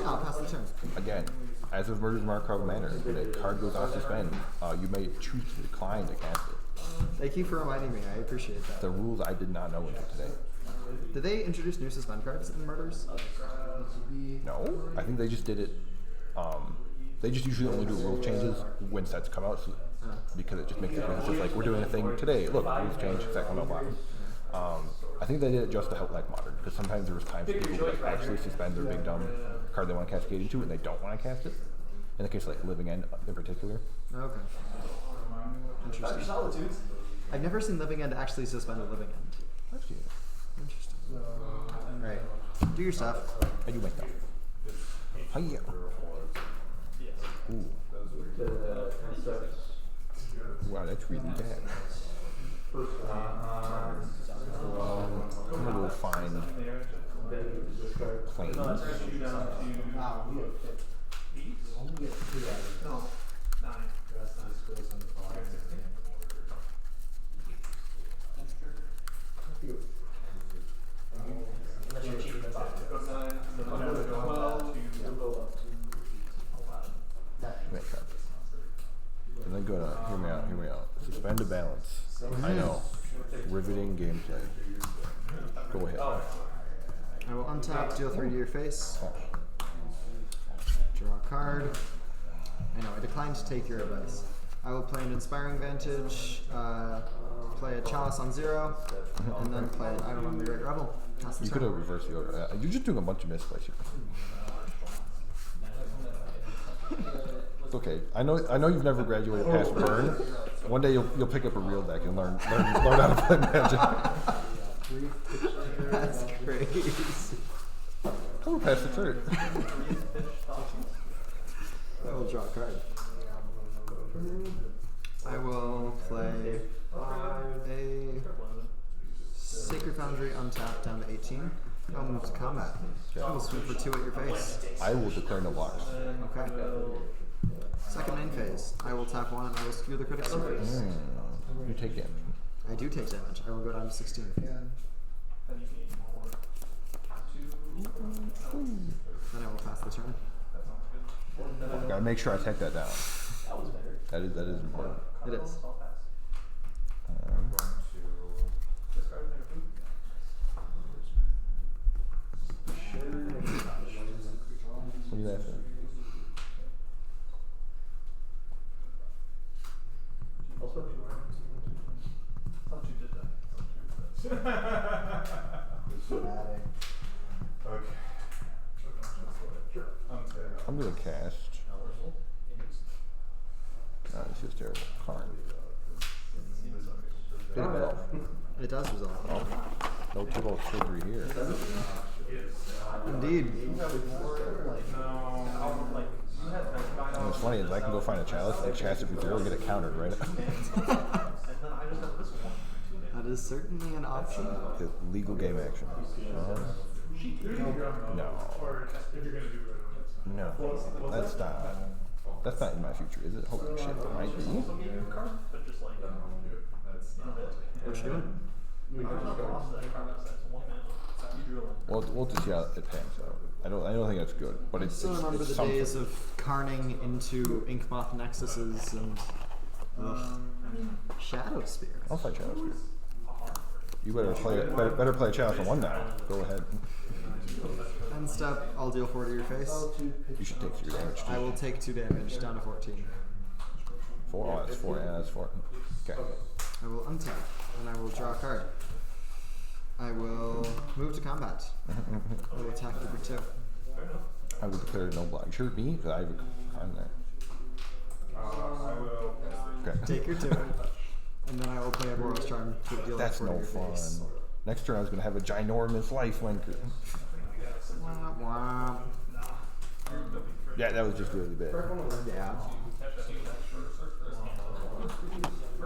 I'll pass the turn. Again, as with Murder's Markov Manor, when a card goes off suspend, you may choose to decline to cast it. Thank you for reminding me. I appreciate that. The rules I did not know until today. Did they introduce new suspend cards in Murders? No, I think they just did it. They just usually only do rule changes when sets come out, so, because it just makes it. It's just like we're doing a thing today. Look, rules change. Set come out bottom. I think they did it just to help like Modern, because sometimes there was times people would like, actually suspend their big dumb card they want to cascade into, and they don't want to cast it. In the case of like Living End in particular. Okay. Interesting. I've never seen Living End actually suspend a Living End. I've seen it. Interesting. Alright. Do your stuff. I do my stuff. Hiya. Ooh. Wow, that's really bad. I'm gonna go find planes. And then go to, hear me out. Suspend a balance. I know. Riveting gameplay. Go ahead. I will untap, deal 3 to your face. Draw a card. I know, I declined to take your advice. I will play an Inspiring Vantage, play a Chalice on 0, and then play an Iron on the Great Rebel. Pass the You turn. could have reversed the order. You're just doing a bunch of misplays here. It's okay. I know you've never graduated past Burn. One day you'll pick up a real deck and learn how to play Magic. That's crazy. Come on, past the turn. I will draw a card. I will play a Sacred Foundry untapped down to 18. I'll move to combat. I will sweep for 2 at your face. I will declare no blocks. Okay. Second main phase. I will tap 1 and I will skew the Critic Surface. You take damage. I do take damage. I will go down to 16. Then I will pass the turn. Gotta make sure I take that down. That is important. It is. What are you laughing at? I'm gonna cast. No, this is terrible. Karn. Did it resolve? It does resolve. Oh, no Tibble surgery here. Indeed. And what's funny is I can go find a chalice, and cast it for 0, and get it countered, right? That is certainly an option. Legal game action. No. No. That's not in my future, is it? Holy shit, it might be. What you doing? We'll just see how it pans out. I don't think that's good, but it's Still remember the something. days of carning into Inkmoth Nexuses and Shadow Spear. I'll fight Chalice here. You better play a Chalice on 1 now. Go ahead. End step, I'll deal 4 to your face. You should take 2 damage. I will take 2 damage, down to 14. 4? Oh, that's 4. Yeah, that's 4. Okay. I will untap, and I will draw a card. I will move to combat. I will attack number 2. I will declare no block. You sure me? Because I have a card there. Okay. Take your 2. And then I will play a Boros Charm to deal That's 4 to no your fun. face. Next turn I was going to have a ginormous life linker. Wah, wah. Yeah, that was just really bad. Yeah.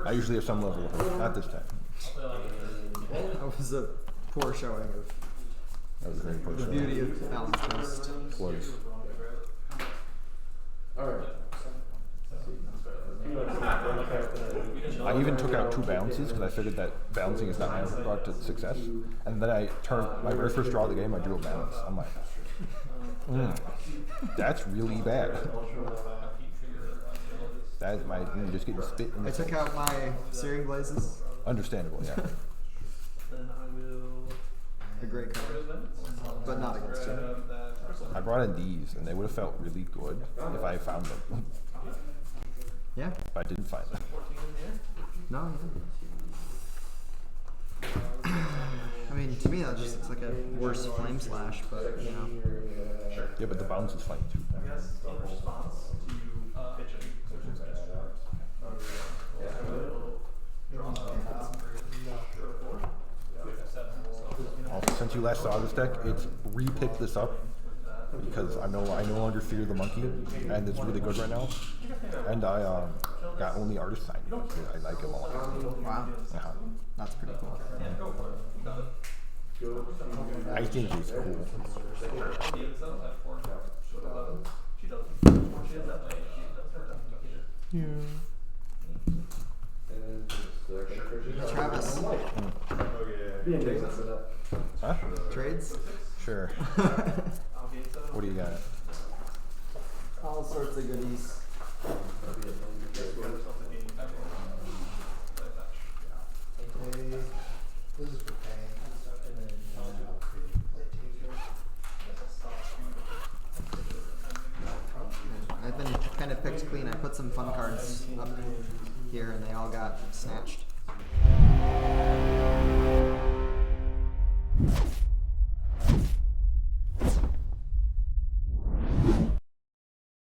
I usually have some level of her. Not this time. That was a poor showing of That was a very poor the shot. beauty of Balanced Beast. It was. I even took out 2 bounces because I figured that bouncing is not my route to success. And then I turned my very first draw of the game. I drew a bounce. I'm like, that's really bad. That's my just getting spit in the I took out my Searing Blazes. Understandable, yeah. A great card. But not against you. I brought in these, and they would have felt really good if I found them. Yeah? But I didn't find them. No, I mean, to me that just looks like a worse Flame Slash, but you know. Yeah, but the bounce is funny too. Also, since you last saw this deck, it's re-picked this up because I no longer fear the monkey, and it's really good right now. And I got only artist signed. I like him a lot. Wow. That's pretty cool. I think he's cool. Travis. Huh? Trades? Sure. What do you got? All sorts of goodies. This is for paying. I've been kind of picked clean. I put some fun cards up here and they all got snatched.